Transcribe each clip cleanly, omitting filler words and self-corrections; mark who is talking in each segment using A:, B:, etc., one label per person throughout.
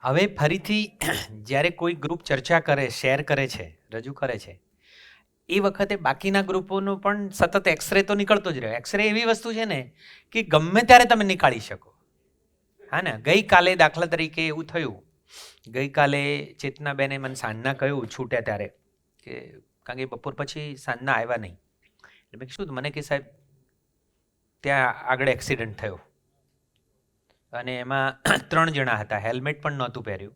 A: હવે ફરીથી જ્યારે કોઈ ગ્રુપ ચર્ચા કરે, શેર કરે છે, રજૂ કરે છે, એ વખતે બાકીના ગ્રુપોનો પણ સતત એક્સરે તો નીકળતો જ રહ્યો. એક્સરે એવી વસ્તુ છે ને કે ગમે ત્યારે તમે નીકાળી શકો. હા ને, ગઈકાલે દાખલા તરીકે એવું થયું, ગઈકાલે ચેતનાબેને મને સાંજના કહ્યું છૂટ્યા ત્યારે કે કારણ કે બપોર પછી સાંજના આવ્યા નહીં. એટલે મેં શું મને કે સાહેબ ત્યાં આગળ એક્સિડન્ટ થયો અને એમાં 3 જણા હતા, હેલ્મેટ પણ નહોતું પહેર્યું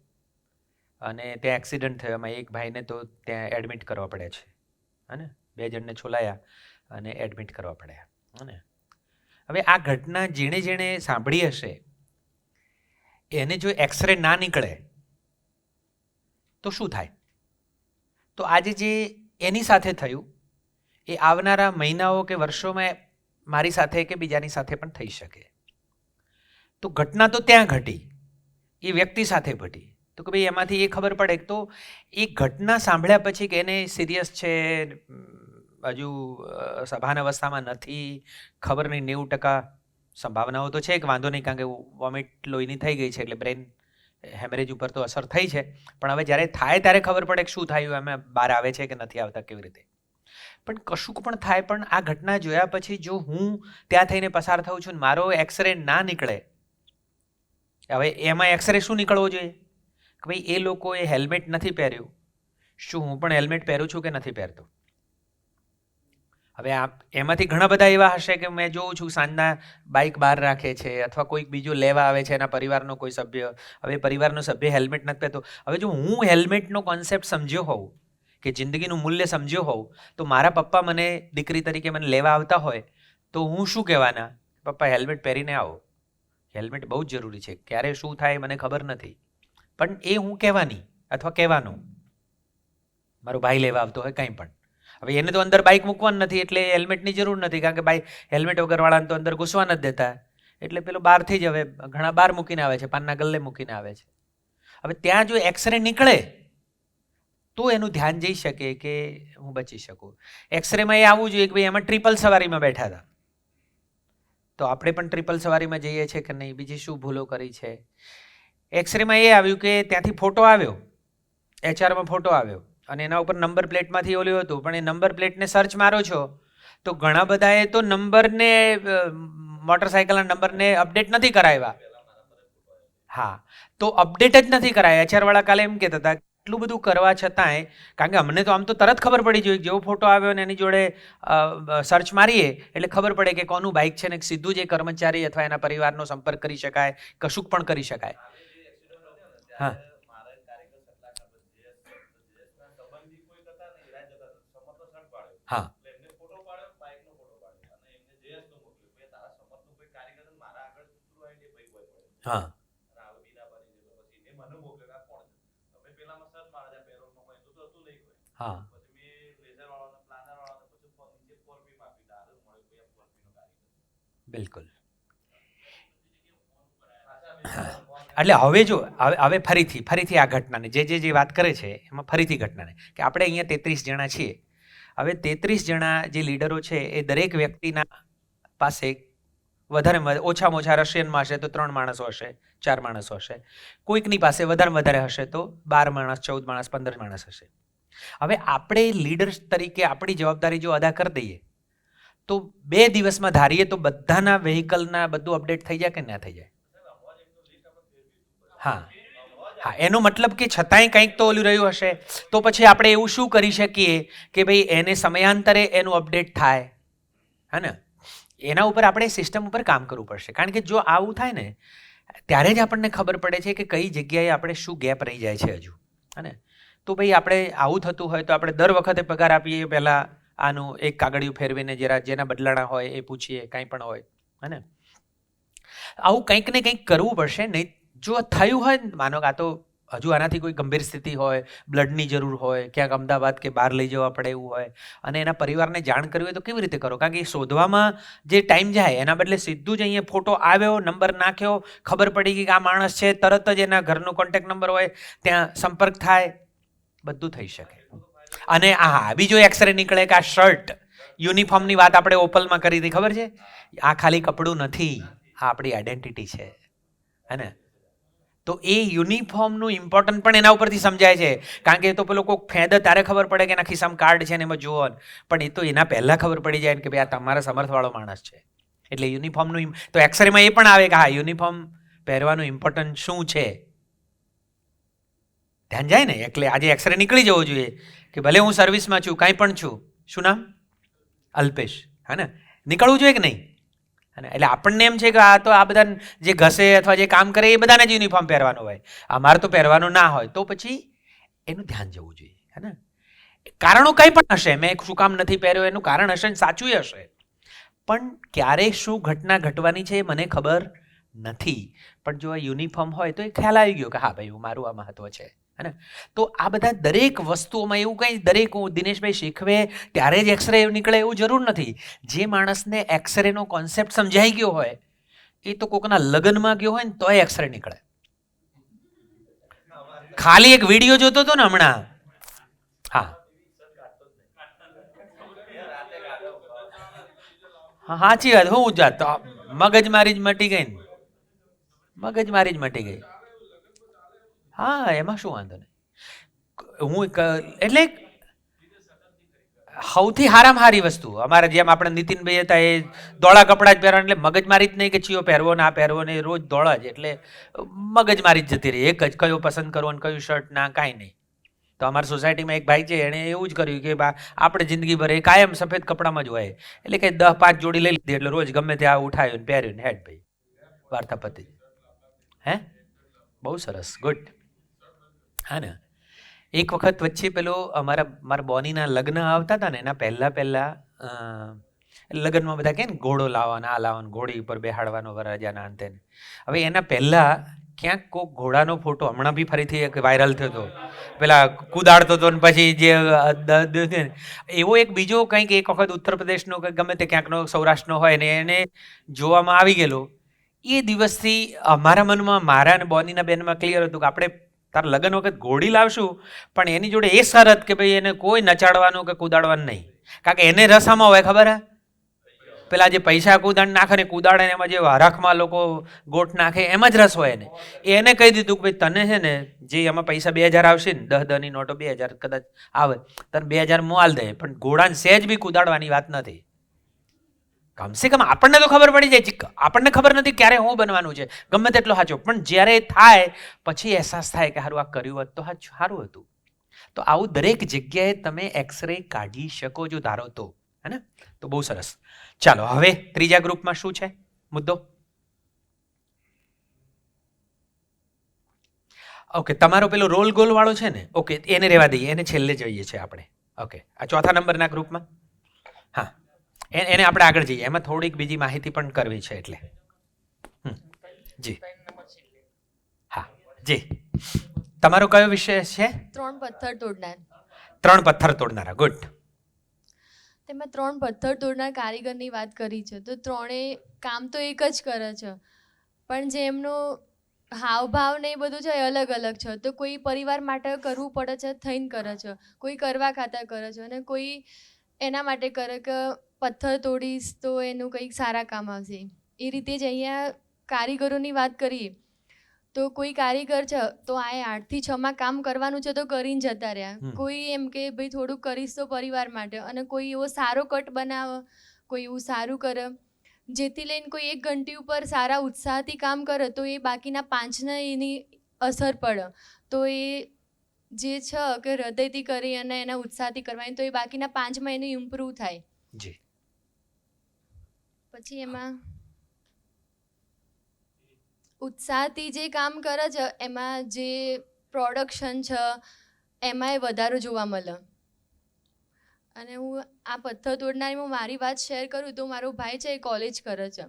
A: અને ત્યાં એક્સિડન્ટ થયો. એમાં એક ભાઈને તો ત્યાં એડમિટ કરવા પડ્યા છે, હા ને, 2 જણને છોલાયા અને એડમિટ કરવા પડ્યા. હા ને, હવે આ ઘટના જેણે જેણે સાંભળી હશે એને જો એક્સરે ના નીકળે તો શું થાય? તો આજે જે એની સાથે થયું એ આવનારા મહિનાઓ કે વર્ષોમાં મારી સાથે કે બીજાની સાથે પણ થઈ શકે. તો ઘટના તો ત્યાં ઘટી, એ વ્યક્તિ સાથે ઘટી, તો કે ભાઈ એમાંથી એ ખબર પડે તો એ ઘટના સાંભળ્યા પછી કે એને સિરિયસ છે, હજુ સભાન અવસ્થામાં નથી, ખબર નહીં, 90% સંભાવનાઓ તો છે કે વાંધો નહીં, કારણ કે વોમિટ લોહીની થઈ ગઈ છે એટલે બ્રેન હેમરેજ ઉપર તો અસર થઈ છે. પણ હવે જ્યારે થાય ત્યારે ખબર પડે કે શું થયું, એમાં બહાર આવે છે કે નથી આવતા, કેવી રીતે. પણ કશુંક પણ થાય, પણ આ ઘટના જોયા પછી જો હું ત્યાં થઈને પસાર થઉં છું ને મારો એક્સરે ના નીકળે, હવે એમાં એક્સરે શું નીકળવો જોઈએ કે ભાઈ એ લોકોએ હેલ્મેટ નથી પહેર્યું, શું હું પણ હેલ્મેટ પહેરું છું કે નથી પહેરતો? હવે એમાંથી ઘણા બધા એવા હશે કે મેં જોઉં છું સાંજના બાઇક બહાર રાખે છે અથવા કોઈક બીજું લેવા આવે છે, એના પરિવારનો કોઈ સભ્ય, હવે પરિવારનો સભ્ય હેલ્મેટ નથી પહેરતો. હવે જો હું હેલ્મેટનો કોન્સેપ્ટ સમજ્યો હોઉં કે જિંદગીનું મૂલ્ય સમજ્યો હોઉં તો મારા પપ્પા મને દીકરી તરીકે મને લેવા આવતા હોય તો હું શું કહેવાના? પપ્પા હેલ્મેટ પહેરીને આવો, હેલ્મેટ બહુ જ જરૂરી છે, ક્યારે શું થાય મને ખબર નથી. પણ એ હું કહેવાની અથવા કહેવાનું, મારો ભાઈ લેવા આવતો હોય કંઈ પણ. હવે એને તો અંદર બાઇક મૂકવાનું નથી એટલે હેલ્મેટની જરૂર નથી, કારણ કે બાઇક હેલ્મેટ વગરવાળાને તો અંદર ઘૂસવા નથી દેતા, એટલે પેલો બહારથી જ, હવે ઘણા બહાર મૂકીને આવે છે, પાનના ગલ્લે મૂકીને આવે છે. હવે ત્યાં જો એક્સરે નીકળે તો એનું ધ્યાન જઈ શકે કે હું બચી શકું. એક્સરેમાં એ આવવું જોઈએ કે ભાઈ એમાં ટ્રિપલ સવારીમાં બેઠા હતા, તો આપણે પણ ટ્રિપલ સવારીમાં જઈએ છીએ કે નહીં, બીજી શું ભૂલો કરી છે. એક્સરેમાં એ આવ્યું કે ત્યાંથી ફોટો આવ્યો, એચઆરમાં ફોટો આવ્યો અને એના ઉપર નંબર પ્લેટમાંથી ઓલ્યું હતું, પણ એ નંબર પ્લેટને સર્ચ મારો છો તો ઘણા બધાએ તો નંબરને, મોટરસાઇકલના નંબરને અપડેટ નથી કરાવ્યા. હા, તો અપડેટ જ નથી કરાયા. એચઆરવાળા કાલે એમ કહેતા હતા એટલું બધું કરવા છતાંય, કારણ કે અમને તો આમ તો તરત ખબર પડી જોઈએ, જેવો ફોટો આવ્યો ને એની જોડે સર્ચ મારીએ એટલે ખબર પડે કે કોનું બાઇક છે ને સીધું જ એ કર્મચારી અથવા એના પરિવારનો સંપર્ક કરી શકાય, કશુંક પણ કરી શકાય. હા હા હા હા બિલકુલ. એટલે હવે જો હવે ફરીથી આ ઘટનાને જે વાત કરે છે એમાં ફરીથી ઘટનાને કે આપણે અહીંયા 33 જણા છીએ. હવે 33 જણા જે લીડરો છે એ દરેક વ્યક્તિના પાસે વધારે ઓછામાં ઓછા રશિયનમાં હશે તો 3 માણસો હશે, 4 માણસો હશે, કોઈકની પાસે વધારે હશે તો 12 માણસ, 14 માણસ, 15 માણસ હશે. હવે આપણે લીડર્સ તરીકે આપણી જવાબદારી જો અદા કરી દઈએ તો 2 દિવસમાં ધારીએ તો બધાના વ્હીકલના બધું અપડેટ થઈ જાય કે ના થઈ જાય? હા હા, એનો મતલબ કે છતાંય કંઈક તો ઓલું રહ્યું હશે, તો પછી આપણે એવું શું કરી શકીએ કે ભાઈ એને સમયાંતરે એનું અપડેટ થાય, હે ને? એના ઉપર આપણે સિસ્ટમ ઉપર કામ કરવું પડશે, કારણ કે જો આવું થાય ને ત્યારે જ આપણને ખબર પડે છે કે કઈ જગ્યાએ આપણે શું ગેપ રહી જાય છે હજુ, હે ને? તો ભાઈ આપણે આવું થતું હોય તો આપણે દર વખતે પગાર આપીએ પહેલાં આનું એક કાગળિયું ફેરવીને જેના બદલાણા હોય એ પૂછીએ, કાંઈ પણ હોય, હે ને? આવું કંઈક ને કંઈક કરવું પડશે. નહીં જો થયું હોય ને, માનો કે આ તો હજુ આનાથી કોઈ ગંભીર સ્થિતિ હોય, બ્લડની જરૂર હોય, ક્યાંક અમદાવાદ કે બહાર લઈ જવા પડે એવું હોય અને એના પરિવારને જાણ કરવી હોય તો કેવી રીતે કરો? કારણ કે એ શોધવામાં જે ટાઈમ જાય એના બદલે સીધું જ અહીંયા ફોટો આવ્યો, નંબર નાખ્યો, ખબર પડી ગઈ કે આ માણસ છે, તરત જ એના ઘરનો કોન્ટેક્ટ નંબર હોય, ત્યાં સંપર્ક થાય, બધું થઈ શકે. અને હા, બીજો એક્સરે નીકળે કે આ શર્ટ, યુનિફોર્મની વાત આપણે ઓપલમાં કરી હતી, ખબર છે? આ ખાલી કપડું નથી, આ આપણી આઈડેન્ટિટી છે, હે ને? તો એ યુનિફોર્મનું ઇમ્પોર્ટન્ટ પણ એના ઉપરથી સમજાય છે. કારણ કે એ તો પેલો કોઈક ફેંદ ત્યારે ખબર પડે કે એના ખિસ્સામાં કાર્ડ છે ને એમાં જુઓ, પણ એ તો એના પહેલાં ખબર પડી જાય કે ભાઈ આ તમારા સમર્થવાળો માણસ છે. એટલે યુનિફોર્મનું તો એક્સરેમાં એ પણ આવે કે હા યુનિફોર્મ પહેરવાનું ઇમ્પોર્ટન્ટ શું છે, ધ્યાન જાય ને. એટલે આજે એક્સરે નીકળી જવો જોઈએ કે ભલે હું સર્વિસમાં છું, કાંઈ પણ છું, શું નામ, અલ્પેશ, હા ને, નીકળવું જોઈએ કે નહીં. એટલે આપણને એમ છે કે આ તો આ બધા જે ઘસે અથવા જે કામ કરે એ બધાને જ યુનિફોર્મ પહેરવાનો હોય, અમારે તો પહેરવાનો ના હોય, તો પછી એનું ધ્યાન જવું જોઈએ, હે ને. કારણો કંઈ પણ હશે, મેં શું કામ નથી પહેર્યો એનું કારણ હશે, સાચું હશે, પણ ક્યારે શું ઘટના ઘટવાની છે મને ખબર નથી. પણ જો યુનિફોર્મ હોય તો એ ખ્યાલ આવી ગયો કે હા ભાઈ મારું આ મહત્વ છે, હે ને. તો આ બધા દરેક વસ્તુઓમાં એવું કંઈ દરેક દિનેશભાઈ શીખવે ત્યારે જ એક્સરે નીકળે એવું જરૂર નથી. જે માણસને એક્સરેનો કોન્સેપ્ટ સમજાઈ ગયો હોય એ તો કોકના લગ્નમાં ગયો હોય ને તોય એક્સરે નીકળે. ખાલી એક વિડીયો જોતો હતો ને હમણાં, હા સાચી વાત, હું જાત મગજમારી જ મટી ગઈ ને, મગજમારી જ મટી ગઈ. હા એમાં શું વાંધો નહીં. હું એટલે સૌથી હારામાં હારી વસ્તુ અમારે જેમ આપણે નીતિનભાઈ હતા એ ધોળા કપડાં જ પહેરવા, એટલે મગજમારી જ નહીં કે ચિયો પહેરવો ના પહેરવો ને, રોજ ધોળા જ, એટલે મગજમારી જ જતી રહી. એક જ કયો પસંદ કરવો ને કયું શર્ટ ના, કાંઈ નહીં. તો અમારી સોસાયટીમાં એક ભાઈ છે એણે એવું જ કર્યું કે આપણે જિંદગીભર એ કાયમ સફેદ કપડામાં જ હોય, એટલે કે 10-5 જોડી લઈ લીધી, એટલે રોજ ગમે ત્યાં ઉઠાયું ને પહેર્યું ને હેડ ભાઈ વાર્તા પતી. હે બહુ સરસ, ગુડ. હા ને, એક વખત વચ્ચે પેલો મારા બોનીના લગ્ન આવતા હતા ને એના પહેલાં લગ્નમાં બધા કહે ને ઘોડો લાવવાનો, આ લાવવાનો, ઘોડી ઉપર બેહાડવાનો વરરાજાના અંતે. હવે એના પહેલાં ક્યાંક કોઈક ઘોડાનો ફોટો હમણાં બી ફરીથી એક વાયરલ થયો હતો, પેલા કુદાડતો હતો ને પછી જે એવો એક બીજો કંઈક એક વખત ઉત્તર પ્રદેશનો કે ગમે તે ક્યાંકનો સૌરાષ્ટ્રનો હોય ને એને જોવામાં આવી ગયેલો. એ દિવસથી અમારા મનમાં, મારા અને બોનીના બેનમાં ક્લિયર હતું કે આપણે તારા લગ્ન વખત ઘોડી લાવશું, પણ એની જોડે એ શરત કે ભાઈ એને કોઈ નચાડવાનું કે કુદાડવાનું નહીં. કારણ કે એને રસામાં હોય ખબર હે, પેલા જે પૈસા કુદાડ નાખે ને કુદાડે ને એમાં જે હરખમાં લોકો ગોઠ નાખે એમાં જ રસ હોય ને. એને કહી દીધું કે ભાઈ તને છે ને જે એમાં પૈસા 2000 આવશે ને, 10-10ની નોટો 2000 કદાચ આવે, તને 2000 મોલ દે, પણ ઘોડાને સહેજ બી કુદાડવાની વાત નથી. કમસે કમ આપણને તો ખબર પડી જાય, આપણને ખબર નથી ક્યારે શું બનવાનું છે, ગમે તેટલો સાચો, પણ જ્યારે થાય પછી અહેસાસ થાય કે સારું આ કર્યું હોત તો સારું હતું. તો આવું દરેક જગ્યાએ તમે એક્સરે કાઢી શકો જો ધારો તો, હે ને. તો બહુ સરસ. ચાલો હવે ત્રીજા ગ્રુપમાં શું છે મુદ્દો? ઓકે, તમારો પેલો રોલ ગોલ વાળો છે ને, ઓકે એને રહેવા દઈએ, એને છેલ્લે જોઈએ છે આપણે. ઓકે, આ ચોથા નંબરના ગ્રુપમાં, હા એને આપણે આગળ જઈએ, એમાં થોડીક બીજી માહિતી પણ કરવી છે એટલે. જી હા જી, તમારો કયો વિષય છે?
B: 3 પથ્થર તોડનાર.
A: 3 પથ્થર તોડનારા, ગુડ.
B: તેમાં 3 પથ્થર તોડનાર કારીગરની વાત કરી છે. તો ત્રણેય કામ તો એક જ કરે છે, પણ જે એમનો હાવભાવ ને એ બધું છે એ અલગ અલગ છે. તો કોઈ પરિવાર માટે કરવું પડે છે થઈને કરે છે, કોઈ કરવા ખાતર કરે છે, અને કોઈ એના માટે કરે કે પથ્થર તોડીશ તો એનું કંઈક સારા કામ આવશે. એ રીતે જ અહીંયા કારીગરોની વાત કરીએ તો કોઈ કારીગર છે તો આ 8 થી 6માં કામ કરવાનું છે તો કરીને જતા રહ્યા. કોઈ એમ કે ભાઈ થોડુંક કરીશ તો પરિવાર માટે, અને કોઈ એવો સારો કટ બનાવે, કોઈ એવું સારું કરે જેથી લઈને કોઈ એક ઘંટી ઉપર સારા ઉત્સાહથી કામ કરે તો એ બાકીના 5ને એની અસર પડે. તો એ જે છે કે હૃદયથી કરી અને એના ઉત્સાહથી કરવાની, તો એ બાકીના 5માં એનું ઇમ્પ્રૂવ થાય.
A: જી.
B: પછી એમાં ઉત્સાહથી જે કામ કરે છે એમાં જે પ્રોડક્શન છે એમાંય વધારો જોવા મળે. અને હું આ પથ્થર તોડનારી હું મારી વાત શેર કરું તો મારો ભાઈ છે એ કોલેજ કરે છે.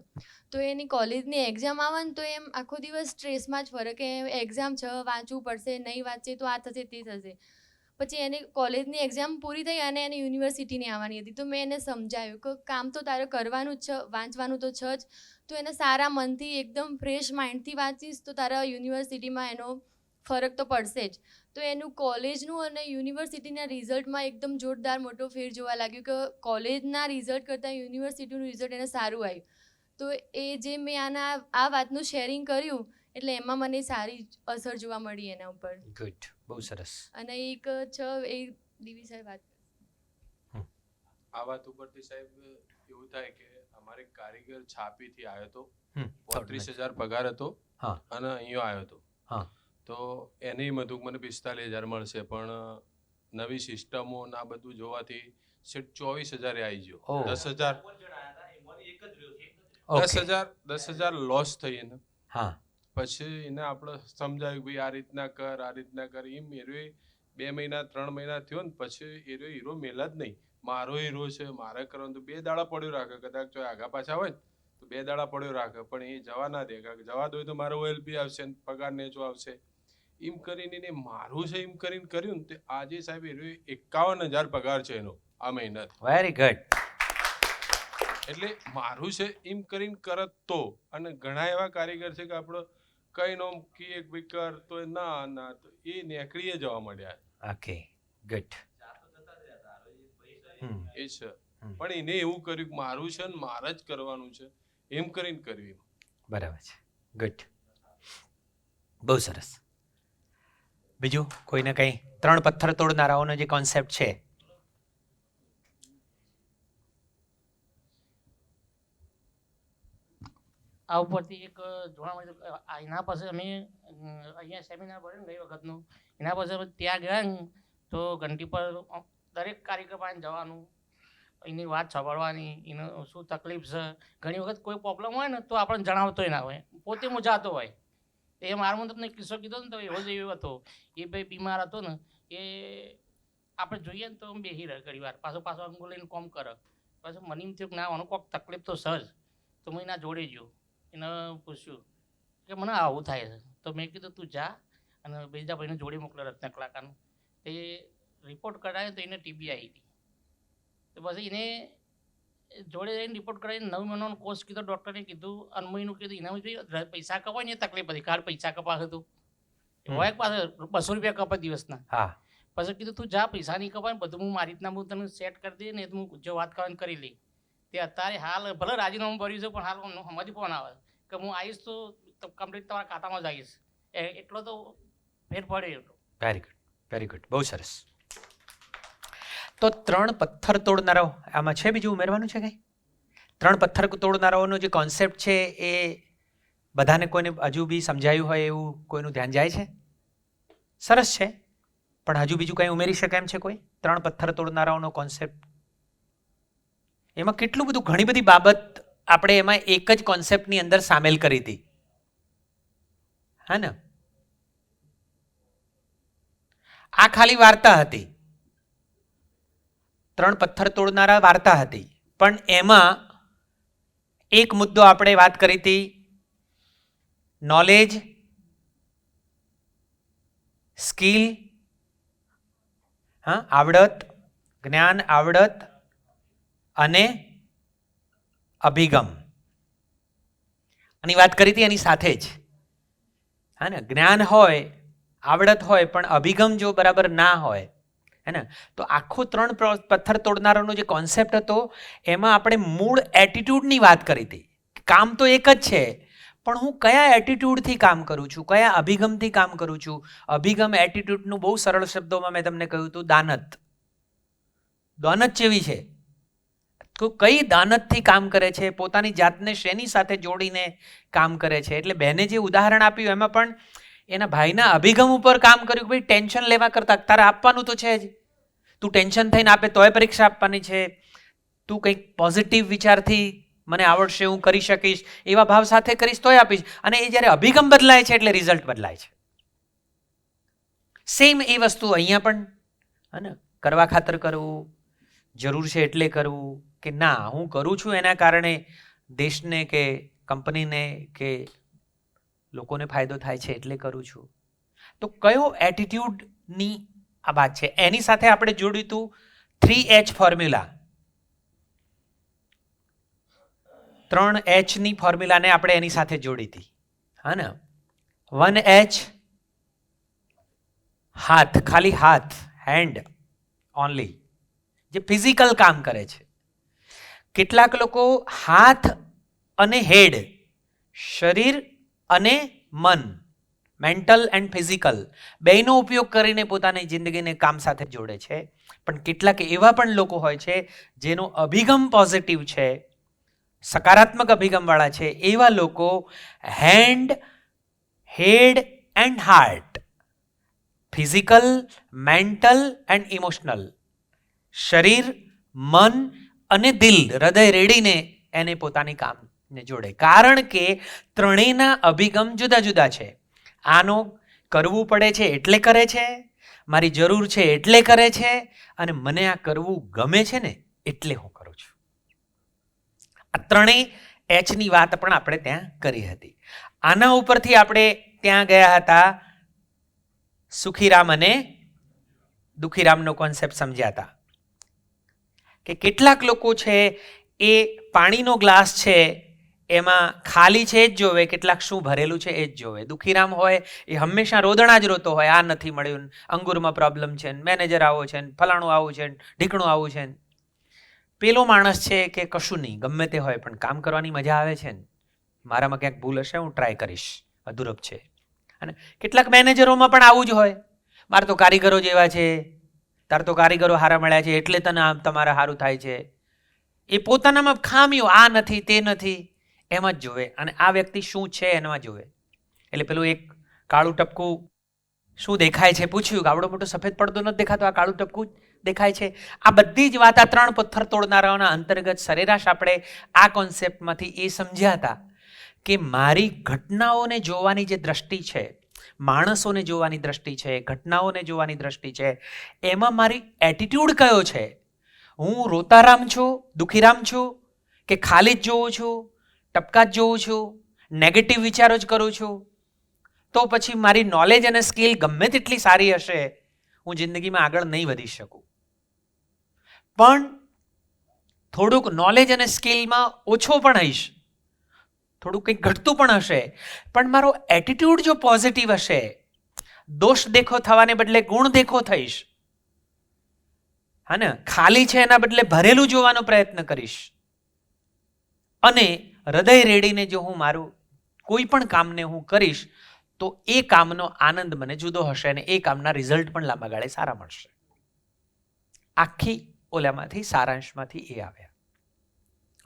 B: તો એની કોલેજની એક્ઝામ આવે ને તો એમ આખો દિવસ સ્ટ્રેસમાં જ ફરે કે એક્ઝામ છે, વાંચવું પડશે, નહીં વાંચશે તો આ થશે તે થશે. પછી એની કોલેજની એક્ઝામ પૂરી થઈ અને એને યુનિવર્સિટીની આવવાની હતી. તો મેં એને સમજાવ્યું કે કામ તો તારે કરવાનું જ છે, વાંચવાનું તો છે જ, તો એને સારા મનથી એકદમ ફ્રેશ માઇન્ડથી વાંચીશ તો તારા યુનિવર્સિટીમાં એનો ફરક તો પડશે જ. તો એનું કોલેજનું અને યુનિવર્સિટીના રિઝલ્ટમાં એકદમ જોરદાર મોટો ફેર જોવા લાગ્યું કે કોલેજના રિઝલ્ટ કરતાં યુનિવર્સિટીનું રિઝલ્ટ એને સારું આવ્યું. તો એ જે મેં આ વાતનું શેરિંગ કર્યું એટલે એમાં મને સારી અસર જોવા મળી એના ઉપર.
A: ગુડ, બહુ સરસ.
B: અને એક છે એ દિવી સાહેબ વાત
C: આ વાત ઉપરથી સાહેબ એવું થાય કે અમારે કારીગર છાપીથી આવ્યો હતો,
A: હમ,
C: 35,000 પગાર હતો
A: હા.
C: અને અહીંયા આવ્યો હતો.
A: હા.
C: તો એની મધુક મને 45,000 મળશે, પણ નવી સિસ્ટમો ના બધું જોવાથી સીટ 24,000 આવી ગયો.
A: ઓહ.
C: 10,000 લોસ થઈ એને.
A: હા.
C: પછી એને આપણે સમજાવ્યું ભાઈ આ રીતના કર એમ. એરોએ 2 મહિના 3 મહિના થયો ને પછી એરો હીરો મેલા જ નહીં. મારો હીરો છે, મારે કરવાનું તો 2 દાડા પડ્યો રાખે, કદાચ જો આગા પાછા હોય તો 2 દાડા પડ્યો રાખે, પણ એ જવા ના દે, કારણ કે જવા દો તો મારો OLP આવશે ને પગાર નેચો આવશે. એમ કરીને એને મારું છે એમ કરીને કર્યું ને તે આજે સાહેબ એરો 51,000 પગાર છે એનો આ મહિના.
A: Very good.
C: એટલે મારું છે એમ કરીને કરત તો. અને ઘણા એવા કારીગર છે કે આપણો કઈ નો કીએ ભાઈ કર તો ના તો એ નેકળીએ જવા માંડ્યા.
A: Okay, good.
C: એ છે, પણ એને એવું કર્યું કે મારું છે ને મારે જ કરવાનું છે એમ કરીને કર્યું.
A: બરાબર છે. ગુડ, બહુ સરસ. બીજું કોઈને કંઈ 3 પથ્થર તોડનારાઓનો જે કોન્સેપ્ટ છે
D: આ ઉપરથી એક જોવા મળે એના પાસે અમે અહીંયા સેમિનાર ભર્યું ને ગઈ વખતનું, એના પાસે અમે ત્યાં ગયા ને તો ઘંટી પર દરેક કારીગર પાસે જવાનું, એની વાત સાંભળવાની, એનો શું તકલીફ છે. ઘણી વખત કોઈ પ્રોબ્લેમ હોય ને તો આપણને જણાવતોય ના હોય, પોતે મૂંઝાતો હોય. એ મારું તમને કિસ્સો કીધો ને તો એવો જ એવો હતો. એ ભાઈ બીમાર હતો ને, એ આપણે જોઈએ ને તો બેસી રહે ઘણી વાર, પાછો અંગો લઈને કોમ કરે. પછી મને એમ થયું કે ના આનું કોઈક તકલીફ તો સહજ. તો હું એના જોડે ગયો, એને પૂછ્યું કે મને આવું થાય છે. તો મેં કીધું તું જા અને બીજા ભાઈને જોડે મોકલે રત્ન કલાકારનું. તે રિપોર્ટ કરાવ્યો તો એને TB આવી હતી. તો પછી એને જોડે જઈને રિપોર્ટ કરાવીને 9 મહિનાનો કોર્સ કીધો ડૉક્ટરે કીધું. અનમયનું કીધું એના પૈસા કપાય ને એ તકલીફ હતી, કાર્ડ પૈસા કપાશે હતું હોય પાસે 200 રૂપિયા કપાય દિવસના.
A: હા.
D: પછી કીધું તું જા પૈસા નહીં કપાય, બધું હું મારી રીતના હું તને સેટ કરી દઈએ ને હું જો વાત કરવાની કરી લઈ. તે અત્યારે હાલ ભલે રાજીનામું ભર્યું છે પણ હાલ હમણાં ફોન આવે કે હું આવીશ તો કમ્પ્લીટ તમારા ખાતામાં જ આવીશ. એટલો તો ફેર પડે એટલો.
A: વેરી ગુડ, વેરી ગુડ, બહુ સરસ. તો 3 પથ્થર તોડનારાઓ આમાં છે બીજું ઉમેરવાનું છે કંઈ? 3 પથ્થર તોડનારાઓનો જે કોન્સેપ્ટ છે એ બધાને કોઈને હજુ બી સમજાયું હોય એવું કોઈનું ધ્યાન જાય છે? સરસ છે, પણ હજુ બીજું કંઈ ઉમેરી શકે એમ છે કોઈ? 3 પથ્થર તોડનારાઓનો કોન્સેપ્ટ એમાં કેટલું બધું, ઘણી બધી બાબત આપણે એમાં એક જ કોન્સેપ્ટની અંદર સામેલ કરી હતી, હા ને? આ ખાલી વાર્તા હતી, 3 પથ્થર તોડનારા વાર્તા હતી, પણ એમાં એક મુદ્દો આપણે વાત કરી હતી, નોલેજ, સ્કિલ, હા, આવડત, જ્ઞાન, આવડત અને અભિગમ આની વાત કરી હતી. એની સાથે જ હા ને, જ્ઞાન હોય, આવડત હોય, પણ અભિગમ જો બરાબર ના હોય, હે ને, તો આખો 3 પથ્થર તોડનારાનો જે કોન્સેપ્ટ હતો એમાં આપણે મૂળ એટીટ્યુડની વાત કરી હતી. કામ તો એક જ છે, પણ હું કયા એટીટ્યુડથી કામ કરું છું, કયા અભિગમથી કામ કરું છું. અભિગમ એટીટ્યુડનું બહુ સરળ શબ્દોમાં મેં તમને કહ્યું હતું, દાનત. દાનત જેવી છે, તો કઈ દાનતથી કામ કરે છે, પોતાની જાતને શેની સાથે જોડીને કામ કરે છે. એટલે બહેને જે ઉદાહરણ આપ્યું એમાં પણ એના ભાઈના અભિગમ ઉપર કામ કર્યું કે ભાઈ ટેન્શન લેવા કરતાં તારે આપવાનું તો છે જ, તું ટેન્શન થઈને આપે તોય પરીક્ષા આપવાની છે, તું કંઈક પોઝિટિવ વિચારથી મને આવડશે, હું કરી શકીશ એવા ભાવ સાથે કરીશ તોય આપીશ. અને એ જ્યારે અભિગમ બદલાય છે એટલે રિઝલ્ટ બદલાય છે. સેમ એ વસ્તુ અહીંયા પણ, હા ને, કરવા ખાતર કરવું, જરૂર છે એટલે કરવું, કે ના હું કરું છું એના કારણે દેશને કે કંપનીને કે લોકોને ફાયદો થાય છે એટલે કરું છું. તો કયો એટીટ્યુડની આ વાત છે. એની સાથે આપણે જોડ્યું હતું 3H ફોર્મ્યુલા. 3H ની ફોર્મ્યુલાને આપણે એની સાથે જોડી હતી, હા ને. 1H હાથ, ખાલી હાથ, હેન્ડ ઓનલી, જે ફિઝિકલ કામ કરે છે. કેટલાક લોકો હાથ અને હેડ, શરીર અને મન, મેન્ટલ એન્ડ ફિઝિકલ બેયનો ઉપયોગ કરીને પોતાની જિંદગીને કામ સાથે જોડે છે. પણ કેટલાક એવા પણ લોકો હોય છે જેનો અભિગમ પોઝિટિવ છે, સકારાત્મક અભિગમવાળા છે. એવા લોકો hand, head and heart, physical, mental and emotional, શરીર, મન અને દિલ, હૃદય રેડીને એને પોતાની કામને જોડે. કારણ કે ત્રણેયના અભિગમ જુદા જુદા છે. આનો કરવું પડે છે એટલે કરે છે, મારી જરૂર છે એટલે કરે છે, અને મને આ કરવું ગમે છે ને એટલે હું કરું છું. આ ત્રણેય એચની વાત પણ આપણે ત્યાં કરી હતી. આના ઉપરથી આપણે ત્યાં ગયા હતા સુખીરામ અને દુખીરામનો કોન્સેપ્ટ સમજ્યા હતા કે કેટલાક લોકો છે એ પાણીનો ગ્લાસ છે એમાં ખાલી છે એ જ જોવે, કેટલાક શું ભરેલું છે એ જ જોવે. દુખીરામ હોય એ હંમેશા રોદણા જ રોતો હોય, આ નથી મળ્યું, અંગુરમાં પ્રોબ્લેમ છે, મેનેજર આવો છે, ફલાણું આવું છે, ઢીકણું આવું છે. પેલો માણસ છે કે કશું નહીં, ગમે તે હોય પણ કામ કરવાની મજા આવે છે ને, મારામાં ક્યાંક ભૂલ હશે, હું ટ્રાય કરીશ, અધૂરપ છે. અને કેટલાક મેનેજરોમાં પણ આવું જ હોય, મારે તો કારીગરો જેવા છે, તાર તો કારીગરો સારા મળ્યા છે એટલે તને તમારે સારું થાય છે. એ પોતાનામાં ખામીઓ, આ નથી તે નથી એમાં જ જોવે, અને આ વ્યક્તિ શું છે એમાં જોવે. એટલે પેલું એક કાળું ટપકું શું દેખાય છે પૂછ્યું, આવડો મોટો સફેદ પડદો નથી દેખાતો, આ કાળું ટપકું દેખાય છે. આ બધી જ વાત આ ત્રણ પથ્થર તોડનારાઓના અંતર્ગત સરેરાશ આપણે આ કોન્સેપ્ટમાંથી એ સમજ્યા હતા કે મારી ઘટનાઓને જોવાની જે દ્રષ્ટિ છે, માણસોને જોવાની દ્રષ્ટિ છે, ઘટનાઓને જોવાની દ્રષ્ટિ છે, એમાં મારી એટીટ્યુડ કયો છે. હું રોતારામ છું, દુખીરામ છું, કે ખાલી જ જોઉં છું, ટપકા જ જોઉં છું, નેગેટિવ વિચારો જ કરું છું, તો પછી મારી નોલેજ અને સ્કિલ ગમે તેટલી સારી હશે, હું જિંદગીમાં આગળ નહીં વધી શકું. પણ થોડુંક નોલેજ અને સ્કિલમાં ઓછો પણ હઈશ, થોડું કંઈક ઘટતું પણ હશે, પણ મારો એટીટ્યુડ જો પોઝિટિવ હશે, દોષ દેખો થવાને બદલે ગુણ દેખો થઈશ, હા ને, ખાલી છે એના બદલે ભરેલું જોવાનો પ્રયત્ન કરીશ, અને હૃદય રેડીને જો હું મારું કોઈ પણ કામને હું કરીશ તો એ કામનો આનંદ મને જુદો હશે અને એ કામના રિઝલ્ટ પણ લાંબા ગાળે સારા મળશે. આખી ઓલામાંથી સારાંશમાંથી એ આવ્યા.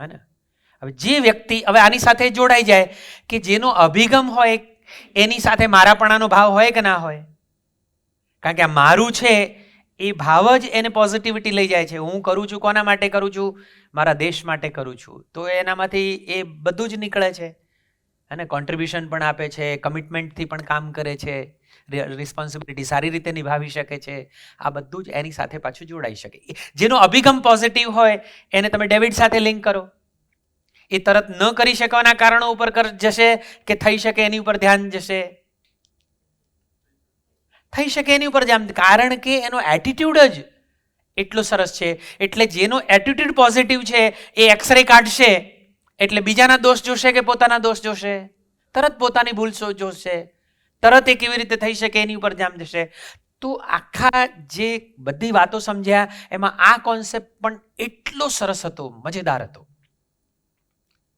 A: હા ને, હવે જે વ્યક્તિ હવે આની સાથે જોડાઈ જાય કે જેનો અભિગમ હોય એની સાથે મારાપણાનો ભાવ હોય કે ના હોય, કારણ કે આ મારું છે એ ભાવ જ એને પોઝિટિવિટી લઈ જાય છે. હું કરું છું કોના માટે કરું છું, મારા દેશ માટે કરું છું, તો એનામાંથી એ બધું જ નીકળે છે. અને કોન્ટ્રીબ્યુશન પણ આપે છે, કમિટમેન્ટથી પણ કામ કરે છે, રિસ્પોન્સિબિલિટી સારી રીતે નિભાવી શકે છે. આ બધું જ એની સાથે પાછું જોડાઈ શકે. જેનો અભિગમ પોઝિટિવ હોય એને તમે ડેવિડ સાથે લિંક કરો, એ તરત ન કરી શકવાના કારણો ઉપર જશે કે થઈ શકે એની ઉપર ધ્યાન જશે, થઈ શકે એની ઉપર ધ્યાન, કારણ કે એનો એટીટ્યુડ જ એટલો સરસ છે. એટલે જેનો એટીટ્યુડ પોઝિટિવ છે એ એક્સરે કાઢશે એટલે બીજાના દોષ જોશે કે પોતાના દોષ જોશે, તરત પોતાની ભૂલ જોશે, તરત એ કેવી રીતે થઈ શકે એની ઉપર ધ્યાન જશે. તો આખા જે બધી વાતો સમજ્યા એમાં આ કોન્સેપ્ટ પણ એટલો સરસ હતો, મજેદાર હતો.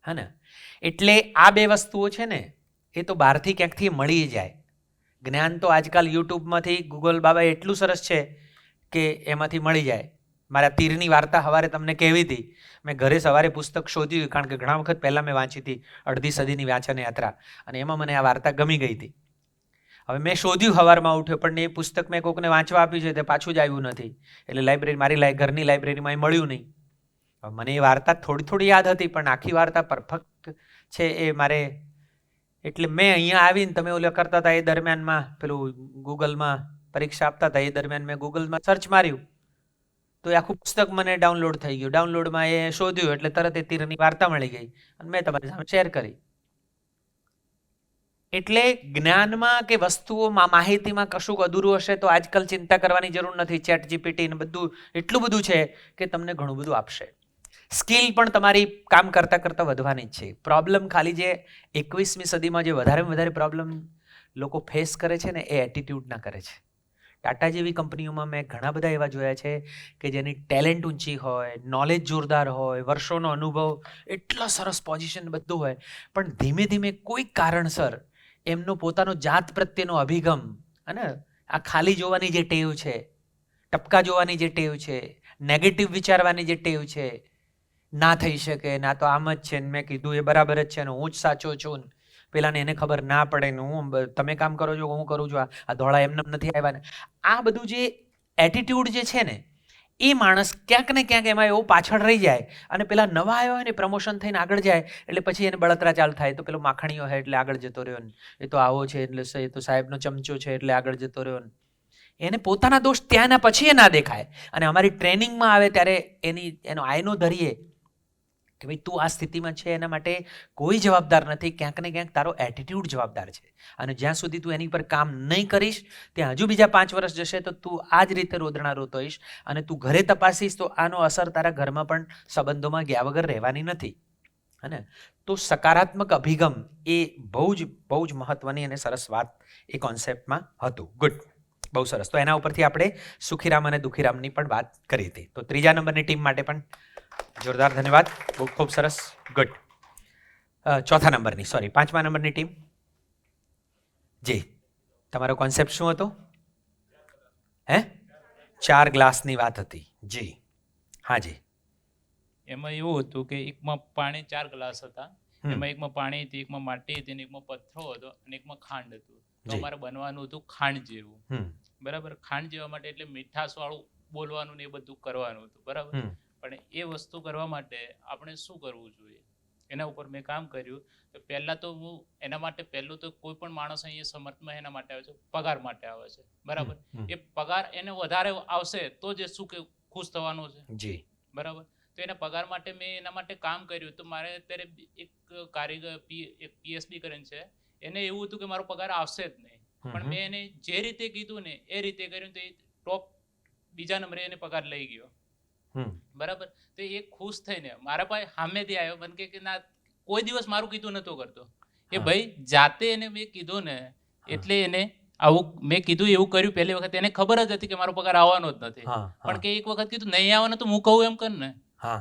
A: હા ને, એટલે આ બે વસ્તુઓ છે ને એ તો બહારથી ક્યાંકથી મળી જાય. જ્ઞાન તો આજકાલ યુટ્યુબમાંથી ગૂગલ બાબા એટલું સરસ છે કે એમાંથી મળી જાય. મારા તીરની વાર્તા સવારે તમને કહેવી હતી, મેં ઘરે સવારે પુસ્તક શોધ્યું, કારણ કે ઘણા વખત પહેલાં મેં વાંચી હતી અડધી સદીની વાંચન યાત્રા, અને એમાં મને આ વાર્તા ગમી ગઈ હતી. હવે મેં શોધ્યું સવારમાં ઉઠ્યો, પણ એ પુસ્તક મેં કોકને વાંચવા આપ્યું છે તે પાછું જ આવ્યું નથી, એટલે લાઇબ્રેરી મારી ઘરની લાઇબ્રેરીમાં એ મળ્યું નહીં. હવે મને એ વાર્તા થોડી થોડી યાદ હતી, પણ આખી વાર્તા પરફેક્ટ છે એ મારે, એટલે મેં અહીંયા આવીને તમે ઓલા કરતા હતા એ દરમિયાનમાં પેલું ગૂગલમાં પરીક્ષા આપતા હતા એ દરમિયાન મેં ગૂગલમાં સર્ચ માર્યું તો એ આખું પુસ્તક મને ડાઉનલોડ થઈ ગયું. ડાઉનલોડમાં એ શોધ્યું એટલે તરત એ તીરની વાર્તા મળી ગઈ અને મેં તમારી સામે શેર કરી. એટલે જ્ઞાનમાં કે વસ્તુઓમાં, માહિતીમાં કશુંક અધૂરું હશે તો આજકાલ ચિંતા કરવાની જરૂર નથી. ચેટ જીપીટી ને બધું એટલું બધું છે કે તમને ઘણું બધું આપશે. સ્કિલ પણ તમારી કામ કરતાં કરતાં વધવાની જ છે. પ્રોબ્લેમ ખાલી જે 21મી સદીમાં જે વધારે પ્રોબ્લેમ લોકો ફેસ કરે છે ને એ એટીટ્યૂડના કરે છે. ટાટા જેવી કંપનીઓમાં મેં ઘણા બધા એવા જોયા છે કે જેની ટેલેન્ટ ઊંચી હોય, નોલેજ જોરદાર હોય, વર્ષોનો અનુભવ, એટલા સરસ પોઝિશન બધું હોય, પણ ધીમે ધીમે કોઈક કારણસર એમનો પોતાનો જાત પ્રત્યેનો અભિગમ અને આ ખાલી જોવાની જે ટેવ છે, ટપકા જોવાની જે ટેવ છે, નેગેટિવ વિચારવાની જે ટેવ છે, ના થઈ શકે, ના તો આમ જ છે ને મેં કીધું એ બરાબર જ છે ને હું જ સાચો છું ને પેલાને એને ખબર ના પડે ને હું તમે કામ કરો છો હું કરું છું, આ ધોળા એમને નથી આવ્યા ને, આ બધું જે એટીટ્યુડ જે છે ને એ માણસ ક્યાંક ને ક્યાંક એમાં એવો પાછળ રહી જાય અને પેલા નવા આવ્યા હોય ને પ્રમોશન થઈને આગળ જાય એટલે પછી એને બળતરા ચાલ થાય, તો પેલો માખણીઓ હોય એટલે આગળ જતો રહ્યો ને, એ તો આવો છે એટલે એ તો સાહેબનો ચમચો છે એટલે આગળ જતો રહ્યો ને, એને પોતાના દોષ ત્યાંના પછી એ ના દેખાય. અને અમારી ટ્રેનિંગમાં આવે ત્યારે એનો આયનો ધરીએ કે ભાઈ તું આ સ્થિતિમાં છે એના માટે કોઈ જવાબદાર નથી, ક્યાંક ને ક્યાંક તારો એટીટ્યુડ જવાબદાર છે. અને જ્યાં સુધી તું એની પર કામ નહીં કરીશ ત્યાં હજુ બીજા 5 વર્ષ જશે તો તું આ જ રીતે રોદણા રોતોઈશ અને તું ઘરે તપાસીશ તો આનો અસર તારા ઘરમાં પણ સંબંધોમાં ગયા વગર રહેવાની નથી. હે તો સકારાત્મક અભિગમ એ બહુ જ મહત્વની અને સરસ વાત એ કોન્સેપ્ટમાં હતું. ગુડ, બહુ સરસ. તો એના ઉપરથી આપણે સુખીરામ અને દુખીરામની પણ વાત કરી હતી. તો 3જા નંબરની ટીમ માટે પણ જોરદાર ધન્યવાદ, બહુ ખૂબ સરસ. ગુડ. 4થા નંબરની 5મા નંબરની ટીમ, જી તમારો કોન્સેપ્ટ શું હતો? 4 ગ્લાસની વાત હતી. જી હા જી.
E: એમાં એવું હતું કે એકમાં પાણી 4 ગ્લાસ હતા, એમાં એકમાં પાણી હતી, એકમાં માટી હતી, એકમાં પથ્થરો હતો અને એકમાં ખાંડ હતું. તો અમારે બનવાનું હતું ખાંડ જેવું. બરાબર, ખાંડ જેવા માટે એટલે મીઠાશ વાળું બોલવાનું ને એ બધું કરવાનું હતું. બરાબર, પણ એ વસ્તુ કરવા માટે આપણે શું કરવું જોઈએ એના ઉપર મેં કામ કર્યું. તો પહેલા તો હું એના માટે પહેલું તો કોઈ પણ માણસ અહીંયા સમર્થમાં એના માટે આવે છે, પગાર માટે આવે છે. બરાબર, એ પગાર એને વધારે આવશે તો જ શું કે ખુશ થવાનો છે. જી બરાબર, તો એના પગાર માટે મેં એના માટે કામ કર્યું. તો મારે અત્યારે એક કારીગર એક PhD કરીને છે, એને એવું હતું કે મારો પગાર આવશે જ નહીં, પણ મેં એને જે રીતે કીધું ને એ રીતે કર્યું તો એ ટોપ 2જા નંબરે એને પગાર લઈ ગયો. બરાબર, તો એ ખુશ થઈને મારા પાસે સામેથી આવ્યો, મને કે ના કોઈ દિવસ મારું કીધું નતો કરતો. એ ભાઈ જાતે એને મેં કીધું ને એટલે એને આવું મેં કીધું એવું કર્યું. પહેલી વખત એને ખબર જ હતી કે મારો પગાર આવવાનો જ નથી, પણ કે એક વખત કીધું નહીં આવવાનો તો હું કહું એમ કર ને,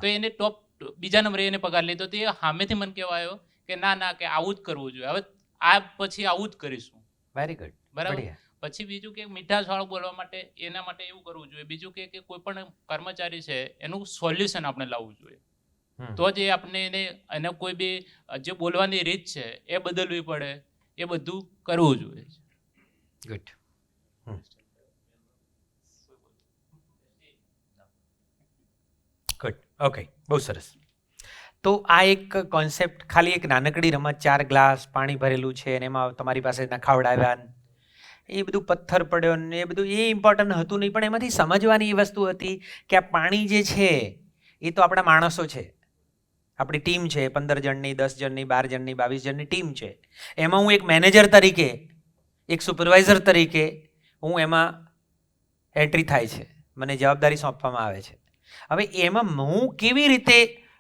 E: તો એને ટોપ 2જા નંબરે એને પગાર લીધો. તો એ સામેથી મને કહેવા આવ્યો કે ના કે આવું જ કરવું જોઈએ, હવે આ પછી આવું જ કરીશું.
A: Very good.
E: બરાબર, પછી બીજું કે મીઠાશ વાળું બોલવા માટે એના માટે એવું કરવું જોઈએ. બીજું કે કોઈ પણ કર્મચારી છે એનું સોલ્યુશન આપણે લાવવું જોઈએ, તો જ આપણે એને કોઈ બી જે બોલવાની રીત છે એ બદલવી પડે, એ બધું કરવું જોઈએ.
A: ગુડ. ગુડ, ઓકે, બહુ સરસ. તો આ એક કોન્સેપ્ટ, ખાલી એક નાનકડી રમત, 4 ગ્લાસ પાણી ભરેલું છે અને એમાં તમારી પાસે નખાવડાવ્યા, એ બધું પથ્થર પડ્યો ને એ બધું એ ઇમ્પોર્ટન્ટ હતું નહીં, પણ એમાંથી સમજવાની એ વસ્તુ હતી કે આ પાણી જે છે એ તો આપણા માણસો છે, આપણી ટીમ છે, 15 જણની, 10 જણની, 12 જણની, 22 જણની ટીમ છે. એમાં હું એક મેનેજર તરીકે, એક સુપરવાઇઝર તરીકે હું એમાં એન્ટ્રી થાય છે, મને જવાબદારી સોંપવામાં આવે છે. હવે એમાં હું કેવી રીતે,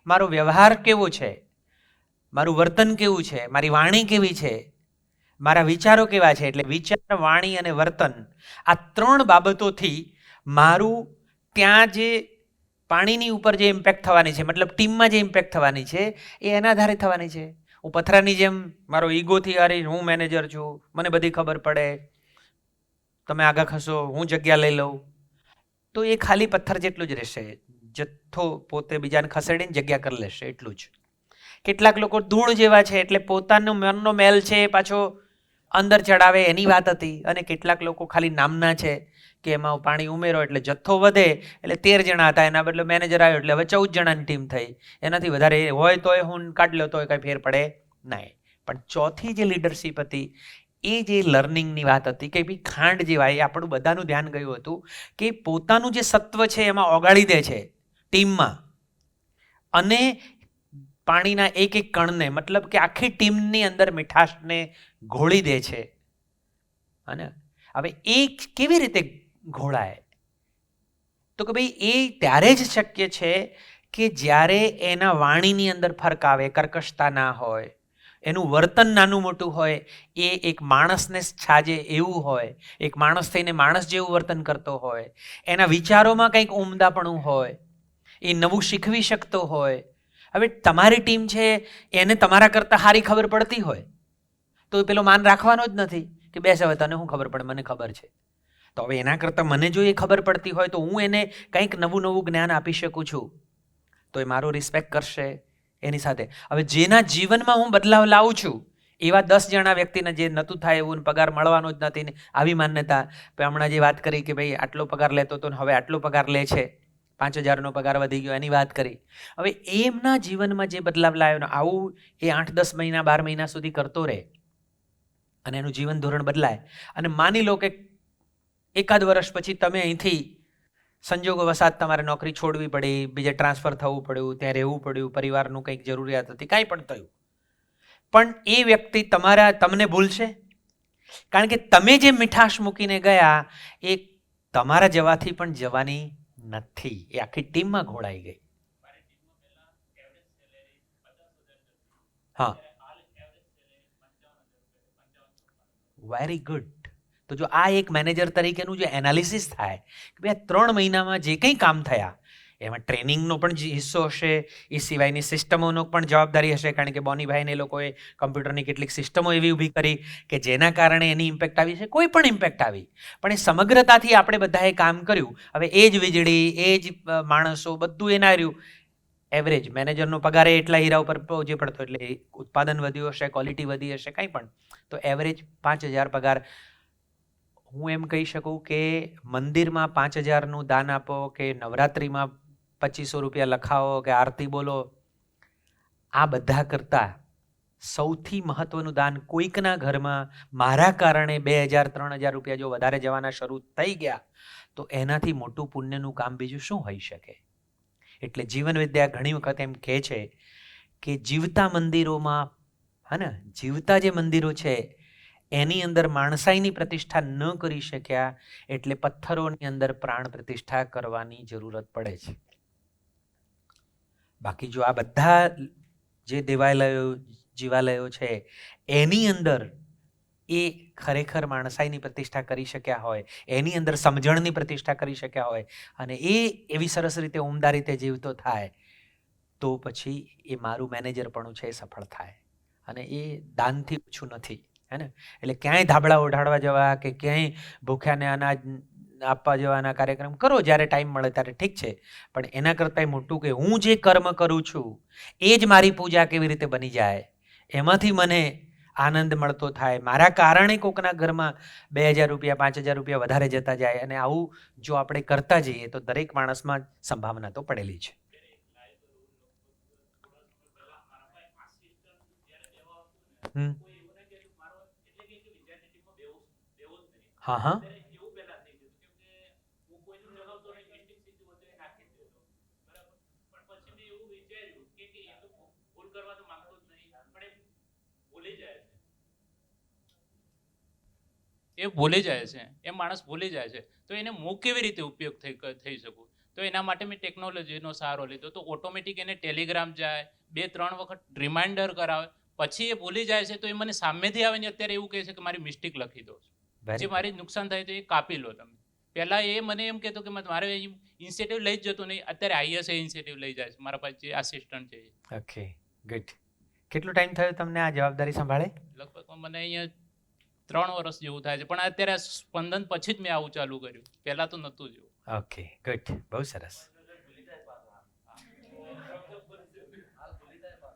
A: મારો વ્યવહાર કેવો છે, મારું વર્તન કેવું છે, મારી વાણી કેવી છે, મારા વિચારો કેવા છે, એટલે વિચાર, વાણી અને વર્તન આ 3 બાબતોથી મારું ત્યાં જે પાણીની ઉપર જે ઇમ્પેક્ટ થવાની છે, મતલબ ટીમમાં જે ઇમ્પેક્ટ થવાની છે એ એના આધારે થવાની છે. હું પથરાની જેમ મારો ઈગોથી અરે હું મેનેજર છું, મને બધી ખબર પડે, તમે આગળ ખસો, હું જગ્યા લઈ લઉં, તો એ ખાલી પથ્થર જેટલું જ રહેશે. જથ્થો પોતે બીજાને ખસેડીને જગ્યા કરી લેશે એટલું જ. કેટલાક લોકો ધૂળ જેવા છે એટલે પોતાનો મનનો મેલ છે એ પાછો અંદર ચડાવે એની વાત હતી. અને કેટલાક લોકો ખાલી નામના છે કે એમાં પાણી ઉમેરો એટલે જથ્થો વધે, એટલે 13 જણા હતા એના બદલે મેનેજર આવ્યો એટલે હવે 14 જણાની ટીમ થઈ. એનાથી વધારે હોય તોય હું કાઢી લો તોય કાંઈ ફેર પડે નહીં. પણ ચોથી જે લીડરશિપ હતી એ જે લર્નિંગની વાત હતી કે ભાઈ ખાંડ જેવા, એ આપણું બધાનું ધ્યાન ગયું હતું કે પોતાનું જે સત્વ છે એમાં ઓગાળી દે છે ટીમમાં, અને પાણીના એક એક કણને, મતલબ કે આખી ટીમની અંદર મીઠાશને ઘોળી દે છે. અને હવે એ કેવી રીતે ઘોળાય? તો કે ભાઈ એ ત્યારે જ શક્ય છે કે જ્યારે એના વાણીની અંદર ફરક આવે, કર્કશતા ના હોય, એનું વર્તન નાનું મોટું હોય, એ એક માણસને છાજે એવું હોય, એક માણસ થઈને માણસ જેવું વર્તન કરતો હોય, એના વિચારોમાં કંઈક ઉમદાપણું હોય, એ નવું શીખવી શકતો હોય. હવે તમારી ટીમ છે એને તમારા કરતાં સારી ખબર પડતી હોય, તો એ પેલો માન રાખવાનો જ નથી કે બેસ હવે તને શું ખબર પડે, મને ખબર છે. તો હવે એના કરતાં મને જો એ ખબર પડતી હોય તો હું એને કંઈક નવું જ્ઞાન આપી શકું છું, તો એ મારો રિસ્પેક્ટ કરશે એની સાથે. હવે જેના જીવનમાં હું બદલાવ લાવું છું એવા 10 જણા વ્યક્તિને જે નહોતું થાય એવું પગાર મળવાનો જ નથી ને આવી માન્યતા, હમણાં જે વાત કરી કે ભાઈ આટલો પગાર લેતો હતો ને હવે આટલો પગાર લે છે, 5,000નો પગાર વધી ગયો, એની વાત કરી. હવે એમના જીવનમાં જે બદલાવ લાવ્યો ને આવું એ 8-10 મહિના 12 મહિના સુધી કરતો રહે અને એનું જીવન ધોરણ બદલાય. અને માની લો કે 1 વર્ષ પછી તમે અહીંથી સંજોગો વસાત તમારે નોકરી છોડવી પડી, બીજે ટ્રાન્સફર થવું પડ્યું, ત્યાં રહેવું પડ્યું, પરિવારનું કંઈક જરૂરિયાત હતી, કાંઈ પણ થયું, પણ એ વ્યક્તિ તમને ભૂલશે? કારણ કે તમે જે મીઠાશ મૂકીને ગયા એ તમારા જવાથી પણ જવાની નથી, એ આખી ટીમમાં ઘોળાઈ ગઈ. હા, વેરી ગુડ. તો જો આ એક મેનેજર તરીકેનું જે એનાલિસિસ થાય કે ભાઈ 3 મહિનામાં જે કંઈ કામ થયા એમાં ટ્રેનિંગનો પણ હિસ્સો હશે, એ સિવાયની સિસ્ટમોનો પણ જવાબદારી હશે, કારણ કે બોનીભાઈને એ લોકોએ કમ્પ્યુટરની કેટલીક સિસ્ટમો એવી ઊભી કરી કે જેના કારણે એની ઇમ્પેક્ટ આવી છે, કોઈ પણ ઇમ્પેક્ટ આવી, પણ એ સમગ્રતાથી આપણે બધાએ કામ કર્યું. હવે એ જ વીજળી, એ જ માણસો, બધું એના રહ્યું. એવરેજ મેનેજરનો પગાર એટલા હીરા ઉપર પહોંચી પડતો, એટલે ઉત્પાદન વધ્યું હશે, ક્વોલિટી વધી હશે, કંઈ પણ, તો એવરેજ 5,000 પગાર. હું એમ કહી શકું કે મંદિરમાં 5,000નું દાન આપો કે નવરાત્રિમાં 2,500 રૂપિયા લખાવો કે આરતી બોલો, આ બધા કરતાં સૌથી મહત્વનું દાન કોઈકના ઘરમાં મારા કારણે 2,000-3,000 રૂપિયા જો વધારે જવાના શરૂ થઈ ગયા તો એનાથી મોટું પુણ્યનું કામ બીજું શું હોઈ શકે. એટલે જીવન વિદ્યા ઘણી વખત એમ કહે છે કે જીવતા મંદિરોમાં, હા ને, જીવતા જે મંદિરો છે એની અંદર માણસાઈની પ્રતિષ્ઠા ન કરી શક્યા એટલે પથ્થરોની અંદર પ્રાણ પ્રતિષ્ઠા કરવાની જરૂરત પડે છે. બાકી જો આ બધા જે દેવાલયો, જીવાલયો છે એની અંદર એ ખરેખર માણસાઈની પ્રતિષ્ઠા કરી શક્યા હોય, એની અંદર સમજણની પ્રતિષ્ઠા કરી શક્યા હોય અને એ એવી સરસ રીતે ઉમદા રીતે જીવતો થાય તો પછી એ મારું મેનેજરપણું છે એ સફળ થાય. અને એ દાનથી ઓછું નથી, હે ને. એટલે ક્યાંય ધાબળા ઓઢાડવા જવા કે ક્યાંય ભૂખ્યાને અનાજ આપવા જવાના કાર્યક્રમ કરો જ્યારે ટાઈમ મળે ત્યારે ઠીક છે, પણ એના કરતાંય મોટું કે હું જે કર્મ કરું છું એ જ મારી પૂજા કેવી રીતે બની જાય, એમાંથી મને આનંદ મળતો થાય, મારા કારણે કોકના ઘરમાં 2,000 રૂપિયા 5,000 રૂપિયા વધારે જતા જાય. અને આવું જો આપણે કરતા જઈએ તો દરેક માણસમાં સંભાવના તો પડેલી છે. હા હા
E: એ ભૂલી જાય છે, એ માણસ ભૂલી જાય છે. તો એને હું કેવી રીતે ઉપયોગ થઈ શકું? તો એના માટે મેં ટેકનોલોજીનો સહારો લીધો. તો ઓટોમેટિક એને ટેલિગ્રામ જાય, 2-3 વખત રિમાઇન્ડર કરાવે, પછી એ ભૂલી જાય છે. તો એ મને સામેથી આવે ને અત્યારે એવું કહે છે કે મારી મિસ્ટેક લખી દો, જે મારી નુકસાન થાય તો એ કાપી લો તમે. પહેલાં એ મને એમ કહેતો કે મારે ઇનિશિયેટિવ લઈ જ જતો નહીં, અત્યારે આઈએસ ઇનિશિયેટિવ લઈ જાય છે, મારા પાસે જે આસિસ્ટન્ટ છે.
A: Okay, good. કેટલો ટાઈમ થયો તમને આ જવાબદારી સંભાળે?
E: લગભગ મને અહીંયા 3 વર્ષ જેવું થાય છે, પણ અત્યારે સ્પંદન પછી જ મેં આવું ચાલુ કર્યું, પહેલાં તો નહોતું જેવું.
A: ઓકે, ગુડ, બહુ સરસ.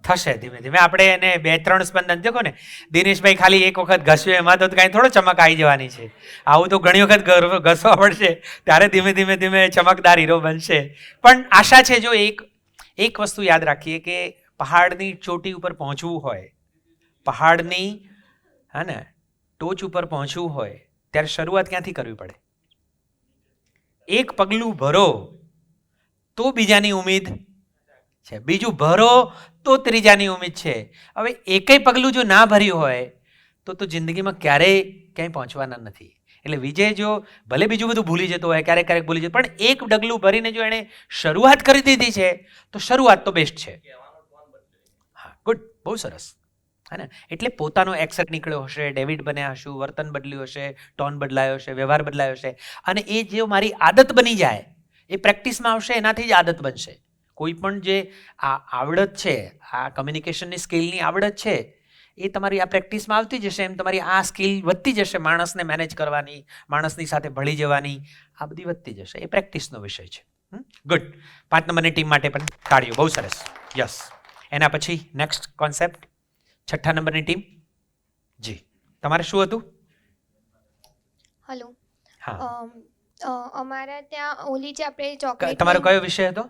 A: થશે ધીમે ધીમે. આપણે એને 2-3 સ્પંદન દેખો ને, દિનેશભાઈ ખાલી એક વખત ઘસ્યું એમાં તો કાંઈ થોડો ચમક આવી જવાની છે. આવું તો ઘણી વખત ઘસવા પડશે ત્યારે ધીમે ધીમે ધીમે ચમકદાર હીરો બનશે. પણ આશા છે, જો એક વસ્તુ યાદ રાખીએ કે પહાડની ચોટી ઉપર પહોંચવું હોય, પહાડની, હા ને, ટોચ ઉપર પહોંચવું હોય ત્યારે શરૂઆત ક્યાંથી કરવી પડે? એક પગલું ભરો તો બીજાની ઉમ્મીદ છે, બીજું ભરો તો ત્રીજાની ઉમ્મીદ છે. હવે એકેય પગલું જો ના ભર્યું હોય તો જિંદગીમાં ક્યારેય ક્યાંય પહોંચવાના નથી. એટલે વિજય જો ભલે બીજું બધું ભૂલી જતો હોય, ક્યારેક ભૂલી જતો, પણ એક ડગલું ભરીને જો એણે શરૂઆત કરી દીધી છે તો શરૂઆત તો બેસ્ટ છે. હા, ગુડ, બહુ સરસ, હે ને. એટલે પોતાનો એક્સેન્ટ નીકળ્યો હશે, ડેવિડ બન્યા હશું, વર્તન બદલ્યું હશે, ટોન બદલાયો હશે, વ્યવહાર બદલાયો હશે, અને એ જે મારી આદત બની જાય, એ પ્રેક્ટિસમાં આવશે, એનાથી જ આદત બનશે. કોઈ પણ જે આ આવડત છે, આ કમ્યુનિકેશનની સ્કિલની આવડત છે, એ તમારી આ પ્રેક્ટિસમાં આવતી જશે એમ તમારી આ સ્કિલ વધતી જશે, માણસને મેનેજ કરવાની, માણસની સાથે ભળી જવાની, આ બધી વધતી જશે. એ પ્રેક્ટિસનો વિષય છે. ગુડ. 5 નંબરની ટીમ માટે પણ તાળીઓ. બહુ સરસ. યસ. એના પછી નેક્સ્ટ કોન્સેપ્ટ 6 નંબરની ટીમ. જી, તમારે શું હતું?
F: હલો.
A: હા,
F: અમારા ત્યાં ઓલી જે આપણે ચોકલેટ,
A: તમારો કયો વિષય હતો?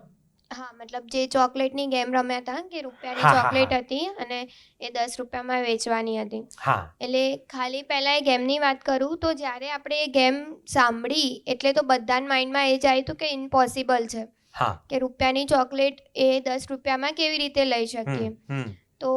F: હા મતલબ જે ચોકલેટની ગેમ રમ્યા હતા કે રૂપિયાની
A: હા, હા,
F: ચોકલેટ
A: હા.
F: હતી અને એ 10 રૂપિયામાં વેચવાની હતી.
A: હા,
F: એટલે ખાલી પહેલાં એ ગેમની વાત કરું તો જ્યારે આપણે એ ગેમ સાંભળી એટલે તો બધાના માઇન્ડમાં એ જાય હતું કે ઇમ્પોસિબલ છે
A: હા.
F: કે રૂપિયાની ચોકલેટ એ 10 રૂપિયામાં કેવી રીતે લઈ શકીએ. તો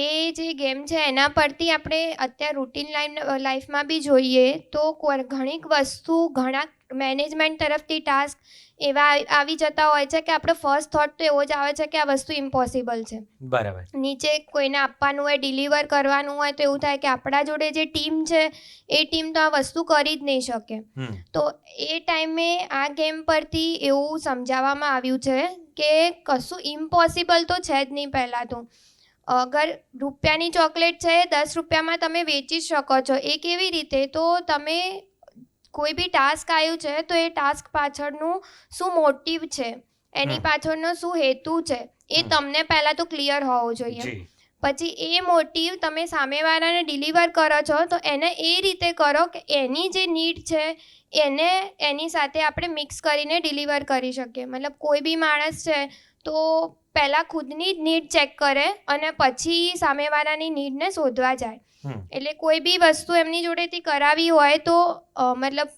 F: એ જે ગેમ છે એના પરથી આપણે અત્યારે રૂટીન લાઈફમાં બી જોઈએ તો ઘણીક વસ્તુ, ઘણા મેનેજમેન્ટ તરફથી ટાસ્ક એવા આવી જતા હોય છે કે આપણો ફર્સ્ટ થોટ તો એવો જ આવે છે કે આ વસ્તુ ઇમ્પોસિબલ છે.
A: બરાબર.
F: નીચે કોઈને આપવાનું હોય, ડિલિવર કરવાનું હોય તો એવું થાય કે આપણા જોડે જે ટીમ છે એ ટીમ તો આ વસ્તુ કરી જ નહીં શકે. તો એ ટાઈમે આ ગેમ પરથી એવું સમજાવવામાં આવ્યું છે કે કશું ઇમ્પોસિબલ તો છે જ નહીં. પહેલાં તો અગર રૂપિયાની ચોકલેટ છે 10 રૂપિયામાં તમે વેચી શકો છો. એ કેવી રીતે? તો તમે કોઈ બી ટાસ્ક આવ્યું છે તો એ ટાસ્ક પાછળનું શું મોટિવ છે, એની પાછળનો શું હેતુ છે, એ તમને પહેલાં તો ક્લિયર હોવો જોઈએ.
A: જી.
F: પછી એ મોટિવ તમે સામેવાળાને ડિલિવર કરો છો તો એને એ રીતે કરો કે એની જે નીડ છે એને એની સાથે આપણે મિક્સ કરીને ડિલિવર કરી શકીએ. મતલબ કોઈ બી માણસ છે તો પહેલાં ખુદની જ નીડ ચેક કરે અને પછી સામેવાળાની નીડને શોધવા જાય. એટલે કોઈ બી વસ્તુ એમની જોડેથી કરાવી હોય તો મતલબ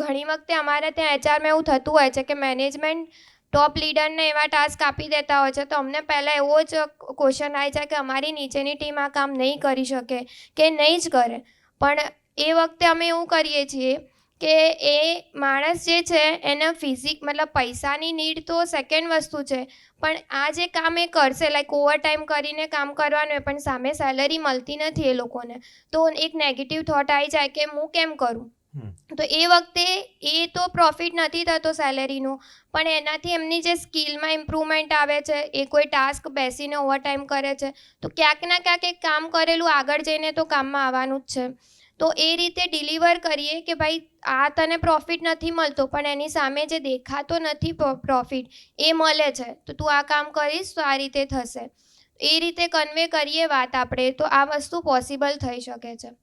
F: ઘણી વખતે અમારે ત્યાં એચઆરમાં એવું થતું હોય છે કે મેનેજમેન્ટ ટોપ લીડરને એવા ટાસ્ક આપી દેતા હોય છે તો અમને પહેલાં એવો જ ક્વેશ્ચન આવી જાય કે અમારી નીચેની ટીમ આ કામ નહીં કરી શકે કે નહીં જ કરે. પણ એ વખતે અમે એવું કરીએ છીએ કે એ માણસ જે છે એને મતલબ પૈસાની નીડ તો સેકન્ડ વસ્તુ છે, પણ આ જે કામ એ કરશે, લાઈક ઓવર ટાઈમ કરીને કામ કરવાનું હોય પણ સામે સેલરી મળતી નથી એ લોકોને, તો એક નેગેટિવ થોટ આવી જાય કે હું કેમ કરું. તો એ વખતે એ તો પ્રોફિટ નથી થતો સેલેરીનું, પણ એનાથી એમની જે સ્કિલમાં ઇમ્પ્રુવમેન્ટ આવે છે, એ કોઈ ટાસ્ક બેસીને ઓવર ટાઈમ કરે છે તો ક્યાંક ના ક્યાંક એક કામ કરેલું આગળ જઈને તો કામમાં આવવાનું જ છે. તો એ રીતે ડિલિવર કરીએ કે ભાઈ આ તને પ્રોફિટ નથી મળતો પણ એની સામે જે દેખાતો નથી પ્રોફિટ એ મળે છે, તો તું આ કામ કરીશ તો આ રીતે થશે. એ રીતે કન્વે કરીએ વાત આપણે તો આ વસ્તુ પોસિબલ થઈ શકે છે.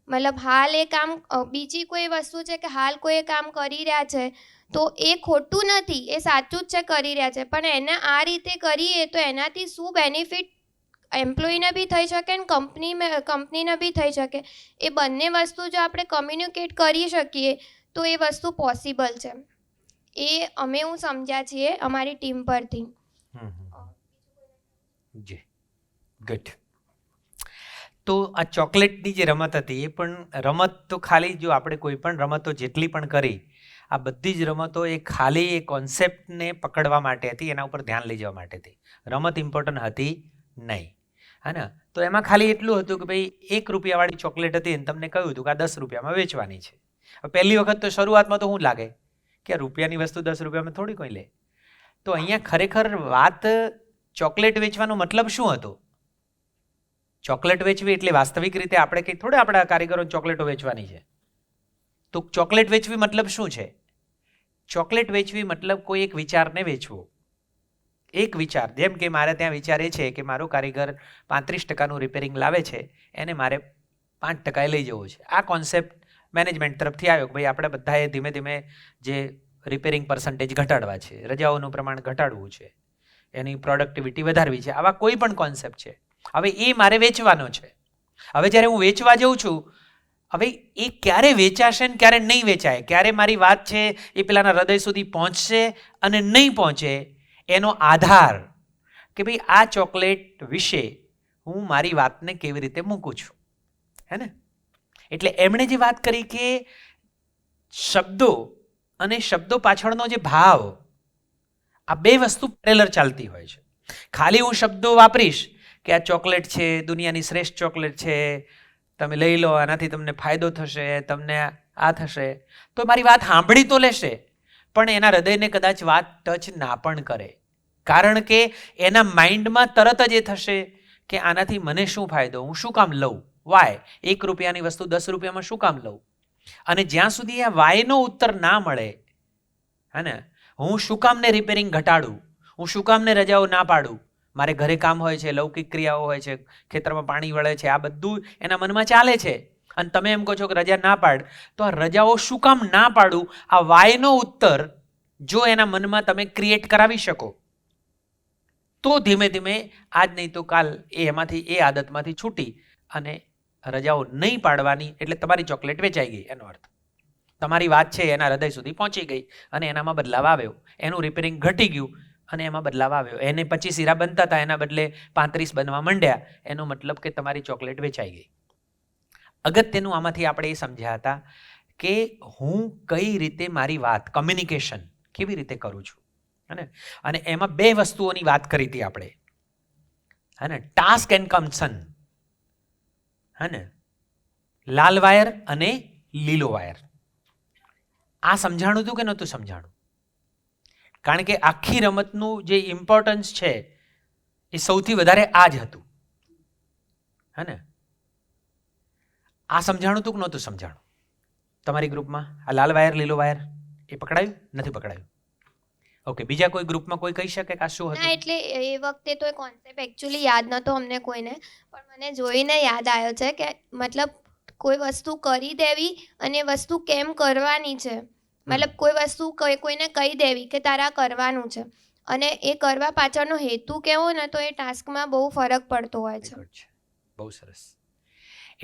F: મતલબ હાલ એ કામ, બીજી કોઈ વસ્તુ છે કે હાલ કોઈ કામ કરી રહ્યા છે તો એ ખોટું નથી, એ સાચું જ છે કરી રહ્યા છે, પણ એને આ રીતે કરીએ તો એનાથી શું બેનિફિટ એમ્પ્લોયીને બી થઈ શકે ને કંપનીને બી થઈ શકે. એ બંને વસ્તુ જો આપણે કમ્યુનિકેટ કરી શકીએ તો એ વસ્તુ પોસિબલ છે. એ અમે હું સમજ્યા છીએ અમારી ટીમ પરથી.
A: જી, ગુડ. તો આ ચોકલેટની જે રમત હતી એ પણ રમત તો ખાલી, જો આપણે કોઈ પણ રમતો જેટલી પણ કરી, આ બધી જ રમતો એ ખાલી એ કોન્સેપ્ટને પકડવા માટે હતી, એના ઉપર ધ્યાન લઈ જવા માટે હતી. રમત ઇમ્પોર્ટન્ટ હતી નહીં, હા ને? તો એમાં ખાલી એટલું હતું કે ભાઈ 1 રૂપિયાવાળી ચોકલેટ હતી અને તમને કહ્યું હતું કે આ 10 રૂપિયામાં વેચવાની છે. પહેલી વખત તો શરૂઆતમાં તો શું લાગે કે આ રૂપિયાની વસ્તુ 10 રૂપિયામાં થોડી કોઈ લે. તો અહીંયા ખરેખર વાત ચોકલેટ વેચવાનો મતલબ શું હતો? ચોકલેટ વેચવી એટલે વાસ્તવિક રીતે આપણે કંઈ થોડા આપણા કારીગરોને ચોકલેટો વેચવાની છે. તો ચોકલેટ વેચવી મતલબ શું છે? ચોકલેટ વેચવી મતલબ કોઈ એક વિચારને વેચવો. એક વિચાર, જેમ કે મારે ત્યાં વિચાર એ છે કે મારો કારીગર 35% રિપેરિંગ લાવે છે, એને મારે 5% લઈ જવો છે. આ કોન્સેપ્ટ મેનેજમેન્ટ તરફથી આવ્યો કે ભાઈ આપણે બધાએ ધીમે ધીમે જે રિપેરિંગ પર્સન્ટેજ ઘટાડવા છે, રજાઓનું પ્રમાણ ઘટાડવું છે, એની પ્રોડક્ટિવિટી વધારવી છે. આવા કોઈ પણ કોન્સેપ્ટ છે. હવે એ મારે વેચવાનો છે. હવે જ્યારે હું વેચવા જાઉં છું, હવે એ ક્યારે વેચાશે ને ક્યારે નહીં વેચાય, ક્યારે મારી વાત છે એ પેલાના હૃદય સુધી પહોંચશે અને નહીં પહોંચે, એનો આધાર કે ભાઈ આ ચોકલેટ વિશે હું મારી વાતને કેવી રીતે મૂકું છું, હે ને? એટલે એમણે જે વાત કરી કે શબ્દો અને શબ્દો પાછળનો જે ભાવ, આ બે વસ્તુ પેરેલલ ચાલતી હોય છે. ખાલી હું શબ્દો વાપરીશ કે આ ચોકલેટ છે, દુનિયાની શ્રેષ્ઠ ચોકલેટ છે, તમે લઈ લો, આનાથી તમને ફાયદો થશે, તમને આ થશે, તો મારી વાત સાંભળી તો લેશે પણ એના હૃદયને કદાચ વાત ટચ ના પણ કરે. કારણ કે એના માઇન્ડમાં તરત જ એ થશે કે આનાથી મને શું ફાયદો, હું શું કામ લઉં, વાય. 1 રૂપિયાની વસ્તુ 10 રૂપિયામાં શું કામ લઉં? અને જ્યાં સુધી આ વાયનો ઉત્તર ના મળે, હે ને, હું શું કામને રિપેરિંગ ઘટાડું, હું શું કામને રજાઓ ના પાડું, મારે ઘરે કામ હોય છે, લૌકિક ક્રિયાઓ હોય છે, ખેતરમાં પાણી વળે છે, આ બધું એના મનમાં ચાલે છે, અને તમે એમ કહો છો કે રજા ના પાડ, તો આ રજાઓ શું કામ ના પાડું, આ વાયનો ઉત્તર જો એના મનમાં તમે ક્રિએટ કરાવી શકો, તો ધીમે ધીમે આજ નહીં તો કાલ એ આદતમાંથી છૂટી અને રજાઓ નહીં પાડવાની, એટલે તમારી ચોકલેટ વેચાઈ ગઈ, એનો અર્થ તમારી વાત છે એના હૃદય સુધી પહોંચી ગઈ અને એનામાં બદલાવ આવ્યો, એનું રિપેરિંગ ઘટી ગયું અને એમાં બદલાવ આવ્યો. એને 25 હીરા બનતા હતા, એના બદલે 35 બનવા માંડ્યા, એનો મતલબ કે તમારી ચોકલેટ વેચાઈ ગઈ. અગત્યનું આમાંથી આપણે એ સમજ્યા હતા કે હું કઈ રીતે મારી વાત, કમ્યુનિકેશન કેવી રીતે કરું છું, અને એમાં 2 વસ્તુઓની વાત કરી હતી આપણે, હે ને, ટાસ્ક એન્ડ કન્સર્ન, હે ને, લાલ વાયર અને લીલો વાયર. આ સમજાણું હતું કે નહોતું સમજાણું? કારણ કે આખી રમતનું જે ઇમ્પોર્ટન્સ છે એ સૌથી વધારે આ જ હતું, હે ને. આ સમજાણું હતું કે નહોતું સમજાણું તમારી ગ્રુપમાં? આ લાલ વાયર લીલો વાયર એ પકડાયું નથી પકડાયું? ઓકે, બીજા કોઈ ગ્રુપમાં કોઈ કહી શકે કે આ શું
F: ના,
A: હતું?
F: એટલે એ વખતે તો એ કોન્સેપ્ટ એકચ્યુઅલી યાદ નહોતો અમને કોઈને, પણ મને જોઈને યાદ આવ્યો છે કે મતલબ કોઈ વસ્તુ કરી દેવી અને વસ્તુ કેમ કરવાની છે, મતલબ કોઈ વસ્તુ કોઈને કહી દેવી કે તારા કરવાનું છે, અને એ કરવા પાછળનો હેતુ કેવો ને, તો એ ટાસ્કમાં બહુ ફરક પડતો હોય છે.
A: બહુ સરસ.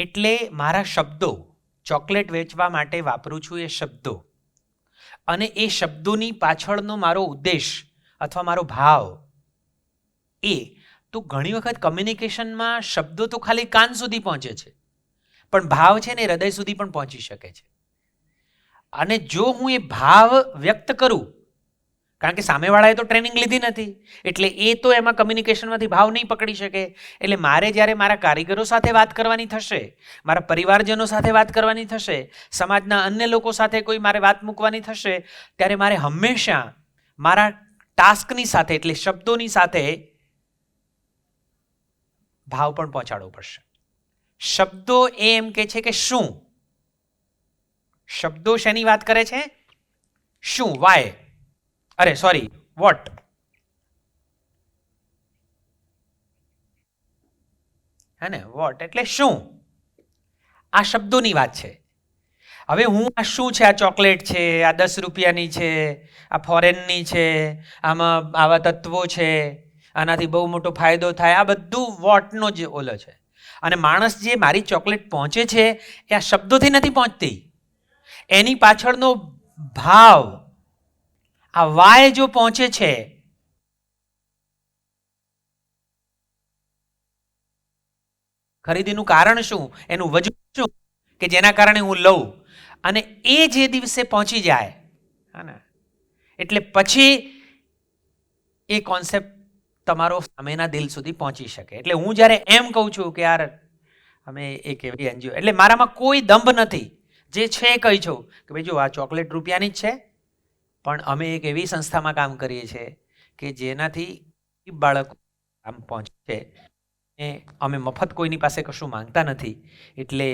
A: એટલે મારા શબ્દો, ચોકલેટ વેચવા માટે વાપરું છું એ શબ્દો, અને એ શબ્દોની પાછળનો મારો ઉદ્દેશ અથવા મારો ભાવ, એ તો ઘણી વખત કમ્યુનિકેશનમાં શબ્દો તો ખાલી કાન સુધી પહોંચે છે, પણ ભાવ છે ને હૃદય સુધી પણ પહોંચી શકે છે. અને જો હું એ ભાવ વ્યક્ત કરું, કારણ કે સામેવાળાએ તો ટ્રેનિંગ લીધી નથી, એટલે એ તો એમાં કમ્યુનિકેશનમાંથી ભાવ નહીં પકડી શકે. એટલે મારે જ્યારે મારા કારીગરો સાથે વાત કરવાની થશે, મારા પરિવારજનો સાથે વાત કરવાની થશે, સમાજના અન્ય લોકો સાથે કોઈ મારે વાત મૂકવાની થશે, ત્યારે મારે હંમેશા મારા ટાસ્કની સાથે, એટલે શબ્દોની સાથે ભાવ પણ પહોંચાડવો પડશે. શબ્દો એમ કે છે કે શું, શબ્દો શેની વાત કરે છે? શું, વાય, અરે સોરી, વોટ. હે ને, વોટ એટલે શું, આ શબ્દોની વાત છે. હવે હું આ શું છે, આ ચોકલેટ છે, આ 10 રૂપિયાની છે, આ ફોરેનની છે, આમાં આવા તત્વો છે, આનાથી બહુ મોટો ફાયદો થાય, આ બધું વોટનો જ ઓલો છે. અને માણસ જે મારી ચોકલેટ પહોંચે છે એ આ શબ્દોથી નથી પહોંચતી, એની પાછળનો ભાવ, આ વાય જો પહોંચે છે, ખરીદીનું કારણ શું, એનું વજન શું કે જેના કારણે હું લઉં, અને એ જે દિવસે પહોંચી જાય, હા ને, એટલે પછી એ કોન્સેપ્ટ તમારો સામેના દિલ સુધી પહોંચી શકે. એટલે હું જ્યારે એમ કહું છું કે યાર અમે એક એવી એનજીઓ, એટલે મારામાં કોઈ દંભ નથી, જે છે કહી છું કે ભાઈ જો આ ચોકલેટ રૂપિયાની જ છે, પણ અમે એક એવી સંસ્થામાં કામ કરીએ છીએ કે જેનાથી બાળકો આમ પહોંચે છે. અમે મફત કોઈની પાસે કશું માંગતા નથી, એટલે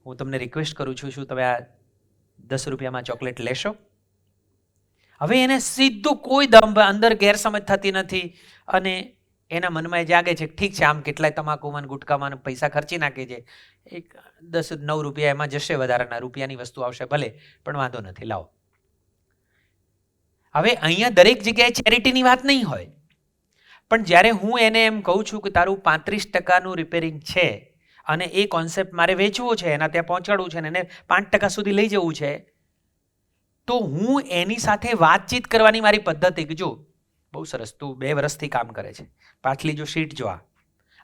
A: હું તમને રિક્વેસ્ટ કરું છું, શું તમે આ 10 રૂપિયામાં ચોકલેટ લેશો? હવે એને સીધું કોઈ દંભ, અંદર ગેરસમજ થતી નથી, અને એના મનમાં એ જાગે છે ઠીક છે, આમ કેટલાય તમાકુમાં ગુટકામાં પૈસા ખર્ચી નાખે છે, એક 10-9 રૂપિયા એમાં જશે, વધારાના રૂપિયાની વસ્તુ આવશે ભલે, પણ વાંધો નથી, લાવો. હવે અહીંયા દરેક જગ્યાએ ચેરિટીની વાત નહીં હોય, પણ જ્યારે હું એને એમ કહું છું કે તારું 35% રિપેરિંગ છે અને એ કોન્સેપ્ટ મારે વેચવો છે, એના ત્યાં પહોંચાડવું છે, અને એને 5% સુધી લઈ જવું છે, તો હું એની સાથે વાતચીત કરવાની મારી પદ્ધતિ, કે જો બહુ સરસ, તું 2 વર્ષથી કામ કરે છે, પાછલી જો શીટ જો,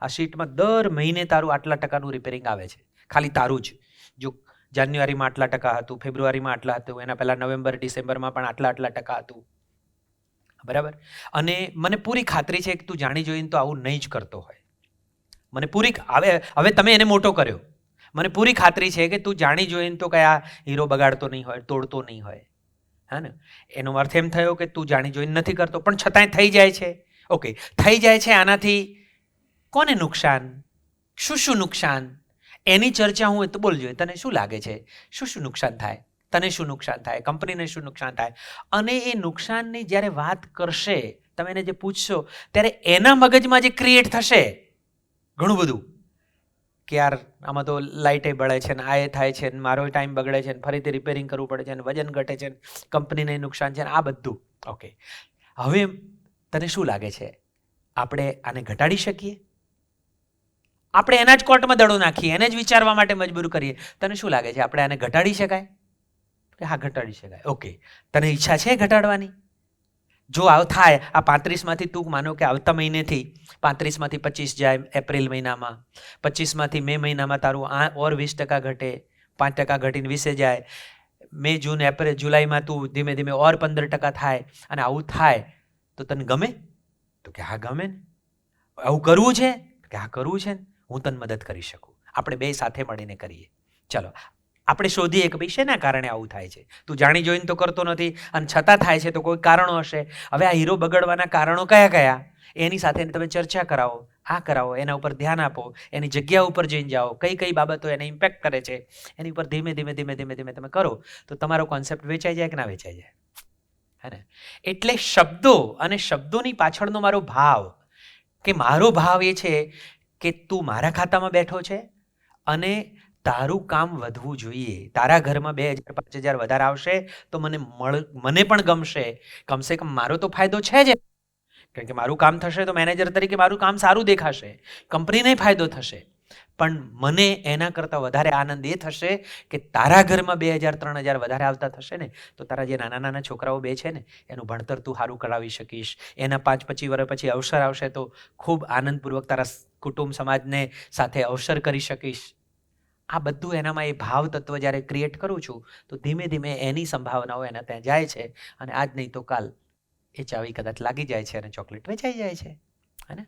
A: આ શીટમાં દર મહિને તારું આટલા ટકાનું રિપેરિંગ આવે છે, ખાલી તારું જ. જો જાન્યુઆરીમાં આટલા ટકા હતું, ફેબ્રુઆરીમાં આટલા હતું, એના પહેલાં નવેમ્બર ડિસેમ્બરમાં પણ આટલા ટકા હતું, બરાબર. અને મને પૂરી ખાતરી છે કે તું જાણી જોઈને તો આવું નહીં જ કરતો હોય. મને પૂરી, હવે તમે એને મોટો કર્યો, મને પૂરી ખાતરી છે કે તું જાણી જોઈને તો કયા હીરો બગાડતો નહીં હોય, તોડતો નહીં હોય, હા ને. એનો અર્થ એમ થયો કે તું જાણી જોઈને નથી કરતો, પણ છતાંય થઈ જાય છે. ઓકે, થઈ જાય છે, આનાથી કોને નુકસાન, શું નુકસાન, એની ચર્ચા હું તો બોલજો. તને શું લાગે છે શું નુકસાન થાય, તને શું નુકસાન થાય, કંપનીને શું નુકસાન થાય. અને એ નુકસાનની જ્યારે વાત કરશે, તમે એને જે પૂછશો ત્યારે એના મગજમાં જે ક્રિએટ થશે ઘણું બધું, કે યાર આમાં તો લાઇટે બળે છે ને, આ એ થાય છે ને, મારો ટાઈમ બગડે છે ને, ફરીથી રિપેરિંગ કરવું પડે છે ને, વજન ઘટે છે ને, કંપનીને નુકસાન છે ને, આ બધું. ઓકે, હવે તને શું લાગે છે આપણે આને ઘટાડી શકીએ? આપણે એના જ કોર્ટમાં દડો નાખીએ, એને જ વિચારવા માટે મજબૂર કરીએ. તને શું લાગે છે આપણે આને ઘટાડી શકાય? કે હા, ઘટાડી શકાય. ઓકે, તને ઈચ્છા છે ઘટાડવાની? જો આવ થાય, આ 35માંથી તું માનો કે આવતા મહિનેથી 35માંથી 25 જાય એપ્રિલ મહિનામાં, 25માંથી મે મહિનામાં તારું ઓર 20% ઘટે, 5% ઘટીને 20 જાય, મે જૂન એપ્રિલ જુલાઈમાં તું ધીમે ધીમે ઓર 15% થાય, અને આવું થાય તો તને ગમે? તો કે હા ગમે ને. આવું કરવું છે? કે હા કરવું છે ને, હું તને મદદ કરી શકું, આપણે બે સાથે મળીને કરીએ. ચલો આપણે શોધીએ કે ભાઈ શેના કારણે આવું થાય છે. તું જાણી જોઈને તો કરતો નથી, અને છતાં થાય છે તો કોઈ કારણો હશે. હવે આ હીરો બગડવાના કારણો કયા કયા, એની સાથે તમે ચર્ચા કરાવો, આ કરાવો, એના ઉપર ધ્યાન આપો, એની જગ્યા ઉપર જઈને જાઓ, કઈ કઈ બાબતો એને ઇમ્પેક્ટ કરે છે એની ઉપર ધીમે ધીમે ધીમે ધીમે ધીમે તમે કરો તો તમારો કોન્સેપ્ટ વેચાઈ જાય કે ના વેચાઈ જાય, હે ને? એટલે શબ્દો અને શબ્દોની પાછળનો મારો ભાવ, કે મારો ભાવ એ છે કે તું મારા ખાતામાં બેઠો છે અને તારું કામ વધવું જોઈએ. તારા ઘરમાં 2000-5000 વધારે આવશે તો મને પણ ગમશે. કમસે કમ મારો તો ફાયદો છે જ, કારણ કે મારું કામ થશે તો મેનેજર તરીકે મારું કામ સારું દેખાશે, કંપનીને ફાયદો થશે. પણ મને એના કરતાં વધારે આનંદ એ થશે કે તારા ઘરમાં 2000-3000 વધારે આવતા થશે ને, તો તારા જે નાના નાના છોકરાઓ બે છે ને એનું ભણતર તું સારું કરાવી શકીશ. એના 5-25 વર્ષ પછી અવસર આવશે તો ખૂબ આનંદપૂર્વક તારા કુટુંબ સમાજને સાથે અવસર કરી શકીશ. આ બધું એનામાં એ ભાવ તત્વ જ્યારે ક્રિએટ કરું છું તો ધીમે ધીમે એની સંભાવનાઓ એના ત્યાં જાય છે, અને આજ નહીં તો કાલ એ ચાવી કદાચ લાગી જાય છે અને ચોકલેટ વેચાઈ જાય છે, હે ને?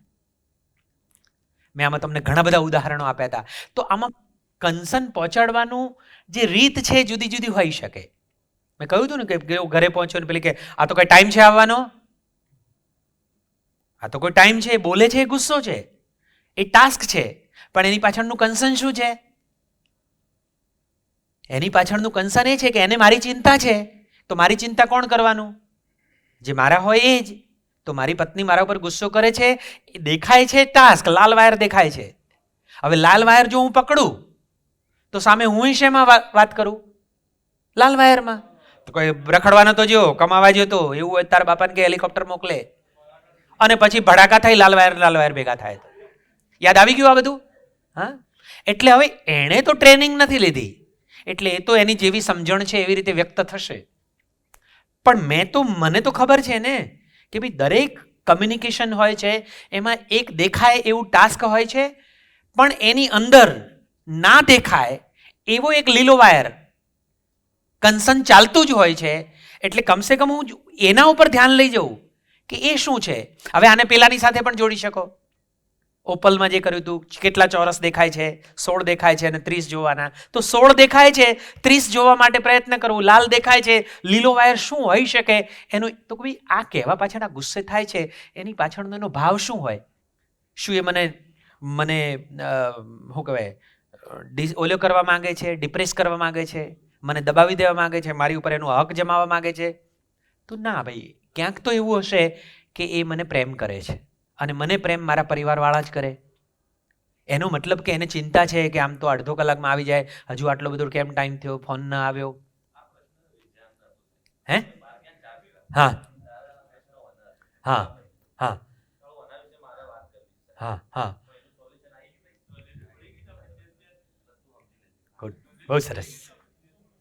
A: મેં આમાં તમને ઘણા બધા ઉદાહરણો આપ્યા હતા. તો આમાં કન્સર્ન પહોંચાડવાનું જે રીત છે જુદી જુદી હોઈ શકે. મેં કહ્યું હતું ને કે ઘરે પહોંચ્યો ને પેલી કે આ તો કઈ ટાઈમ છે આવવાનો, આ તો કોઈ ટાઈમ છે, બોલે છે, ગુસ્સો છે, એ ટાસ્ક છે, પણ એની પાછળનું કન્સર્ન શું છે? એની પાછળનું કન્સર્ન એ છે કે એને મારી ચિંતા છે. તો મારી ચિંતા કોણ કરવાનું? જે મારા હોય એ જ. તો મારી પત્ની મારા ઉપર ગુસ્સો કરે છે, એ દેખાય છે ટાસ્ક, લાલ વાયર દેખાય છે. હવે લાલ વાયર જો હું પકડું તો સામે હું શેમાં વાત કરું? લાલ વાયરમાં. તો કોઈ રખડવાનો તો જો કમાવા જતો એવું હોય તારા બાપાને કે હેલિકોપ્ટર મોકલે, અને પછી ભડાકા થઈ લાલ વાયર ભેગા થાય. યાદ આવી ગયું આ બધું? હા, એટલે હવે એણે તો ટ્રેનિંગ નથી લીધી, એટલે એ તો એની જેવી સમજણ છે એવી રીતે વ્યક્ત થશે. પણ મને તો ખબર છે ને કે ભાઈ દરેક કમ્યુનિકેશન હોય છે એમાં એક દેખાય એવું ટાસ્ક હોય છે, પણ એની અંદર ના દેખાય એવો એક લીલો વાયર કન્સર્ન ચાલતું જ હોય છે. એટલે કમસે કમ હું એના ઉપર ધ્યાન લઈ જાઉં કે એ શું છે. હવે આને પેલાની સાથે પણ જોડી શકો. ઓપલમાં જે કર્યું હતું, કેટલા ચોરસ દેખાય છે? 16 દેખાય છે અને 30 જોવાના. તો 16 દેખાય છે, 30 જોવા માટે પ્રયત્ન કરવો. લાલ દેખાય છે, લીલો વાયર શું હોઈ શકે એનું? તો ભાઈ આ કહેવા પાછળ આ ગુસ્સે થાય છે એની પાછળનો એનો ભાવ શું હોય? શું એ મને શું કહેવાય ઓલો કરવા માંગે છે, ડિપ્રેસ કરવા માંગે છે, મને દબાવી દેવા માંગે છે, મારી ઉપર એનો હક જમાવવા માંગે છે? તો ના ભાઈ, ક્યાંક તો એવું હશે કે એ મને પ્રેમ કરે છે, અને મને પ્રેમ મારા પરિવારવાળા જ કરે. એનો મતલબ કે એને ચિંતા છે કે આમ તો અડધો કલાકમાં આવી જાય, હજુ આટલો બધો કેમ ટાઈમ થયો, ફોન ના આવ્યો? હે? હા હા હા હા હા, ગુડ, બહુ સરસ,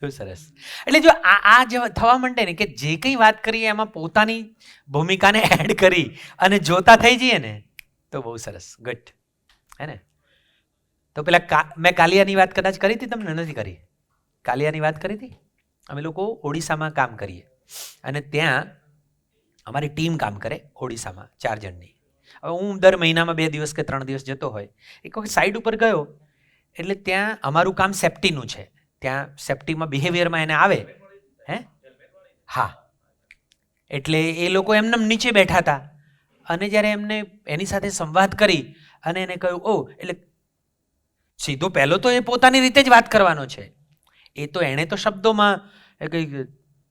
A: બહુ સરસ. એટલે જો આ જે થવા માંડે ને કે જે કંઈ વાત કરીએ એમાં પોતાની ભૂમિકાને એડ કરી અને જોતા થઈ જઈએ ને તો બહુ સરસ, ગુડ, હે ને? તો પેલા મેં કાલિયાની વાત કદાચ કરી હતી, તમને નથી કરી? કાલિયાની વાત કરી હતી. અમે લોકો ઓડિશામાં કામ કરીએ અને ત્યાં અમારી ટીમ કામ કરે ઓડિશામાં 4 જણની. હવે હું દર મહિનામાં 2 દિવસ કે 3 દિવસ જતો હોય. એક વખત સાઈડ ઉપર ગયો એટલે ત્યાં અમારું કામ સેફ્ટીનું છે. ત્યાં સેફ્ટીમાં બિહેવિયરમાં એને આવે, હે? હા, એટલે એ લોકો એમને નીચે બેઠા હતા અને જ્યારે એમને એની સાથે સંવાદ કરી અને એને કહ્યું ઓ એટલે સીધો પહેલો તો એ પોતાની રીતે જ વાત કરવાનો છે. એ તો એણે તો શબ્દોમાં એ કંઈ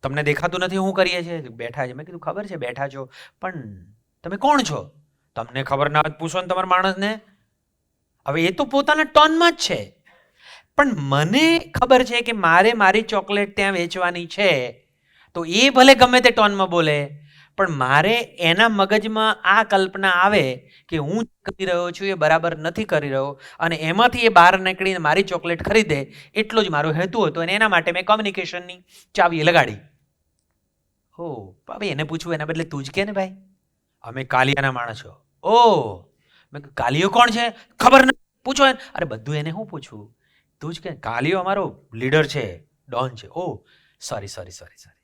A: તમને દેખાતું નથી હું કરીએ છીએ બેઠા છે. મેં કીધું ખબર છે બેઠા છો, પણ તમે કોણ છો? તમને ખબર ના હોય પૂછો ને તમારા માણસને. હવે એ તો પોતાના ટોનમાં જ છે, પણ મને ખબર છે કે મારે મારી ચોકલેટ ત્યાં વેચવાની છે, તો એ ભલે ગમે તે ટોનમાં બોલે, પણ મારે એના મગજમાં આ કલ્પના આવે કે હું કરી રહ્યો છું એ બરાબર નથી કરી રહ્યો, અને એમાંથી એ બહાર નીકળીને મારી ચોકલેટ ખરીદે એટલો જ મારો હેતુ હતો. અને એના માટે મેં કોમ્યુનિકેશનની ચાવી લગાડી. હો ભાઈ, એને પૂછવું એના બદલે તું જ કે ને ભાઈ, અમે કાલિયાના માણસો. ઓ મેં કાલિયો કોણ છે ખબર નથી, પૂછો એને. અરે બધું એને હું પૂછવું, તું જ કે. કાલિયો અમારો લીડર છે, ડોન છે. ઓ સોરી સોરી સોરી સોરી,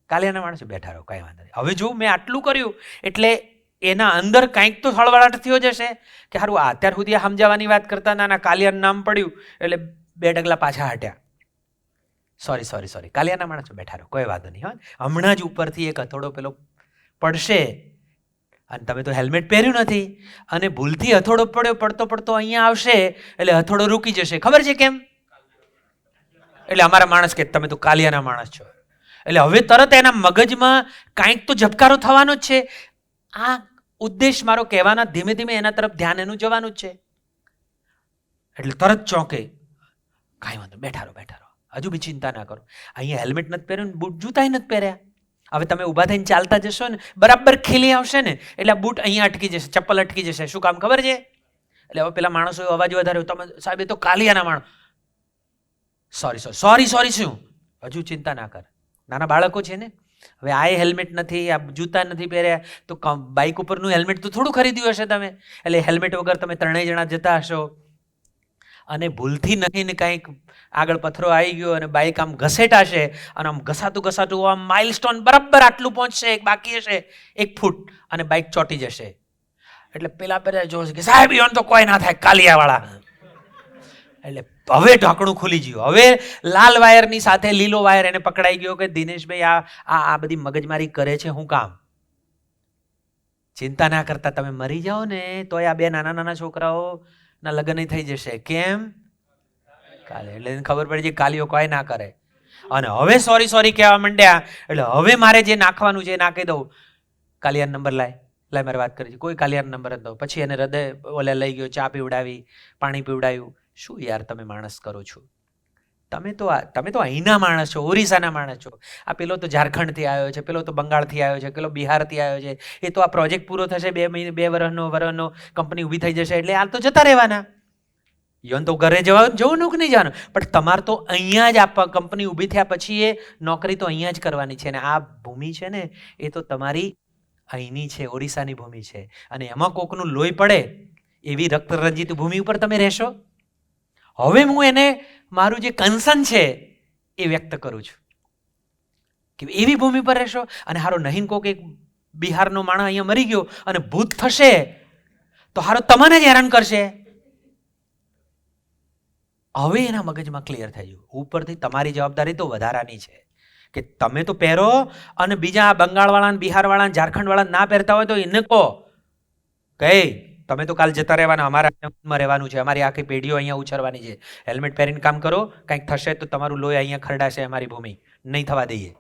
A: કાલિયાના માણસો બેઠા રહો, કાંઈ વાંધો નહીં. હવે જો મેં આટલું કર્યું એટલે એના અંદર કાંઈક તો હળવળાટ થયો જશે કે સારું અત્યાર સુધી સમજાવવાની વાત કરતા ના કાલિયાનું નામ પડ્યું એટલે 2 ડગલા પાછા હટ્યા. સોરી સોરી સોરી, કાલિયાના માણસો બેઠા રહો, કોઈ વાંધો નહીં. હા, હમણાં જ ઉપરથી એક હથોડો પેલો પડશે અને તમે તો હેલ્મેટ પહેર્યું નથી, અને ભૂલથી હથોડો પડતો પડતો અહીંયા આવશે એટલે હથોડો રૂકી જશે. ખબર છે કેમ? એટલે અમારા માણસ કે તમે તો કાલિયાના માણસ છો. એટલે હવે તરત એના મગજમાં કાંઈક તો ઝબકારો થવાનો જ છે. આ ઉદ્દેશ મારો કહેવાના ધીમે ધીમે એના તરફ ધ્યાન એનું જવાનું જ છે. એટલે તરત ચોંકે, કાંઈ વાંધો, બેઠા રહો બેઠા રહો, હજુ બી ચિંતા ના કરો. અહીંયા હેલ્મેટ નથી પહેર્યું ને બૂટ જૂતાય નથી પહેર્યા. હવે તમે ઊભા થઈને ચાલતા જશો ને બરાબર ખીલી આવશે ને એટલે આ બૂટ અહીંયા અટકી જશે, ચપ્પલ અટકી જશે. શું કામ ખબર છે? એટલે હવે પેલા માણસો અવાજ વધાર્યો, તમે સાહેબ એ તો કાલિયાના માણસ. સોરી સોરી સોરી સોરી, શું હજુ ચિંતા ના કર. નાના બાળકો છે ને, હવે આ હેલ્મેટ નથી, આ જૂતા નથી પહેર્યા, તો બાઇક ઉપરનું હેલ્મેટ તો થોડું ખરીદ્યું હશે તમે. એટલે હેલ્મેટ વગર તમે 3 જણા જતા હશો અને ભૂલથી નહીં ને કાંઈક આગળ પથ્થરો આવી ગયો અને બાઇક આમ ઘસેટાશે અને આમ ઘસાતું ઘસાતું આમ માઇલસ્ટોન બરાબર આટલું પહોંચશે, એક બાકી હશે 1 ફૂટ, અને બાઇક ચોંટી જશે. એટલે પેલા જોશે કે સાહેબ ઈવન તો કોઈ ના થાય, કાલિયાવાળા. એટલે હવે ઢાંકણું ખુલી ગયું. હવે લાલ વાયરની સાથે લીલો વાયર એને પકડાઈ ગયો કે દિનેશભાઈ આ બધી મગજમારી કરે છે હું કામ? ચિંતા ના કરતા, તમે મરી જાઓ ને તોય આ 2 નાના નાના છોકરાઓ ના લગ્ન થઈ જશે. કેમ? કાલે. એટલે એને ખબર પડી છે કાલિયો કોઈ ના કરે. અને હવે સોરી સોરી કહેવા માંડ્યા એટલે હવે મારે જે નાખવાનું છે એ નાખી દઉં. કાલિયાનો નંબર લાય મારે વાત કરી છે. કોઈ કાલિયાનો નંબર જ દઉં. પછી એને હૃદય ઓલે લઈ ગયો, ચા પીવડાવી, પાણી પીવડાવ્યું. શું યાર તમે માણસ કરો છો? તમે તો અહીંના માણસ છો, ઓરિસ્સાના માણસ છો. આ પેલો તો ઝારખંડથી આવ્યો છે, પેલો તો બંગાળથી આવ્યો છે, પેલો બિહારથી આવ્યો છે. એ તો આ પ્રોજેક્ટ પૂરો થશે 2 મહિને 2 વર્ષનો કંપની ઊભી થઈ જશે એટલે આ તો જતા રહેવાના. ઈવન તો ઘરે જવું કે નહીં જવાનું, પણ તમારે તો અહીંયા જ આ કંપની ઊભી થયા પછી એ નોકરી તો અહીંયા જ કરવાની છે. અને આ ભૂમિ છે ને એ તો તમારી અહીંની છે, ઓરિસ્સાની ભૂમિ છે. અને એમાં કોકનું લોહી પડે એવી રક્તરંજિત ભૂમિ ઉપર તમે રહેશો? હવે હું એને મારું જે કન્સર્ન છે એ વ્યક્ત કરું છું કે એવી ભૂમિ પર રહેશો. અને હારો નહીં કોક એક બિહારનો માણસ અહીંયા મરી ગયો અને ભૂત થશે તો હારો તમને જ હેરાન કરશે. હવે એના મગજમાં ક્લિયર થઈ ગયું. ઉપરથી તમારી જવાબદારી તો વધારાની છે કે તમે તો પહેરો અને બીજા બંગાળવાળા, બિહારવાળા, ઝારખંડવાળા ના પહેરતા હોય તો એને કહો કે તમે તો કાલ જતા રહેવાના, અમારા રહેવાનું છે, અમારી આખી પેઢીઓ અહીંયા ઉછરવાની છે. હેલ્મેટ પહેરીને કામ કરો, કંઈક થશે તો તમારું લોહી અહીંયા ખરડાશે, અમારી ભૂમિ નહીં થવા દઈએ.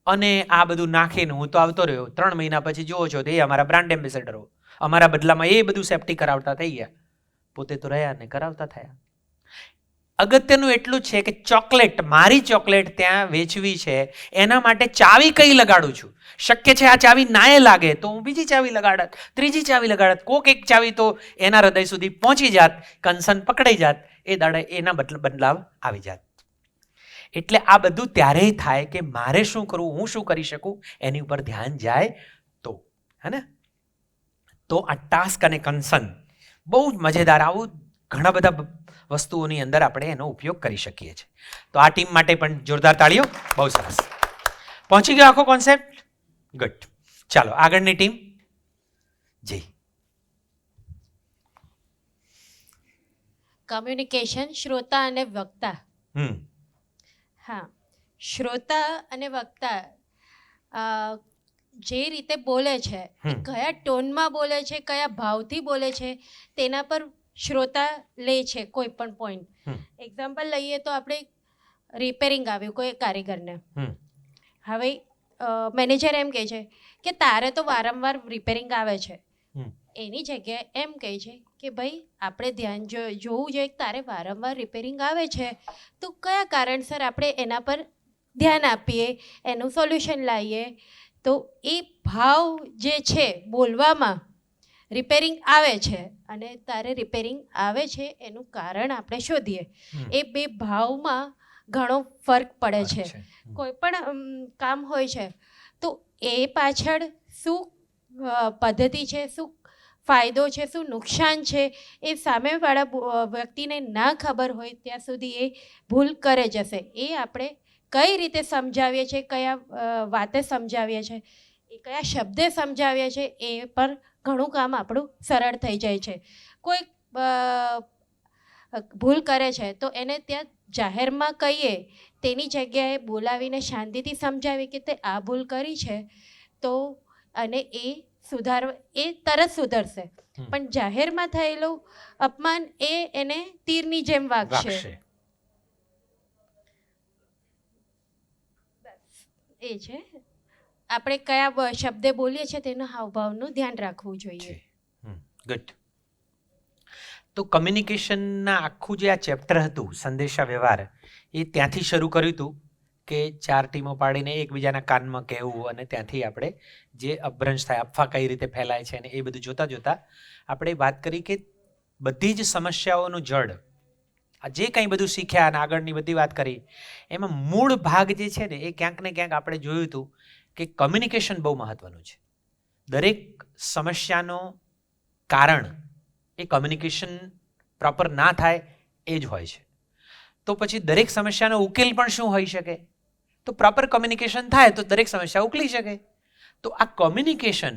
A: અને આ બધું નાખીને હું તો આવતો રહ્યો. 3 મહિના પછી જુઓ છો તો એ અમારા બ્રાન્ડ એમ્બેસેડરો, અમારા બદલામાં એ બધું સેફટી કરાવતા થઈ ગયા. પોતે તો રહ્યા ને કરાવતા થયા. અગત્યનું એટલું જ છે કે ચોકલેટ, મારી ચોકલેટ ત્યાં વેચવી છે, એના માટે ચાવી કઈ લગાડું છું. શક્ય છે આ ચાવી નાએ લાગે તો હું બીજી ચાવી લગાડત, ત્રીજી ચાવી લગાડત, કોક એક ચાવી તો એના હૃદય સુધી પહોંચી જાત, કંસન પકડાઈ જાત, એ દાડે એના બદલાવ આવી જાત. એટલે આ બધું ત્યારે થાય કે મારે શું કરવું, હું શું કરી શકું, એની ઉપર ધ્યાન જાય તો, હે ને? તો આ ટાસ્ક અને કંસન બહુ જ મજેદાર, આવું ઘણા બધા વસ્તુઓની અંદર આપણે એનો ઉપયોગ કરી શકીએ છીએ. તો આ ટીમ માટે પણ જોરદાર તાળીઓ. બહુ સરસ, પહોંચી ગયો આખો કોન્સેપ્ટ. ગુડ. ચાલો આગળની ટીમ. જી.
G: કમ્યુનિકેશન, શ્રોતા અને વક્તા. હા, શ્રોતા અને વક્તા જે રીતે બોલે છે એ કયા ટોનમાં બોલે છે, કયા ભાવથી બોલે છે, તેના પર શ્રોતા લે છે કોઈ પણ પોઈન્ટ. એક્ઝામ્પલ લઈએ તો આપણે રિપેરિંગ આવ્યું કોઈ કારીગરને, હવે મેનેજર એમ કહે છે કે તારે તો વારંવાર રિપેરિંગ આવે છે, એની જગ્યાએ એમ કહે છે કે ભાઈ આપણે ધ્યાન જોવું જોઈએ કે તારે વારંવાર રિપેરિંગ આવે છે તો કયા કારણસર આપણે એના પર ધ્યાન આપીએ, એનું સોલ્યુશન લાવીએ. તો એ ભાવ જે છે બોલવામાં, રિપેરિંગ આવે છે અને તારે રિપેરિંગ આવે છે એનું કારણ આપણે શોધીએ. એ બે ભાવમાં ઘણો ફરક પડે છે. કોઈ પણ કામ હોય છે તો એ પાછળ શું પદ્ધતિ છે, શું ફાયદો છે, શું નુકસાન છે, એ સામેવાળા વ્યક્તિને ના ખબર હોય ત્યાં સુધી એ ભૂલ કરે જશે. એ આપણે કઈ રીતે સમજાવીએ છીએ, કયા વાતે સમજાવીએ છીએ, એ કયા શબ્દે સમજાવીએ છીએ, એ પર ઘણું કામ આપણું સરળ થઈ જાય છે. કોઈ ભૂલ કરે છે તો એને ત્યાં જાહેરમાં કહીએ તેની જગ્યાએ બોલાવીને શાંતિથી સમજાવી કે તે આ ભૂલ કરી છે તો અને એ તરત સુધરશે. પણ જાહેરમાં થયેલું અપમાન એને તીરની જેમ વાગશે. એ છે આપણે કયા શબ્દે બોલીએ છીએ તેના હાવભાવનું ધ્યાન રાખવું જોઈએ.
A: ગુડ. તો કમ્યુનિકેશનના આખું જે આ ચેપ્ટર હતું સંદેશા વ્યવહાર, એ ત્યાંથી શરૂ કર્યું હતું કે 4 ટીમો પાડીને એકબીજાના કાનમાં કહેવું અને ત્યાંથી આપણે જે અભ્રંશ થાય, અફવા કઈ રીતે ફેલાય છે અને એ બધું જોતાં જોતાં આપણે વાત કરી કે બધી જ સમસ્યાઓનું જડ, આ જે કંઈ બધું શીખ્યા અને આગળની બધી વાત કરી, એમાં મૂળ ભાગ જે છે ને એ ક્યાંક ને ક્યાંક આપણે જોયું હતું કે કમ્યુનિકેશન બહુ મહત્વનું છે. દરેક સમસ્યાનું કારણ એ કમ્યુનિકેશન પ્રોપર ના થાય એ જ હોય છે. તો પછી દરેક સમસ્યાનો ઉકેલ પણ શું હોઈ શકે? તો પ્રોપર કમ્યુનિકેશન થાય તો દરેક સમસ્યા ઉકેલી શકે. તો આ કમ્યુનિકેશન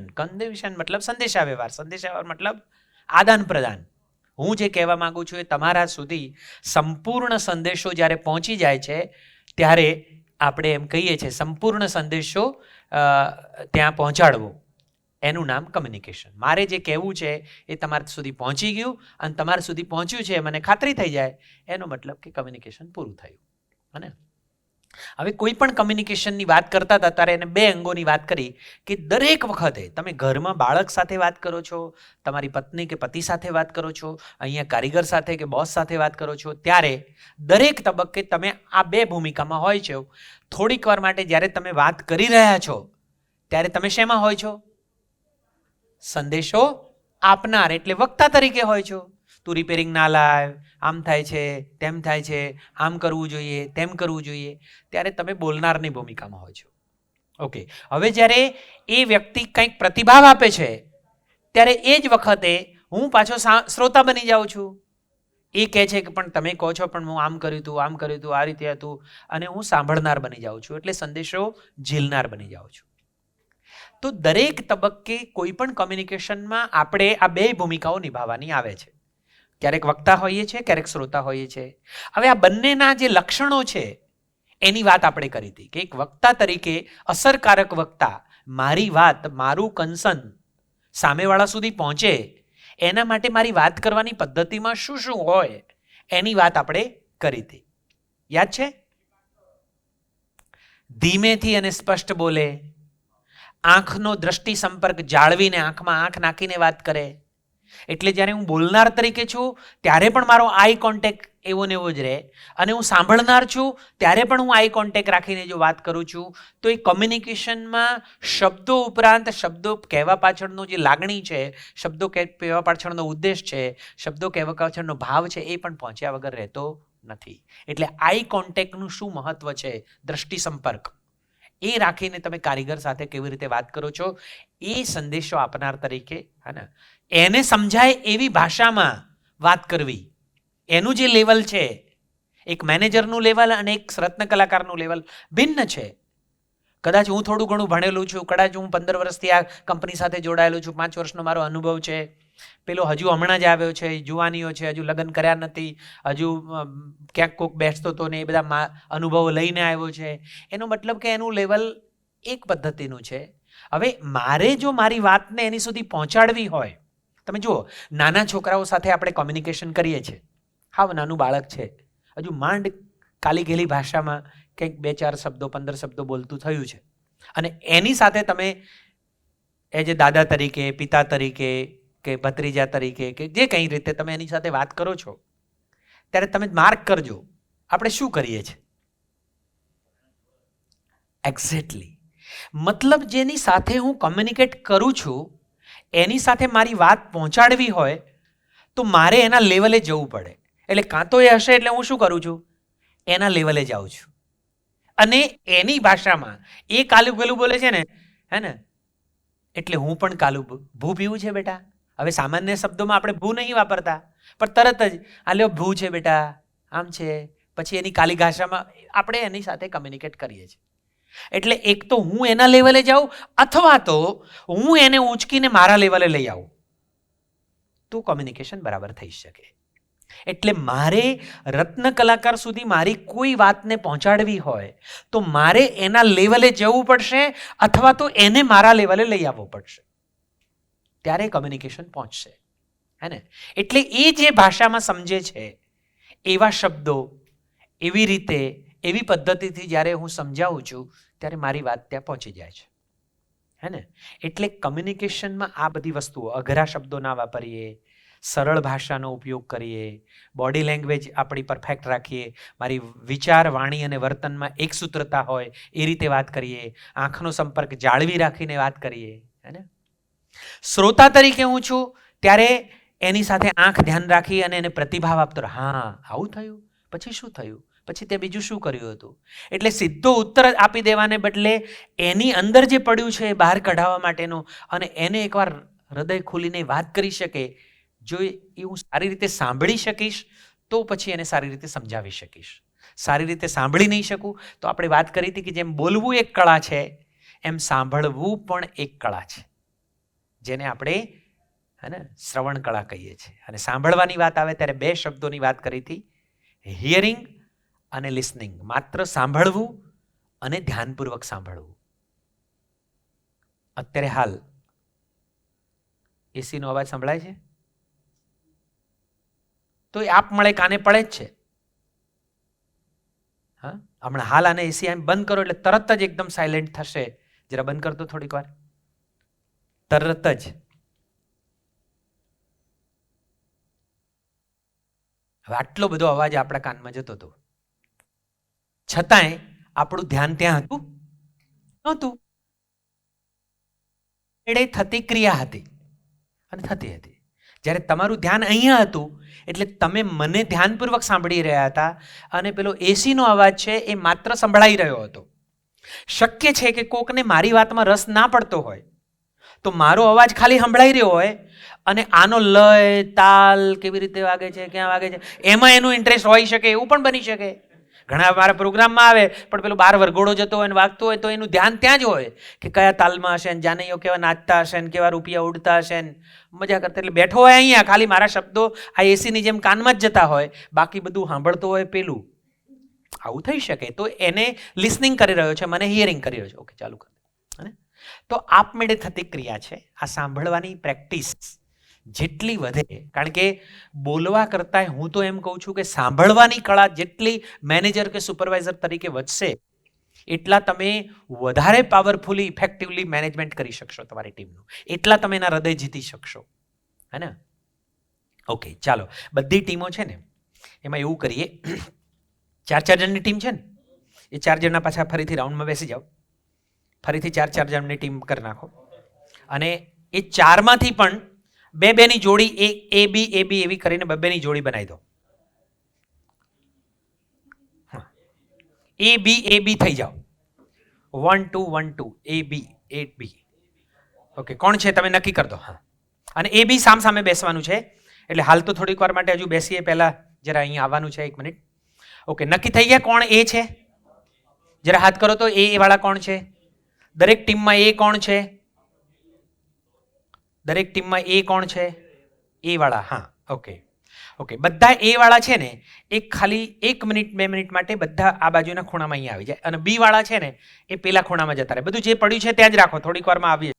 A: મતલબ સંદેશા વ્યવહાર મતલબ આદાન પ્રદાન. હું જે કહેવા માંગુ છું એ તમારા સુધી સંપૂર્ણ સંદેશો જ્યારે પહોંચી જાય છે ત્યારે આપણે એમ કહીએ છીએ સંપૂર્ણ સંદેશો ત્યાં પહોંચાડવો, એનું નામ કમ્યુનિકેશન. મારે જે કહેવું છે એ તમારા સુધી પહોંચી ગયું અને તમારા સુધી પહોંચ્યું છે મને ખાતરી થઈ જાય, એનો મતલબ કે કમ્યુનિકેશન પૂરું થયું. અને હવે કોઈ પણ કમ્યુનિકેશનની વાત કરતા હતા ત્યારે એને 2 અંગોની વાત કરી કે દરેક વખતે તમે ઘરમાં બાળક સાથે વાત કરો છો, તમારી પત્ની કે પતિ સાથે વાત કરો છો, અહીંયા કારીગર સાથે કે બોસ સાથે વાત કરો છો, ત્યારે દરેક તબક્કે તમે આ 2 ભૂમિકામાં હોય છો. થોડીક વાર માટે જ્યારે તમે વાત કરી રહ્યા છો ત્યારે તમે શેમાં હોય છો? સંદેશો આપનાર એટલે વક્તા તરીકે હોય છો. તું રિપેરિંગ ના લાવ, આમ થાય છે, તેમ થાય છે, આમ કરવું જોઈએ, તેમ કરવું જોઈએ, ત્યારે તમે બોલનારની ભૂમિકામાં હોય છો. ઓકે, હવે જ્યારે એ વ્યક્તિ કંઈક પ્રતિભાવ આપે છે ત્યારે એ જ વખતે હું પાછો શ્રોતા બની જાઉં છું. એ કહે છે કે પણ તમે કહો છો પણ હું આમ કર્યું હતું, આમ કર્યું હતું, આ રીતે હતું, અને હું સાંભળનાર બની જાઉં છું, એટલે સંદેશો ઝીલનાર બની જાઉં છું. તો દરેક તબક્કે કોઈ પણ કમ્યુનિકેશનમાં આપણે આ 2 ભૂમિકાઓ નિભાવવાની આવે છે. ક્યારેક વક્તા હોઈએ છીએ, ક્યારેક શ્રોતા હોઈએ છીએ. હવે આ બંનેના જે લક્ષણો છે એની વાત આપણે કરી હતી કે એક વક્તા તરીકે અસરકારક વક્તા મારી વાત, મારું કન્સર્ન સામેવાળા સુધી પહોંચે એના માટે મારી વાત કરવાની પદ્ધતિમાં શું શું હોય એની વાત આપણે કરી હતી. યાદ છે? ધીમેથી અને સ્પષ્ટ બોલે, આંખનો દ્રષ્ટિ સંપર્ક જાળવીને આંખમાં આંખ નાખીને વાત કરે. એટલે જ્યારે હું બોલનાર તરીકે છું ત્યારે પણ મારો આઈ કોન્ટેક્ટ એવો ને એવો જ રહે, અને હું સાંભળનાર છું ત્યારે પણ હું આઈ કોન્ટેક્ટ રાખીને જો વાત કરું છું તો એ કમ્યુનિકેશનમાં શબ્દો ઉપરાંત શબ્દો કહેવા પાછળનો જે લાગણી છે, શબ્દો કહેવા પાછળનો ઉદ્દેશ છે, શબ્દો કહેવા પાછળનો ભાવ છે, એ પણ પહોંચ્યા વગર રહેતો નથી. એટલે આઈ કોન્ટેક્ટનું શું મહત્વ છે, દ્રષ્ટિ સંપર્ક, એ રાખીને તમે કારીગર સાથે કેવી રીતે વાત કરો છો એ સંદેશો આપનાર તરીકે, હે ને, એને સમજાય એવી ભાષામાં વાત કરવી, એનું જે લેવલ છે, એક મેનેજરનું લેવલ અને એક રત્ન કલાકારનું લેવલ ભિન્ન છે. કદાચ હું થોડું ઘણું ભણેલું છું, કદાચ હું 15 વર્ષથી આ કંપની સાથે જોડાયેલો છું, 5 વર્ષનો મારો અનુભવ છે, પેલો હજુ હમણાં જ આવ્યો છે, જુવાનીઓ છે, હજુ લગ્ન કર્યા નથી, હજુ ક્યાંક કોક બેસતો હતો ને એ બધા અનુભવો લઈને આવ્યો છે. એનો મતલબ કે એનું લેવલ એક પદ્ધતિનું છે હવે મારે જો મારી વાતને એની સુધી પહોંચાડવી હોય, તમે જુઓ નાના છોકરાઓ સાથે આપણે કોમ્યુનિકેશન કરીએ છીએ, હાવ નાનું બાળક છે, હજુ માંડ કાલી ગેલી ભાષામાં કંઈક 2-4 શબ્દો 15 શબ્દો બોલતું થયું છે, અને એની સાથે તમે એજ દાદા તરીકે, પિતા તરીકે કે ભત્રીજા તરીકે કે જે કંઈ રીતે તમે એની સાથે વાત કરો છો, ત્યારે તમે માર્ક કરજો આપણે શું કરીએ છીએ. એક્ઝેક્ટલી, મતલબ જેની સાથે હું કમ્યુનિકેટ કરું છું એની સાથે મારી વાત પહોંચાડવી હોય તો મારે એના લેવલે જવું પડે. એટલે કાં તો એ હશે એટલે હું શું કરું છું, એના લેવલે જાઉં છું, અને એની ભાષામાં એ કાલું પેલું બોલે છે ને, હે ને, એટલે હું પણ કાલું ભૂ પીવું છે બેટા. હવે સામાન્ય શબ્દોમાં આપણે ભૂ નહીં વાપરતા, પણ તરત જ આ લ્યો ભૂ છે બેટા, આમ છે, પછી એની કાલી ભાષામાં આપણે એની સાથે કમ્યુનિકેટ કરીએ છીએ. એટલે એક તો હું એના લેવલે જાઉં, અથવા તો હું એને ઊંચકીને મારા લેવલે લઈ આવું, તો કોમ્યુનિકેશન બરાબર થઈ શકે. એટલે મારે રત્ન કલાકાર સુધી મારી કોઈ વાતને પહોંચાડવી હોય તો મારે એના લેવલે જવું પડશે, અથવા તો એને મારા લેવલે લઈ આવવું પડશે, ત્યારે કમ્યુનિકેશન પહોંચશે, હે ને. એટલે એ જે ભાષામાં સમજે છે એવા શબ્દો, એવી રીતે, એવી પદ્ધતિથી જ્યારે હું સમજાવું છું ત્યારે મારી વાત ત્યાં પહોંચી જાય છે, હે ને. એટલે કમ્યુનિકેશનમાં આ બધી વસ્તુઓ, અઘરા શબ્દો ના વાપરીએ, સરળ ભાષાનો ઉપયોગ કરીએ, બોડી લેંગ્વેજ આપણી પરફેક્ટ રાખીએ, મારી વિચાર, વાણી અને વર્તનમાં એકસૂત્રતા હોય એ રીતે વાત કરીએ, આંખનો સંપર્ક જાળવી રાખીને વાત કરીએ, હે ને. શ્રોતા તરીકે હું છું ત્યારે એની સાથે આંખ ધ્યાન રાખી અને એને પ્રતિભાવ આપતો, હા આવું થયું, પછી શું થયું, પછી તે બીજું શું કર્યું હતું. એટલે સીધો ઉત્તર આપી દેવાને બદલે એની અંદર જે પડ્યું છે એ બહાર કઢાવવા માટેનો, અને એને એકવાર હૃદય ખોલીને વાત કરી શકે, જો એ હું સારી રીતે સાંભળી શકીશ તો પછી એને સારી રીતે સમજાવી શકીશ. સારી રીતે સાંભળી નહીં શકું તો આપણે વાત કરી હતી કે જેમ બોલવું એક કળા છે એમ સાંભળવું પણ એક કળા છે, જેને આપણે, હે ને, શ્રવણ કળા કહીએ છીએ. અને સાંભળવાની વાત આવે ત્યારે 2 શબ્દોની વાત કરી હતી, હિયરિંગ અને લિસનિંગ. માત્ર સાંભળવું અને ધ્યાનપૂર્વક સાંભળવું. અત્યારે હાલ એસીનો અવાજ સંભળાય છે તો એ આપમળે કાને પડે જ છે. હા, હમણાં હાલ આને એસી આમ બંધ કરો એટલે તરત જ એકદમ સાયલેન્ટ થશે. જરા બંધ કરતો થોડીક વાર, તરત જ. હવે આટલો બધો અવાજ આપણા કાનમાં જતો હતો, છતાંય આપણું ધ્યાન ત્યાં હતું નહોતું. એડે થતી ક્રિયા હતી અને થતી હતી. જ્યારે તમારું ધ્યાન અહીંયા હતું એટલે તમે મને ધ્યાનપૂર્વક સાંભળી રહ્યા હતા, અને પેલો એસીનો અવાજ છે એ માત્ર સંભળાઈ રહ્યો હતો. શક્ય છે કે કોકને મારી વાતમાં રસ ના પડતો હોય તો મારો અવાજ ખાલી સંભળાઈ રહ્યો હોય અને આનો લય, તાલ કેવી રીતે વાગે છે, ક્યાં વાગે છે, એમાં એનું ઇન્ટરેસ્ટ હોઈ શકે, એવું પણ બની શકે. ઘણા મારા પ્રોગ્રામમાં આવે પણ પેલો બહાર વરઘોડો જતો હોય ને વાગતો હોય તો એનું ધ્યાન ત્યાં જ હોય કે કયા તાલમાં હશે ને જાનૈયો કેવા નાચતા હશે ને કેવા રૂપિયા ઉડતા હશે ને મજા કરતા. એટલે બેઠો હોય અહીંયા, ખાલી મારા શબ્દો આ એસીની જેમ કાનમાં જ જતા હોય, બાકી બધું સાંભળતો હોય પેલું. આવું થઈ શકે. તો એને લિસનિંગ કરી રહ્યો છે, મને હિયરિંગ કરી રહ્યો છે. ઓકે, ચાલુ કર. તો આપમેળે થતી ક્રિયા છે. આ સાંભળવાની પ્રેક્ટિસ જેટલી વધે, કારણ કે બોલવા કરતાં હું તો એમ કહું છું કે સાંભળવાની કળા જેટલી મેનેજર કે સુપરવાઇઝર તરીકે વધશે એટલા તમે વધારે પાવરફુલી, ઇફેક્ટિવલી મેનેજમેન્ટ કરી શકશો તમારી ટીમનું, એટલા તમે એના હૃદય જીતી શકશો, હે ને. ઓકે, ચાલો. બધી ટીમો છે ને એમાં એવું કરીએ, 4 જણની ટીમ છે ને, એ 4 જણના પાછા ફરીથી રાઉન્ડમાં બેસી જાઓ, ફરીથી 4 જણની ટીમ કરી નાખો, અને એ 4માંથી પણ 2-2ની જોડી, એ બી એવી કરીને 2-2ની જોડી બનાવી દો. એ બી થઈ જાઓ, 1-2 1-2, એ બી. ઓકે, કોણ છે તમે નક્કી કરી દો. હા, અને એ બી સામે બેસવાનું છે. એટલે હાલ તો થોડીક વાર માટે હજુ બેસીએ, પહેલા જરા અહીંયા આવવાનું છે, 1 મિનિટ. ઓકે, નક્કી થઈ ગયા કોણ એ છે? જરા હાથ કરો તો. એ વાળા કોણ છે દરેક ટીમમાં? એ કોણ છે દરેક ટીમમાં? એ કોણ છે? એ વાળા. હા, ઓકે ઓકે, બધા એ વાળા છે ને એ ખાલી 1 મિનિટ 2 મિનિટ માટે બધા આ બાજુના ખૂણામાં અહીંયા આવી જાય, અને બી વાળા છે ને એ પેલા ખૂણામાં જતા રહે. બધું જે પડ્યું છે ત્યાં જ રાખો, થોડીક વારમાં આવીએ.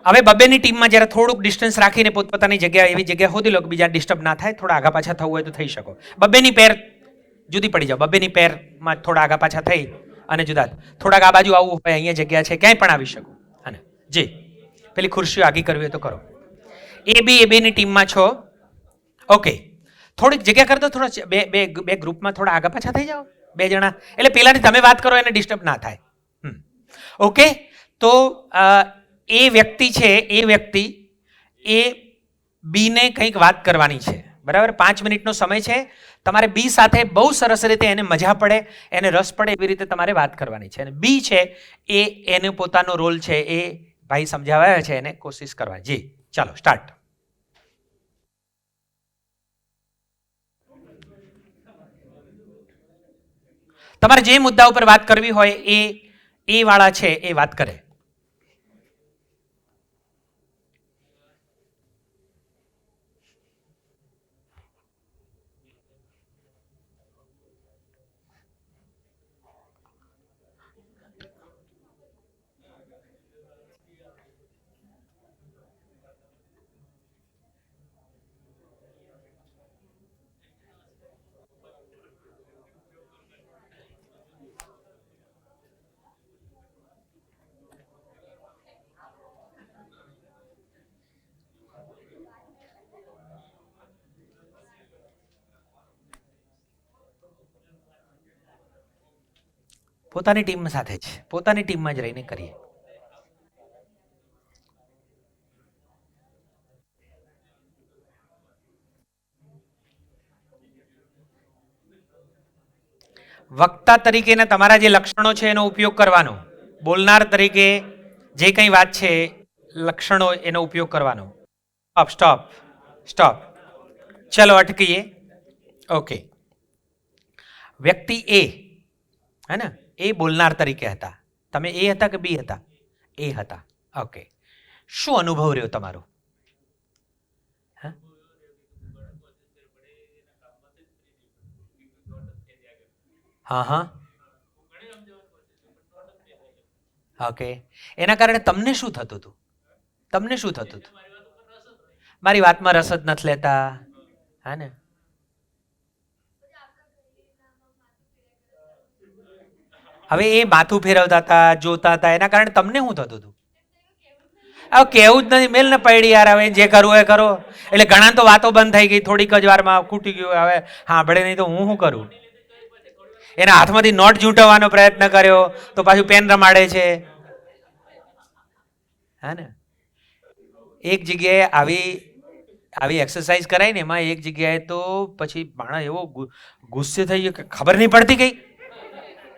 A: હવે બબેની ટીમમાં જરા થોડુંક ડિસ્ટન્સ રાખીને પોતપોતાની જગ્યા એવી જગ્યા શોધી લો કે બીજા ડિસ્ટર્બ ના થાય. થોડા આગા પાછા થવું હોય તો થઈ શકો. બબેની પેર જુદી પડી જાઓ. બબેની પેરમાં થોડા આગા પાછા થઈ અને જુદા થોડાક આ બાજુ આવવું હોય, અહીંયા જગ્યા છે, ક્યાંય પણ આવી શકો. અને જી પેલી ખુરશીઓ આગી કરવી હોય તો કરો. એ બેની ટીમમાં છો. ઓકે, થોડીક જગ્યા કરતો, થોડો બે ગ્રુપમાં થોડા આગા પાછા થઈ જાઓ, 2 જણા. એટલે પેલાની તમે વાત કરો એને ડિસ્ટર્બ ના થાય. ઓકે, તો એ વ્યક્તિ છે, એ વ્યક્તિ એ બીને કંઈક વાત કરવાની છે, બરાબર? 5 મિનિટનો સમય છે. તમારે બી સાથે બહુ સરસ રીતે એને મજા પડે, એને રસ પડે એવી રીતે તમારે વાત કરવાની છે. અને બી છે એ એનો પોતાનો રોલ છે, એ ભાઈ સમજાવ્યા છે, એને કોશિશ કરવાની. જી ચાલો સ્ટાર્ટ. તમારે જે મુદ્દા ઉપર વાત કરવી હોય એ વાળા છે એ વાત કરે. પોતાની ટીમ સાથે જ, પોતાની ટીમમાં જ રહીને કરીએ. વક્તા તરીકેના તમારા જે લક્ષણો છે એનો ઉપયોગ કરવાનો. બોલનાર તરીકે જે કંઈ વાત છે લક્ષણો એનો ઉપયોગ કરવાનો. Stop stop. ચલો અટકીએ. ઓકે, વ્યક્તિ એ હે ને એ બોલનાર તરીકે હતા. તમે એ હતા કે બી હતા? એ હતા. ઓકે, શું અનુભવ રહ્યો તમારો? હા હા, ઓકે. એના કારણે તમને શું થતું હતું? તમને શું થતું હતું? મારી વાતમાં રસ જ નથી લેતા, હા ને? હવે એ માથું ફેરવતા હતા, જોતા હતા, એના કારણે તમને શું થતું હતું? હવે કેવું જ નથી, મેલ ને પડી યાર, હવે જે કરવું એ કરો. એટલે ઘણા તો વાતો બંધ થઈ ગઈ, થોડીક જ વારમાં ખૂટી ગયું. હવે સાંભળે નહીં તો હું શું કરું? એના હાથમાંથી નોટ ઝૂંટવવાનો પ્રયત્ન કર્યો તો પાછું પેન રમાડે છે, હા ને? એક જગ્યાએ આવી એક્સરસાઇઝ કરાય ને, એમાં એક જગ્યાએ તો પછી માણસ એવો ગુસ્સે થઈ ગયો કે ખબર નહીં પડતી કઈ.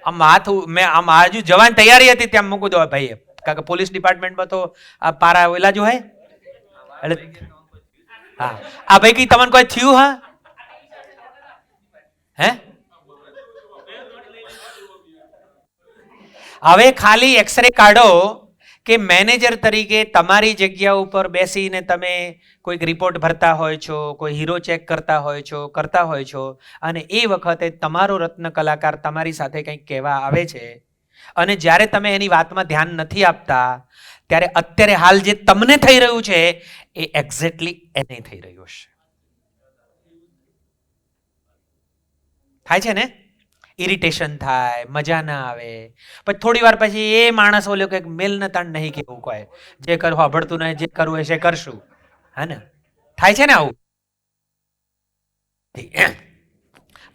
A: આમ હાથ મેં આમ આજુ જવાની તૈયારી હતી ત્યાં મૂકી દો ભાઈ, કારણ કે પોલીસ ડિપાર્ટમેન્ટમાં તો આ પારા ઓલા જો હોય. એટલે હા, આ ભાઈ કઈ તમને કોઈ થયું? હા હે? હવે ખાલી એક્સરે કાઢો કે મેનેજર તરીકે તમારી જગ્યા ઉપર બેસીને તમે કોઈક રિપોર્ટ ભરતા હોય છો, કોઈ હીરો ચેક કરતા હોય છો, અને એ વખતે તમારો રત્ન કલાકાર તમારી સાથે કંઈક કહેવા આવે છે, અને જ્યારે તમે એની વાતમાં ધ્યાન નથી આપતા, ત્યારે અત્યારે હાલ જે તમને થઈ રહ્યું છે એ એક્ઝેક્ટલી એને થઈ રહ્યું હશે. થાય છે ને? ઇરિટેશન થાય, મજા ના આવે. પછી થોડી વાર પછી એ માણસ ઓલો કે મેલ ન તાણ નહીં કેવું કહે, જે કરવું સાંભળતું નહીં, જે કરવું એ કરશું, હા ને? થાય છે ને આવું?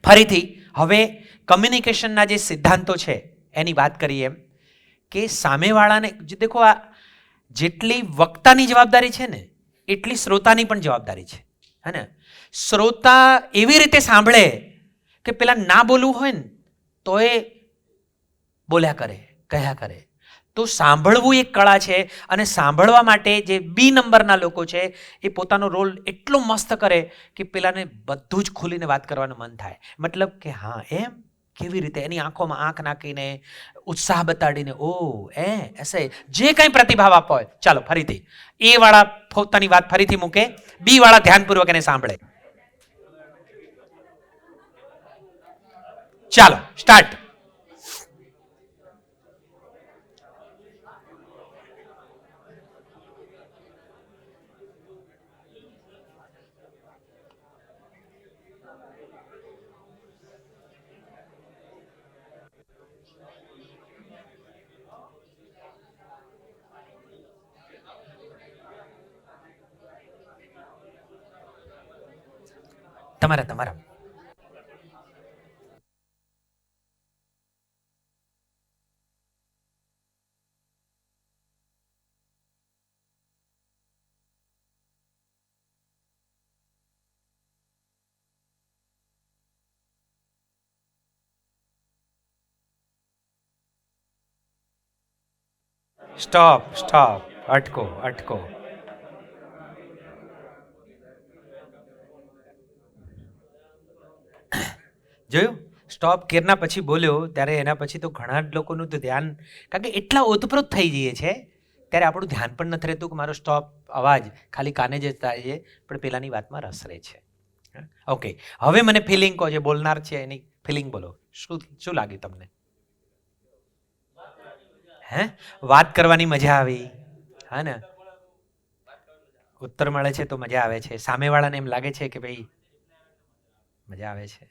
A: ફરીથી હવે કમ્યુનિકેશનના જે સિદ્ધાંતો છે એની વાત કરીએ, એમ કે સામેવાળાને દેખો, આ જેટલી વક્તાની જવાબદારી છે ને એટલી શ્રોતાની પણ જવાબદારી છે, હે ને? શ્રોતા એવી રીતે સાંભળે કે પેલા ના બોલવું હોય ને તો એ બોલ્યા કરે, કહ્યા કરે. તો સાંભળવું એક કળા છે, અને સાંભળવા માટે જે બી નંબરના લોકો છે એ પોતાનો રોલ એટલો મસ્ત કરે કે પેલાને બધું જ ખુલીને વાત કરવાનું મન થાય. મતલબ કે હા એમ કેવી રીતે, એની આંખોમાં આંખ નાખીને ઉત્સાહ બતાડીને એસે જે કંઈ પ્રતિભાવ આપવો હોય. ચાલો ફરીથી એ વાળા પોતાની વાત ફરીથી મૂકે, બી વાળા ધ્યાનપૂર્વક એને સાંભળે. ચાલો સ્ટાર્ટ. તમારા સ્ટોપ, અટકો. જોયું, સ્ટોપ કેરના પછી બોલ્યો ત્યારે એના પછી તો ઘણા જ લોકોનું તો ધ્યાન, કારણ કે એટલા ઓતપ્રોત થઈ જઈએ છે ત્યારે આપણું ધ્યાન પણ નથી રહેતું કે મારો સ્ટોપ અવાજ ખાલી કાને જ થાય છે, પણ પેલાની વાતમાં રસ રહે છે. ઓકે, હવે મને ફિલિંગ કહો, જે બોલનાર છે એની ફિલિંગ બોલો. શું લાગ્યું તમને? વાત કરવાની મજા આવી, હા ને? ઉત્તર મળે છે તો મજા આવે છે. સામેવાળાને એમ લાગે છે કે ભાઈ મજા આવે છે,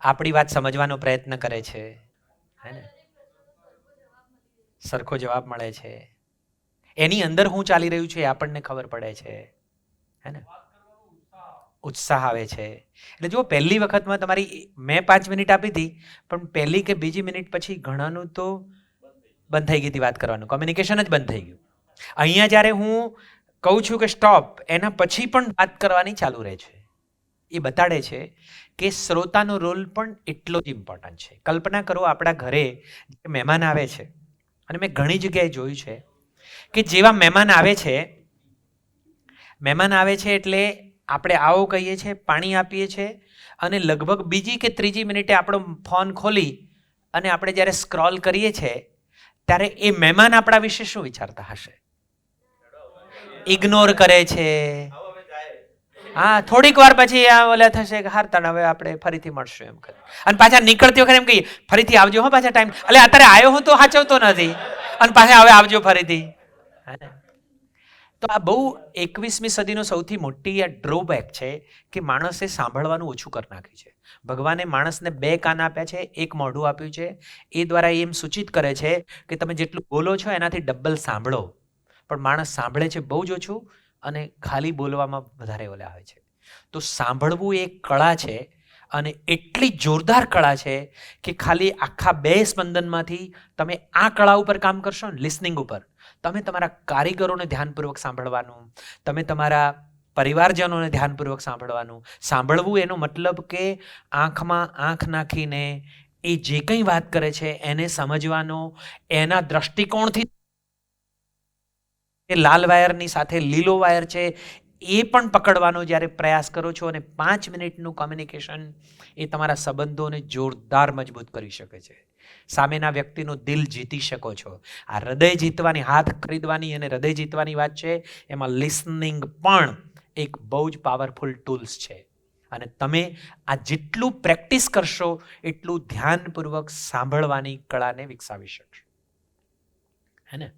A: આપણી વાત સમજવાનો પ્રયત્ન કરે છે, હે ને? સરખો જવાબ મળે છે, એની અંદર શું ચાલી રહ્યું છે એ આપણને ખબર પડે છે, હે ને? ઉત્સાહ આવે છે. એટલે જુઓ, પહેલી વખતમાં મેં 5 મિનિટ આપી હતી, પણ પહેલી કે બીજી મિનિટ પછી ઘણાનું તો બંધ થઈ ગઈ હતી વાત કરવાનું, કોમ્યુનિકેશન જ બંધ થઈ ગયું. અહીંયા જ્યારે હું કહું છું કે સ્ટોપ, એના પછી પણ વાત કરવાની ચાલુ રહે છે. એ બતાડે છે કે શ્રોતાનો રોલ પણ એટલો જ ઇમ્પોર્ટન્ટ છે. કલ્પના કરો, આપણા ઘરે મહેમાન આવે છે, અને મેં ઘણી જગ્યાએ જોયું છે કે જેવા મહેમાન આવે છે એટલે આપણે આવો કહીએ છીએ, પાણી આપીએ છીએ, અને લગભગ બીજી કે ત્રીજી મિનિટે આપણો ફોન ખોલી અને આપણે જ્યારે સ્ક્રોલ કરીએ છીએ ત્યારે એ મહેમાન આપણા વિશે શું વિચારતા હશે? ઇગ્નોર કરે છે. હા, થોડીક વાર પછી ઓલા થશે કે હારતા હવે આપણે ફરીથી મળશું એમ કરે, અને પાછા નીકળતી વખતે એમ કહીએ ફરીથી આવજો હો પાછા ટાઈમ, એટલે અત્યારે આવ્યો હું તો સાચવતો નથી, અને પાછા હવે આવજો ફરીથી. તો આ બહુ 21મી સદીનો સૌથી મોટી આ ડ્રોબેક છે કે માણસે સાંભળવાનું ઓછું કરી નાખ્યું છે. ભગવાને માણસને 2 કાન આપ્યા છે, 1 મોઢું આપ્યું છે. એ દ્વારા એમ સૂચિત કરે છે કે તમે જેટલું બોલો છો એનાથી ડબલ સાંભળો, પણ માણસ સાંભળે છે બહુ જ ઓછું, અને ખાલી બોલવામાં વધારે ઓલા હોય છે. તો સાંભળવું એક કળા છે, અને એટલી જોરદાર કળા છે કે ખાલી આખા 2 સ્પંદનમાંથી તમે આ કળા ઉપર કામ કરશો ને, લિસનિંગ ઉપર, તમે તમારા કારીગરોને ધ્યાનપૂર્વક સાંભળવાનું, તમે તમારા પરિવારજનોને ધ્યાનપૂર્વક સાંભળવાનું. સાંભળવું એનો મતલબ કે આંખમાં આંખ નાખીને એ જે કંઈ વાત કરે છે એને સમજવાનો, એના દ્રષ્ટિકોણથી લાલ વાયરની સાથે લીલો વાયર છે એ પણ પકડવાનો જ્યારે પ્રયાસ કરો છો. અને 5 મિનિટનું કોમ્યુનિકેશન એ તમારા સંબંધોને જોરદાર મજબૂત કરી શકે છે. સામેના વ્યક્તિનું દિલ જીતી શકો છો. આ હૃદય જીતવાની, હાથ ખરીદવાની અને હૃદય જીતવાની વાત છે, એમાં લિસનિંગ પણ એક બહુ જ પાવરફુલ ટૂલ્સ છે. અને તમે આ જેટલું પ્રેક્ટિસ કરશો એટલું ધ્યાનપૂર્વક સાંભળવાની કળાને વિકસાવી શકશો, હે ને?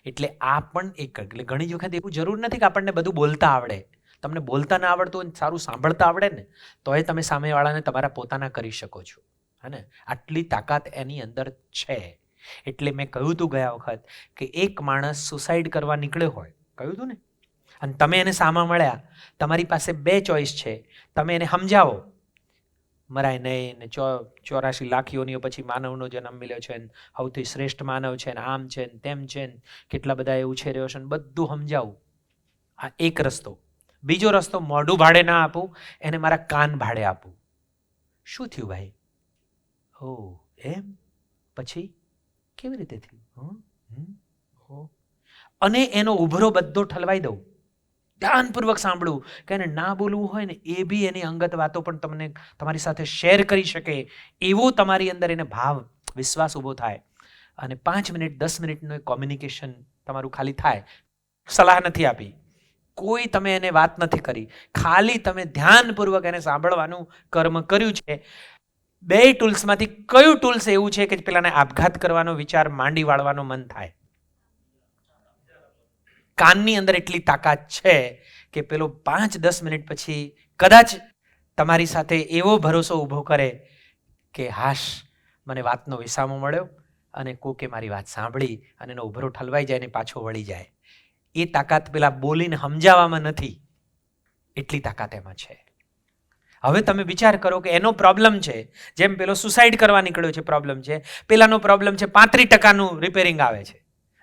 A: એટલે આ પણ એક, એટલે ઘણી વખત એવું જરૂર નથી કે આપણને બધું બોલતા આવડે. તમને બોલતા ના આવડતું હોય, સારું સાંભળતા આવડે ને, તો એ તમે સામેવાળાને તમારા પોતાના કરી શકો છો, હે ને? આટલી તાકાત એની અંદર છે. એટલે મેં કહ્યું હતું ગયા વખત કે એક માણસ સુસાઇડ કરવા નીકળ્યો હોય, કહ્યું હતું ને, અને તમે એને સામા મળ્યા, તમારી પાસે 2 ચોઈસ છે. તમે એને સમજાવો, મરાય નહીં ને 84 લાખ યોનિઓ પછી માનવનો જન્મ મળ્યો છે ને સૌથી શ્રેષ્ઠ માનવ છે ને આમ છે ને તેમ છે ને કેટલા બધા એ ઉછેર્યો છે ને બધું સમજાવું. આ એક રસ્તો. બીજો રસ્તો, મોઢું ભાડે ના આપું, એને મારા કાન ભાડે આપું. શું થયું ભાઈ? ઓ એમ? પછી કેવી રીતે થયું? અને એનો ઉભરો બધો ઠલવાઈ દઉં, ધ્યાનપૂર્વક સાંભળવું, કે એને ના બોલવું હોય ને એ બી એની અંગત વાતો પણ તમને તમારી સાથે શેર કરી શકે એવો તમારી અંદર એને ભાવ વિશ્વાસ ઊભો થાય. અને 5 મિનિટ 10 મિનિટનું એક કોમ્યુનિકેશન તમારું ખાલી થાય. સલાહ નથી આપી, કોઈ તમે એને વાત નથી કરી, ખાલી તમે ધ્યાનપૂર્વક એને સાંભળવાનું કર્મ કર્યું છે. 2 ટૂલ્સમાંથી કયું ટૂલ્સ એવું છે કે પેલાને આપઘાત કરવાનો વિચાર માંડી વાળવાનો મન થાય? કાનની અંદર એટલી તાકાત છે કે પેલો 5-10 મિનિટ પછી કદાચ તમારી સાથે એવો ભરોસો ઊભો કરે કે હાશ, મને વાતનો વિસામો મળ્યો અને કોકે મારી વાત સાંભળી, અને એનો ઉભરો ઠલવાઈ જાય ને પાછો વળી જાય. એ તાકાત પેલા બોલીને સમજાવવામાં નથી, એટલી તાકાત એમાં છે. હવે તમે વિચાર કરો કે એનો પ્રોબ્લેમ છે, જેમ પેલો સુસાઇડ કરવા નીકળ્યો છે પ્રોબ્લેમ છે, પેલાનો પ્રોબ્લેમ છે 35% રિપેરિંગ આવે છે,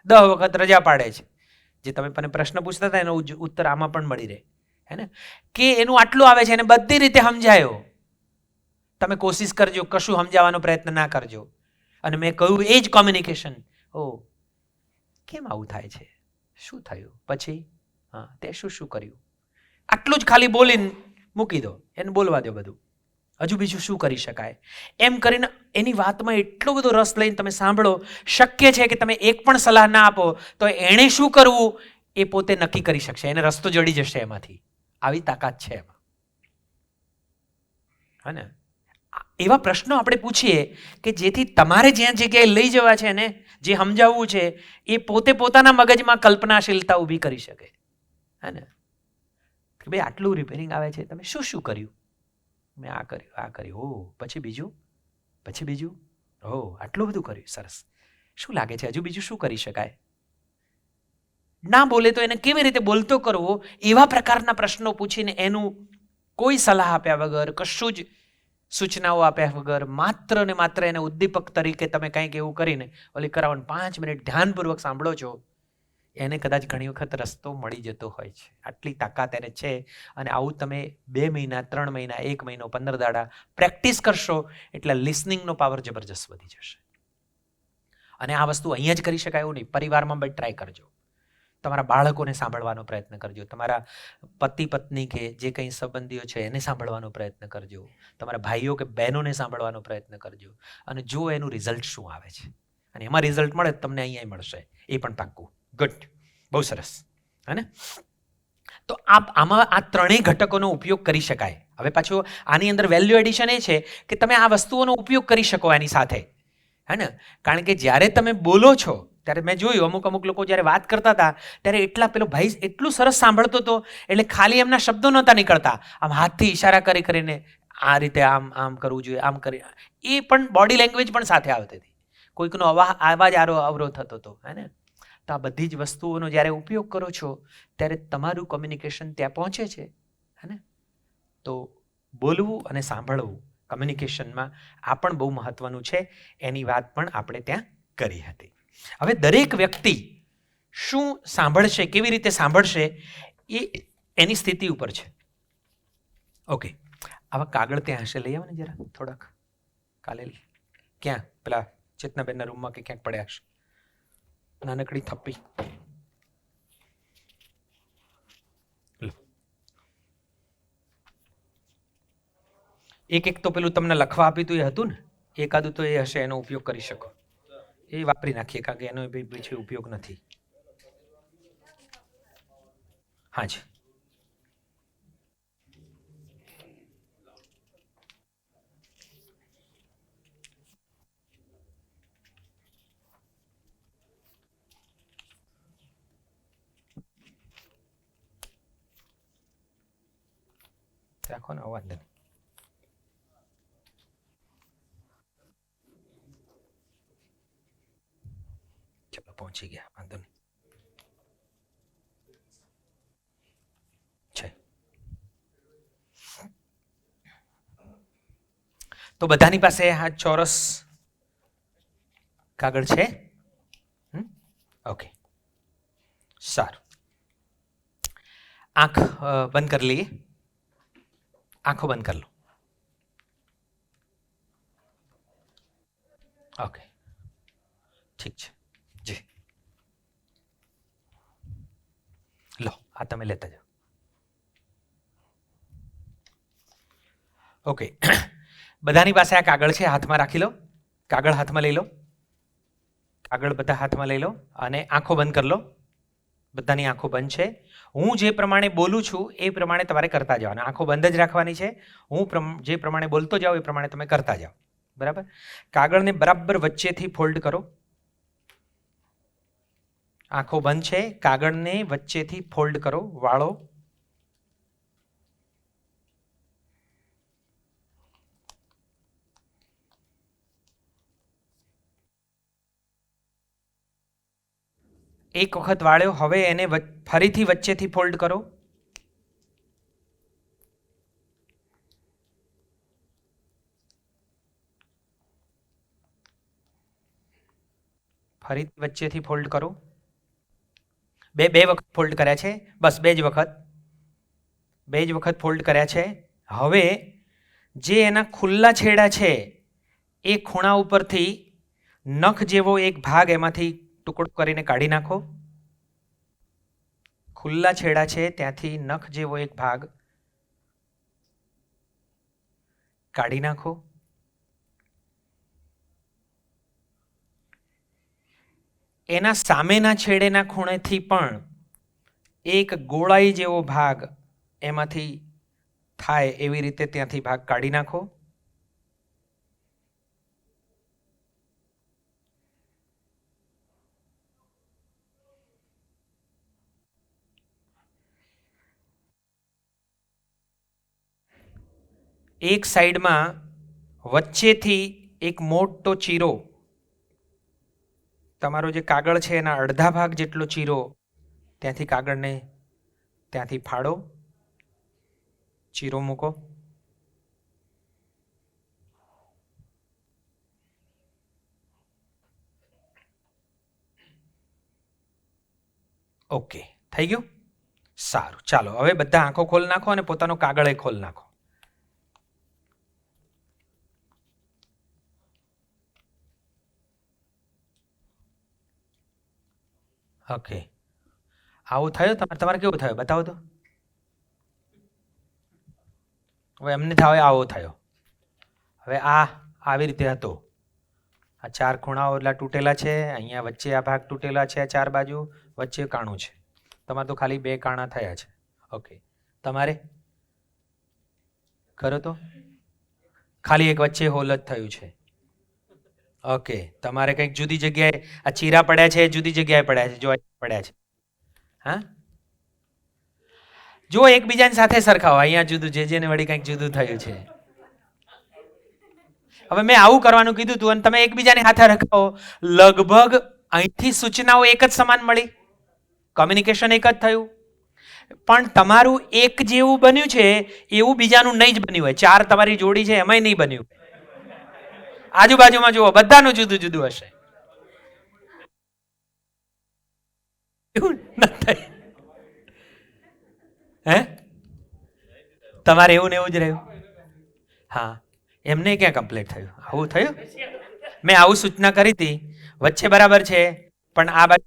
A: 10 વખત રજા પાડે છે. જે તમે મને પ્રશ્ન પૂછતા હતા એનો ઉત્તર આમાં પણ મળી રહે, હે ને? કે એનું આટલું આવે છે, એને બધી રીતે સમજાયો. તમે કોશિશ કરજો, કશું સમજાવવાનો પ્રયત્ન ના કરજો. અને મેં કહ્યું એ જ કોમ્યુનિકેશન. ઓ, કેમ આવું થાય છે? શું થયું? પછી હા, તે શું કર્યું? આટલું જ ખાલી બોલીને મૂકી દો, એને બોલવા દો બધું. હજુ બીજું શું કરી શકાય? એમ કરીને એની વાતમાં એટલો બધો રસ લઈને તમે સાંભળો. શક્ય છે કે તમે એક પણ સલાહ ના આપો તો એણે શું કરવું એ પોતે નક્કી કરી શકશે, એને રસ્તો જડી જશે એમાંથી. આવી તાકાત છે એમાં, હે ને? એવા પ્રશ્નો આપણે પૂછીએ કે જેથી તમારે જ્યાં જગ્યાએ લઈ જવા છે ને, જે સમજાવવું છે, એ પોતે પોતાના મગજમાં કલ્પનાશીલતા ઊભી કરી શકે, હે ને? કે ભાઈ આટલું રિપેરિંગ આવે છે, તમે શું કર્યું? મેં આ કર્યું. ઓ, પછી બીજું. ઓ, આટલું બધું કર્યું, સરસ. શું લાગે છે હજુ બીજું શું કરી શકાય? ના બોલે તો એને કેવી રીતે બોલતો કરવો, એવા પ્રકારના પ્રશ્નો પૂછીને એનું કોઈ સલાહ આપ્યા વગર, કશું જ સૂચનાઓ આપ્યા વગર, માત્ર ને માત્ર એને ઉદ્દીપક તરીકે તમે કંઈક એવું કરીને ઓલી કરાવવાનું 5 મિનિટ ધ્યાનપૂર્વક સાંભળો છો, એને કદાચ ઘણી વખત રસ્તો મળી જતો હોય છે. આટલી તાકાત એને છે. અને આવું તમે 2 મહિના 3 મહિના 1 મહિનો 15 દાડા પ્રેક્ટિસ કરશો એટલે લિસનિંગનો પાવર જબરજસ્ત વધી જશે. અને આ વસ્તુ અહીંયા જ કરી શકાય એવું નહીં, પરિવારમાં બી ટ્રાય કરજો. તમારા બાળકોને સાંભળવાનો પ્રયત્ન કરજો, તમારા પતિ પત્ની કે જે કંઈ સંબંધીઓ છે એને સાંભળવાનો પ્રયત્ન કરજો, તમારા ભાઈઓ કે બહેનોને સાંભળવાનો પ્રયત્ન કરજો, અને જો એનું રિઝલ્ટ શું આવે છે. અને એમાં રિઝલ્ટ મળે તમને અહીંયા મળશે, એ પણ પાક્કું. ગુડ, બહુ સરસ, હે ને? તો આમાં આ ત્રણેય ઘટકોનો ઉપયોગ કરી શકાય. હવે પાછું આની અંદર વેલ્યુ એડિશન એ છે કે તમે આ વસ્તુઓનો ઉપયોગ કરી શકો એની સાથે, હે ને? કારણ કે જ્યારે તમે બોલો છો ત્યારે મેં જોયું અમુક લોકો જ્યારે વાત કરતા હતા ત્યારે એટલા પેલો ભાઈ એટલું સરસ સાંભળતો હતો, એટલે ખાલી એમના શબ્દો નહોતા નીકળતા, આમ હાથથી ઈશારા કરીને આ રીતે આમ કરવું જોઈએ, આમ કરી, એ પણ બોડી લેંગ્વેજ પણ સાથે આવતી હતી, કોઈકનો આવાજ અવરોધ થતો હતો, હે ને? તો આ બધી જ વસ્તુઓનો જ્યારે ઉપયોગ કરો છો ત્યારે તમારું કોમ્યુનિકેશન ત્યાં પહોંચે છે, હે ને? તો બોલવું અને સાંભળવું કમ્યુનિકેશનમાં આ પણ બહુ મહત્વનું છે. એની વાત પણ આપણે ત્યાં કરી હતી. હવે દરેક વ્યક્તિ શું સાંભળશે, કેવી રીતે સાંભળશે, એ એની સ્થિતિ ઉપર છે. ઓકે, આવા કાગળ ત્યાં હશે, લઈ આવો ને જરા થોડાક. કાલે ક્યાં પેલા ચેતનાબેનના રૂમમાં કે ક્યાંક પડ્યા હશે, નાનકડી થપ્પી. એક તો પેલું તમને લખવા આપ્યું હતું એ હતું ને, એકાદું તો એ હશે, એનો ઉપયોગ કરી શકો. એ વાપરી નાખીએ, કારણ કે એનો પછી ઉપયોગ નથી. હા જી, રાખો ને, અવાજ નથી. ચલો, પહોંચી ગયા, વાંધો નહીં. છે તો બધાની પાસે આ ચોરસ કાગળ છે? ઓકે, સારું. આંખ બંધ કરી લઈએ, આંખો બંધ કરી લો. ઓકે, ઠીક છે જી, લો આ તમે લેતા જાઓ. ઓકે, બધાની પાસે આ કાગળ છે, હાથમાં રાખી લો. કાગળ હાથમાં લઈ લો. કાગળ બધા હાથમાં લઈ લો અને આંખો બંધ કરી લો. બધાની આંખો બંધ છે. હું જે પ્રમાણે બોલું છું એ પ્રમાણે તમારે કરતા જવાનું. આંખો બંધ જ રાખવાની છે. હું જે પ્રમાણે બોલતો જાઉં એ પ્રમાણે તમે કરતા જાઓ. બરાબર? કાગળને બરાબર વચ્ચેથી ફોલ્ડ કરો. આંખો બંધ છે, કાગળને વચ્ચેથી ફોલ્ડ કરો, વાળો. એક વખત વાળ્યો, હવે એને ફરીથી વચ્ચેથી ફોલ્ડ કરો. ફરીથી વચ્ચેથી ફોલ્ડ કરો. બે વખત ફોલ્ડ કર્યા છે, બસ બે જ વખત ફોલ્ડ કર્યા છે. હવે જે એના ખુલ્લા છેડા છે એ ખૂણા ઉપરથી નખ જેવો એક ભાગ એમાંથી ટુકડો કરીને કાઢી નાખો. ખુલ્લા છેડા છે ત્યાંથી નખ જેવો એક ભાગ કાઢી નાખો. એના સામેના છેડેના ખૂણેથી પણ એક ગોળાઈ જેવો ભાગ એમાંથી થાય એવી રીતે ત્યાંથી ભાગ કાઢી નાખો. એક સાઈડમાં વચ્ચેથી એક મોટો ચીરો, તમારો જે કાગળ છે એના અડધા ભાગ જેટલો ચીરો ત્યાંથી કાગળને ત્યાંથી ફાડો, ચીરો મૂકો. ઓકે, થઈ ગયું? સારું, ચાલો હવે બધા આંખો ખોલ નાખો અને પોતાનો કાગળ ખોલ નાખો. ઓકે, આવું થયું તમારે કેવું થયું બતાવો તો. હવે એમને થાય આવો થયો. હવે આવી રીતે હતો. આ ચાર ખૂણાઓ એટલા તૂટેલા છે, અહીંયા વચ્ચે આ ભાગ તૂટેલા છે, ચાર બાજુ વચ્ચે કાણું છે. તમારે તો ખાલી બે કાણા થયા છે. ઓકે, તમારે કરો તો ખાલી એક વચ્ચે હોલ જ થયું છે. ઓકે, તમારે કંઈક જુદી જગ્યાએ આ ચીરા પડ્યા છે, જુદી જગ્યાએ પડ્યા છે, જો પડ્યા છે. હા, જો એકબીજાની સાથે સરખાવો. અહીંયા જુદું, જેને વળી કંઈક જુદું થયું છે. હવે મેં આવું કરવાનું કીધું હતું અને તમે એકબીજાની હાથે રખાવો, લગભગ અહીંથી સૂચનાઓ એક જ સમાન મળી, કોમ્યુનિકેશન એક જ થયું. પણ તમારું એક જેવું બન્યું છે એવું બીજાનું નહીં જ બન્યું હોય. ચાર તમારી જોડી છે એમાંય નહીં બન્યું. આજુબાજુમાં જુઓ, બધાનું જુદું જુદું હશે. એવું ન થાય હે? તમારે એવું ને એવું જ રહ્યું. હા, એમને ક્યાં કમ્પ્લીટ થયું? આવું થયું? મેં આવું સૂચના કરી હતી, વચ્ચે બરાબર છે પણ આ બાજુ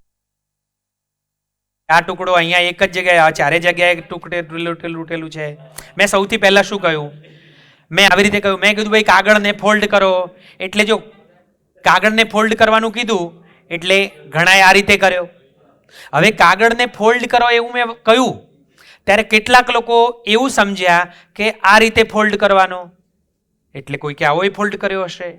A: આ ટુકડો અહીંયા એક જ જગ્યાએ, ચારે જગ્યાએ તૂટેલું છે. મેં સૌથી પહેલા શું કહ્યું? મેં આવી રીતે કહ્યું, મેં કીધું ભાઈ કાગળને ફોલ્ડ કરો. એટલે જો કાગળને ફોલ્ડ કરવાનું કીધું એટલે ઘણાએ આ રીતે કર્યો. હવે કાગળને ફોલ્ડ કરો એવું મેં કહ્યું ત્યારે કેટલાક લોકો એવું સમજ્યા કે આ રીતે ફોલ્ડ કરવાનો, એટલે કોઈ કે આવો ફોલ્ડ કર્યો હશે,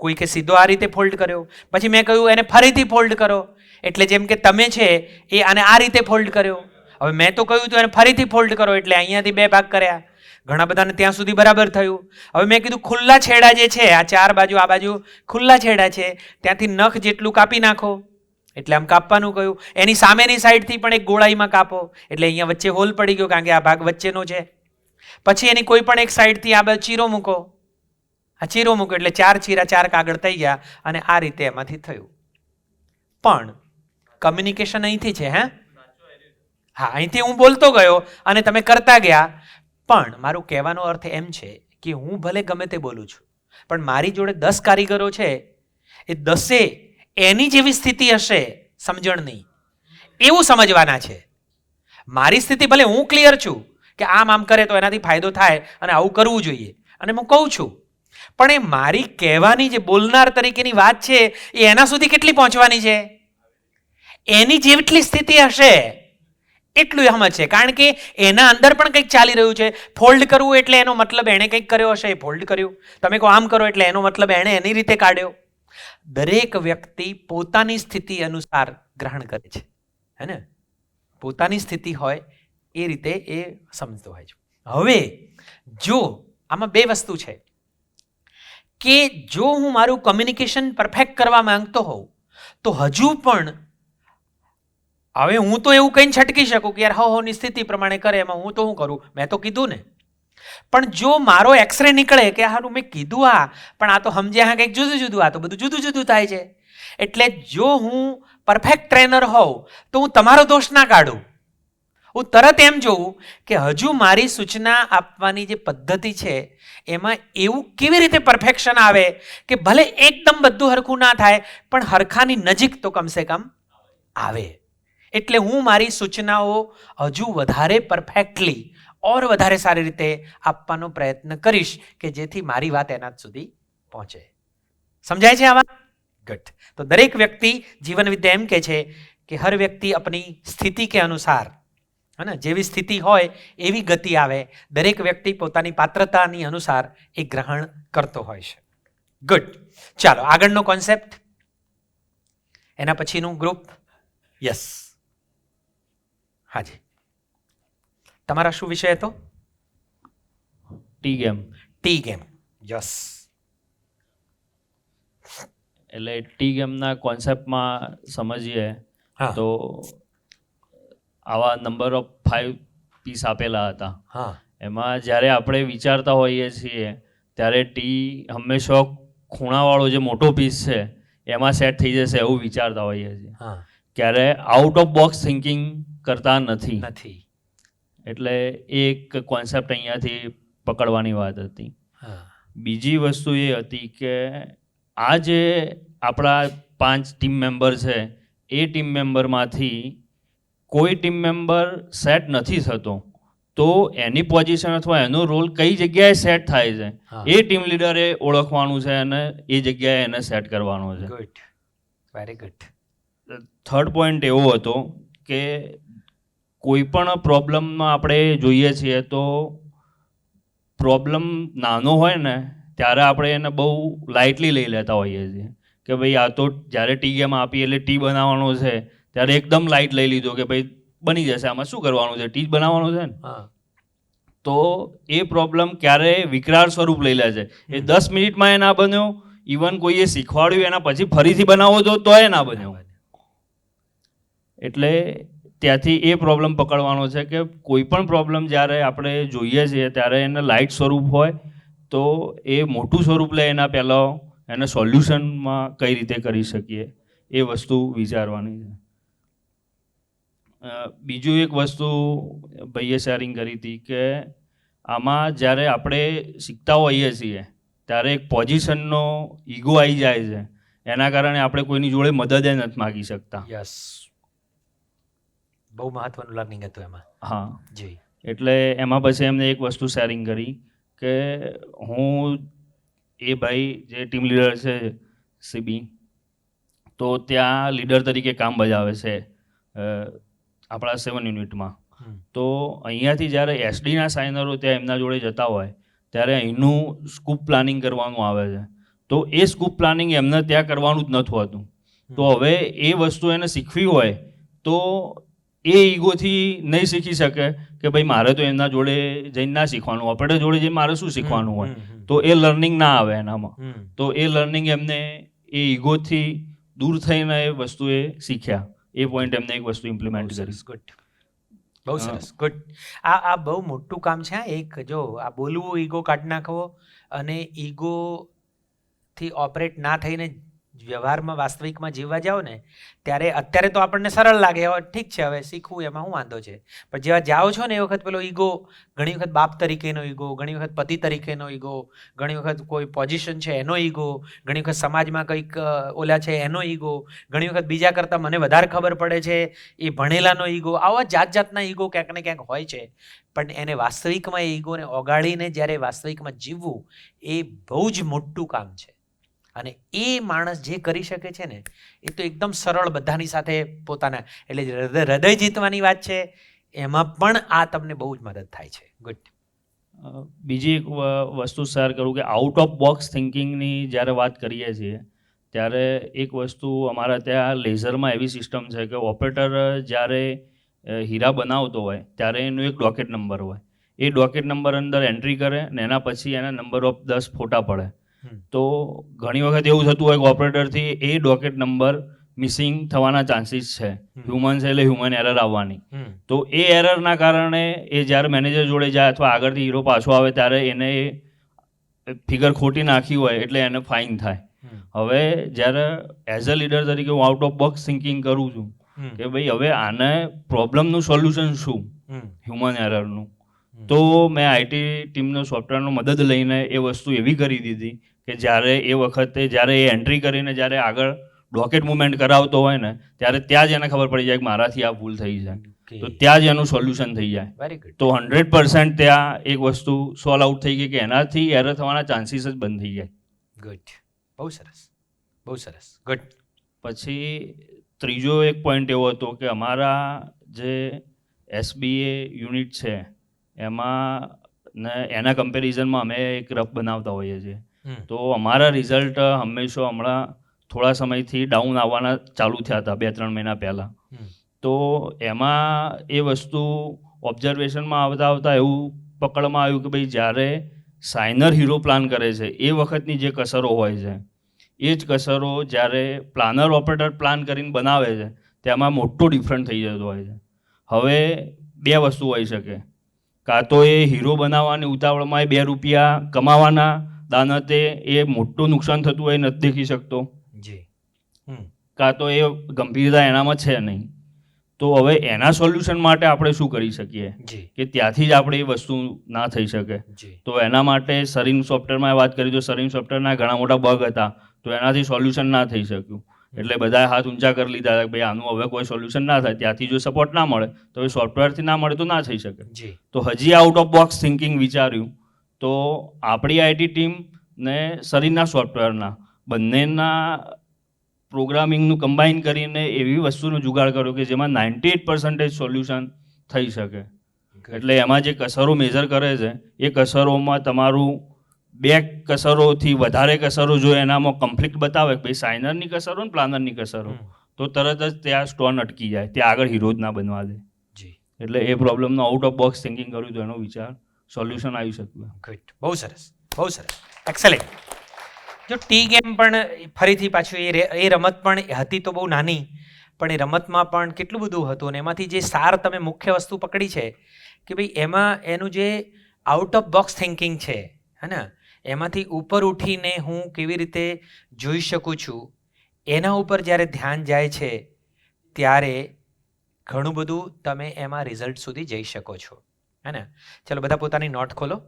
A: કોઈ કે સીધો આ રીતે ફોલ્ડ કર્યો. પછી મેં કહ્યું એને ફરીથી ફોલ્ડ કરો, એટલે જેમ કે તમે છે એ આને આ રીતે ફોલ્ડ કર્યો. હવે મેં તો કહ્યું હતું એને ફરીથી ફોલ્ડ કરો, એટલે અહીંયાથી બે ભાગ કર્યા. ઘણા બધાને ત્યાં સુધી બરાબર થયું. હવે મેં કીધું ખુલ્લા છેડા જે છે, આ ચાર બાજુ આ બાજુ ખુલ્લા છેડા છે, ત્યાંથી નખ જેટલું કાપી નાખો, એટલે આમ કાપવાનું કહ્યું. એની સામેની સાઈડથી પણ એક ગોળાઈમાં કાપો, એટલે અહીંયા વચ્ચે હોલ પડી ગયો કારણ કે આ ભાગ વચ્ચેનો છે. પછી એની કોઈ પણ એક સાઈડથી આ બાજુ ચીરો મૂકો, આ ચીરો મૂકો એટલે ચાર ચીરા, ચાર કાગળ થઈ ગયા અને આ રીતે એમાંથી થયું. પણ કમ્યુનિકેશન અહીંથી છે. હા, અહીંથી હું બોલતો ગયો અને તમે કરતા ગયા. પણ મારું કહેવાનો અર્થ એમ છે કે હું ભલે ગમે તે બોલું છું, પણ મારી જોડે 10 કારીગરો છે, એ 10 એની જેવી સ્થિતિ હશે સમજણની એવું સમજવાના છે. મારી સ્થિતિ ભલે હું ક્લિયર છું કે આમ કરે તો એનાથી ફાયદો થાય અને આવું કરવું જોઈએ અને હું કહું છું, પણ એ મારી કહેવાની જે બોલનાર તરીકેની વાત છે એ એના સુધી કેટલી પહોંચવાની છે? એની જેટલી સ્થિતિ હશે એટલું સમજ છે. કારણ કે એના અંદર પણ કંઈક ચાલી રહ્યું છે. ફોલ્ડ કરવું એટલે એનો મતલબ એણે કંઈક કર્યો હશે, એ ફોલ્ડ કર્યું. તમે કહો આમ કરો એટલે એનો મતલબ એણે એની રીતે કાઢ્યો. દરેક વ્યક્તિ પોતાની સ્થિતિ અનુસાર ગ્રહણ કરે છે, હે ને? પોતાની સ્થિતિ હોય એ રીતે એ સમજતો હોય છે. હવે જો આમાં બે વસ્તુ છે કે જો હું મારું કમ્યુનિકેશન પરફેક્ટ કરવા માંગતો હોઉં તો હજુ પણ હવે હું તો એવું કહીને છટકી શકું કે યાર હોની સ્થિતિ પ્રમાણે કરે, એમાં હું તો શું કરું, મેં તો કીધું ને. પણ જો મારો એક્સરે નીકળે કે હારું મેં કીધું પણ આ તો સમજ્યા હા કંઈક જુદું જુદું, આ તો બધું જુદું જુદું થાય છે. એટલે જો હું પરફેક્ટ ટ્રેનર હોઉં તો હું તમારો દોષ ના કાઢું. હું તરત એમ જોઉં કે હજુ મારી સૂચના આપવાની જે પદ્ધતિ છે એમાં એવું કેવી રીતે પરફેક્શન આવે કે ભલે એકદમ બધું હરખું ના થાય પણ હરખાની નજીક તો કમસે કમ આવે. એટલે હું મારી સૂચનાઓ હજુ વધારે પરફેક્ટલી ઓર વધારે સારી રીતે આપવાનો પ્રયત્ન કરીશ કે જેથી મારી વાત એના સુધી પહોંચે. સમજાય છે આવા? ગુડ. તો દરેક વ્યક્તિ જીવન વિદ્યા એમ કહે છે કે હર વ્યક્તિ अपनी સ્થિતિ કે અનુસાર, है ना, જેવી સ્થિતિ હોય એવી ગતિ આવે. દરેક વ્યક્તિ પોતાની પાત્રતાની અનુસાર એ ગ્રહણ કરતો હોય છે. ગુડ. ચાલો આગળનો કોન્સેપ્ટ, એના પછીનું ગ્રુપ. યસ, હાજી, તમારા શું વિષય હતો?
H: T game.
A: T game. Yes.
H: એટલે ટી ગેમના કોન્સેપ્ટમાં સમજીએ તો આવા નંબર ઓફ 5 પીસ આપેલા હતા.
A: હા.
H: એમાં જ્યારે આપણે વિચારતા હોઈએ છીએ ત્યારે ટી હંમેશા ખૂણાવાળો જે મોટો પીસ છે એમાં સેટ થઈ જશે એવું વિચારતા હોઈએ છીએ.
A: હા.
H: ક્યારે આઉટ ઓફ બોક્સ થિંકિંગ કરતા નથી. એટલે એક કોન્સેપ્ટ અહીંયાથી પકડવાની વાત હતી. બીજી વસ્તુ એ હતી કે આ જે આપણા 5 ટીમ મેમ્બર છે એ ટીમ મેમ્બરમાંથી કોઈ ટીમ મેમ્બર સેટ નથી થતો તો એની પોઝિશન અથવા એનો રોલ કઈ જગ્યાએ સેટ થાય છે એ ટીમ લીડરે ઓળખવાનું છે અને એ જગ્યાએ એને સેટ કરવાનો છે.
A: Good, very good.
H: Third point એવો હતો કે કોઈ પણ પ્રોબ્લેમમાં આપણે જોઈએ છીએ તો પ્રોબ્લેમ નાનો હોય ને ત્યારે આપણે એને બહુ લાઇટલી લઈ લેતા હોઈએ છીએ કે ભાઈ આ તો જ્યારે ટી ગેમ આપી એટલે ટી બનાવવાનો છે ત્યારે એકદમ લાઇટ લઈ લીધો કે ભાઈ બની જશે, આમાં શું કરવાનું છે, ટી જ બનાવવાનું છે ને. તો એ પ્રોબ્લેમ ક્યારે વિકરાળ સ્વરૂપ લઈ લે છે. એ 10 મિનિટમાં એ ના બન્યો, ઇવન કોઈએ શીખવાડ્યું એના પછી ફરીથી બનાવો તો એ ના બન્યો. એટલે ત્યાંથી એ પ્રોબ્લેમ પકડવાનો છે કે કોઈ પણ પ્રોબ્લેમ જ્યારે આપણે જોઈએ છીએ ત્યારે એને લાઇટ સ્વરૂપ હોય તો એ મોટું સ્વરૂપ લે એના પહેલાં એને સોલ્યુશનમાં કઈ રીતે કરી શકીએ એ વસ્તુ વિચારવાની છે. બીજું એક વસ્તુ ભાઈએ શેરિંગ કરી હતી કે આમાં જ્યારે આપણે શીખતા હોઈએ છીએ ત્યારે એક પોઝિશનનો ઈગો આવી જાય છે, એના કારણે આપણે કોઈની જોડે મદદ નથી માગી શકતા.
A: યસ, બહુ મહત્વનું લર્નિંગ હતું એમાં.
H: હા
A: જી.
H: એટલે એમાં પછી એમને એક વસ્તુ શેરિંગ કરી કે હું એ ભાઈ જે ટીમ લીડર છે સીબી, તો ત્યાં લીડર તરીકે કામ બજાવે છે આપણા 7 યુનિટમાં. તો અહીંયાથી જ્યારે એસડીના સાઇનરો ત્યાં એમના જોડે જતા હોય ત્યારે અહીંનું સ્કૂપ પ્લાનિંગ કરવાનું આવે છે. તો એ સ્કૂપ પ્લાનિંગ એમને ત્યાં કરવાનું જ નથી હોતું. તો હવે એ વસ્તુ એને શીખવી હોય તો એ ઈગોથી નહીં શીખી શકે કે ભાઈ મારે તો એમના જોડે જઈને ના શીખવાનું, ઓપરેટર જોડે જઈને મારે શું શીખવાનું હોય, તો એ લર્નિંગ ના આવે એનામાં. તો એ લર્નિંગ એમને એ ઈગોથી દૂર થઈને એ વસ્તુ એ શીખ્યા. એ પોઈન્ટ એમને એક વસ્તુ ઇમ્પ્લિમેન્ટ કરી.
A: ગુડ, બહુ સરસ. ગુડ. આ બહુ મોટું કામ છે. એક જો આ બોલવું, ઈગો કાઢી નાખવો અને ઈગોથી ઓપરેટ ના થઈને વ્યવહારમાં વાસ્તવિકમાં જીવવા જાઓ ને ત્યારે અત્યારે તો આપણને સરળ લાગે, હવે ઠીક છે હવે શીખવું એમાં શું વાંધો છે, પણ જેવા જાઓ છો ને એ વખત પેલો ઈગો, ઘણી વખત બાપ તરીકેનો ઈગો, ઘણી વખત પતિ તરીકેનો ઈગો, ઘણી વખત કોઈ પોઝિશન છે એનો ઈગો, ઘણી વખત સમાજમાં કંઈક ઓલા છે એનો ઈગો, ઘણી વખત બીજા કરતાં મને વધારે ખબર પડે છે એ ભણેલાનો ઈગો, આવા જાતના ઈગો ક્યાંક ને ક્યાંક હોય છે. પણ એને વાસ્તવિકમાં એ ઈગોને ઓગાળીને જ્યારે વાસ્તવિકમાં જીવવું એ બહુ જ મોટું કામ છે. અને એ માણસ જે કરી શકે છે ને એ તો એકદમ સરળ બધાની સાથે પોતાના, એટલે હૃદય જીતવાની વાત છે એમાં પણ આ તમને બહુ જ મદદ થાય છે. ગુડ.
H: બીજી એક વસ્તુ શેર કરું કે આઉટ ઓફ બોક્સ થિંકિંગની જ્યારે વાત કરીએ છીએ ત્યારે એક વસ્તુ અમારા ત્યાં લેઝરમાં એવી સિસ્ટમ છે કે ઓપરેટર જ્યારે હીરા બનાવતો હોય ત્યારે એનો એક ડોકેટ નંબર હોય, એ ડોકેટ નંબર અંદર એન્ટ્રી કરે ને એના પછી એના નંબર ઓફ 10 ફોટા પડે. તો ઘણી વખત એવું થતું હોય કે ઓપરેટરથી એ ડોકેટ નંબર મિસિંગ થવાના ચાન્સીસ છે, હ્યુમન છે એટલે હ્યુમન એરર આવવાની. તો એ એરરના કારણે એ જ્યારે મેનેજર જોડે જાય અથવા આગળથી હીરો પાછો આવે ત્યારે એને ફિગર ખોટી નાખી હોય એટલે એને ફાઇન થાય. હવે જ્યારે એઝ અ લીડર તરીકે હું આઉટ ઓફ બોક્સ થિંકિંગ કરું છું કે ભાઈ હવે આને પ્રોબ્લેમનું સોલ્યુશન શું હ્યુમન એરરનું, તો મેં આઈટી ટીમનો સોફ્ટવેરનો મદદ લઈને એ વસ્તુ એવી કરી દીધી કે જ્યારે એ વખતે જ્યારે એ એન્ટ્રી કરીને જ્યારે આગળ ડોકેટ મુવમેન્ટ કરાવતો હોય ને ત્યારે ત્યાં જ એને ખબર પડી જાય કે મારાથી આ ભૂલ થઈ જાય, તો ત્યાં જ એનું સોલ્યુશન થઈ જાય.
A: Very good.
H: તો 100% ત્યાં એક વસ્તુ સોલ્વ આઉટ થઈ ગઈ કે એનાથી એરર થવાના ચાન્સીસ જ બંધ થઈ જાય.
A: ગુડ. બહુ સરસ, બહુ સરસ. ગુડ.
H: પછી ત્રીજો એક પોઈન્ટ એવો હતો કે અમારા જે SBA યુનિટ છે એમાં ને એના કમ્પેરિઝનમાં અમે એક રફ બનાવતા હોઈએ છીએ. તો અમારા રિઝલ્ટ હંમેશા હમણાં થોડા સમયથી ડાઉન આવવાના ચાલુ થયા હતા 2-3 મહિના પહેલાં. તો એમાં એ વસ્તુ ઓબ્ઝર્વેશનમાં આવતા એવું પકડમાં આવ્યું કે ભાઈ જ્યારે સાઇનર હીરો પ્લાન કરે છે એ વખતની જે કસરો હોય છે એ જ કસરો જ્યારે પ્લાનર ઓપરેટર પ્લાન કરીને બનાવે છે તેમાં મોટો ડિફરન્ટ થઈ જતો હોય છે. હવે 2 વસ્તુ હોઈ શકે, કાં તો એ હીરો બનાવવાની ઉતાવળમાં એ 2 રૂપિયા કમાવાના દાનતે એ મોટું નુકસાન થતું હોય નથી દેખી શકતો, કાં તો એ ગંભીરતા એનામાં છે નહીં. તો હવે એના સોલ્યુશન માટે આપણે શું કરી શકીએ કે ત્યાંથી જ આપણે એ વસ્તુ ના થઈ શકે. તો એના માટે સરીન સોફ્ટવેરમાં વાત કરી તો સરીન સોફ્ટવેરના ઘણા મોટા બગ હતા, તો એનાથી સોલ્યુશન ના થઈ શક્યું. એટલે બધાએ હાથ ઊંચા કરી લીધા કે ભાઈ આનું હવે કોઈ સોલ્યુશન ના થાય, ત્યાંથી જો સપોર્ટ ના મળે તો એ સોફ્ટવેરથી ના મળે તો ના થઈ શકે. તો હજી આઉટ ઓફ બોક્સ થિંકિંગ વિચાર્યું તો આપણી આઈટી ટીમ ને સરીના સોફ્ટવેરના બંનેના પ્રોગ્રામિંગનું કમ્બાઈન કરીને એવી વસ્તુનો જુગાડ કર્યો કે જેમાં 98% સોલ્યુશન થઈ શકે. એટલે એમાં જે કસરો મેજર કરે છે એ કસરોમાં તમારું 2 કસરોથી વધારે કસરો જો એનામાં કમ્પ્લીટ બતાવે કે ભાઈ સાઇનરની કસરો ને પ્લાનરની કસરો, તો તરત જ ત્યાં સ્ટોન અટકી જાય, ત્યાં આગળ હીરો જ ના બનવા દે. એટલે એ પ્રોબ્લેમનો આઉટ ઓફ બોક્સ થિંકિંગ કર્યું તો એનો વિચાર સોલ્યુશન આવી શક્યું.
A: ગુડ. બહુ સરસ, બહુ સરસ. એક્સેલેન્ટ. જો ટી ગેમ પણ ફરીથી પાછું એ રમત પણ હતી તો બહુ નાની, પણ એ રમતમાં પણ કેટલું બધું હતું અને એમાંથી જે સાર તમે મુખ્ય વસ્તુ પકડી છે કે ભાઈ એમાં એનું જે આઉટ ઓફ બોક્સ થિંકિંગ છે હે ને, એમાંથી ઉપર ઉઠીને હું કેવી રીતે જોઈ શકું છું એના ઉપર જ્યારે ધ્યાન જાય છે ત્યારે ઘણું બધું તમે એમાં રિઝલ્ટ સુધી જઈ શકો છો હે ને. ચલો બધા પોતાની નોટ ખોલો.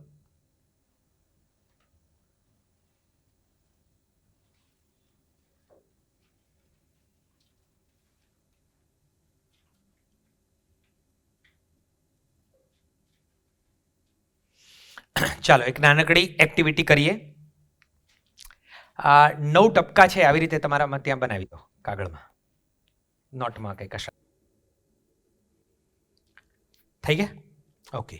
A: ચાલો એક નાનકડી એક્ટિવિટી કરીએ. 9 ટપકા છે આવી રીતે તમારામાં ત્યાં બનાવી દો કાગળમાં, નોટમાં કંઈક કશા. થઈ ગયા? ઓકે.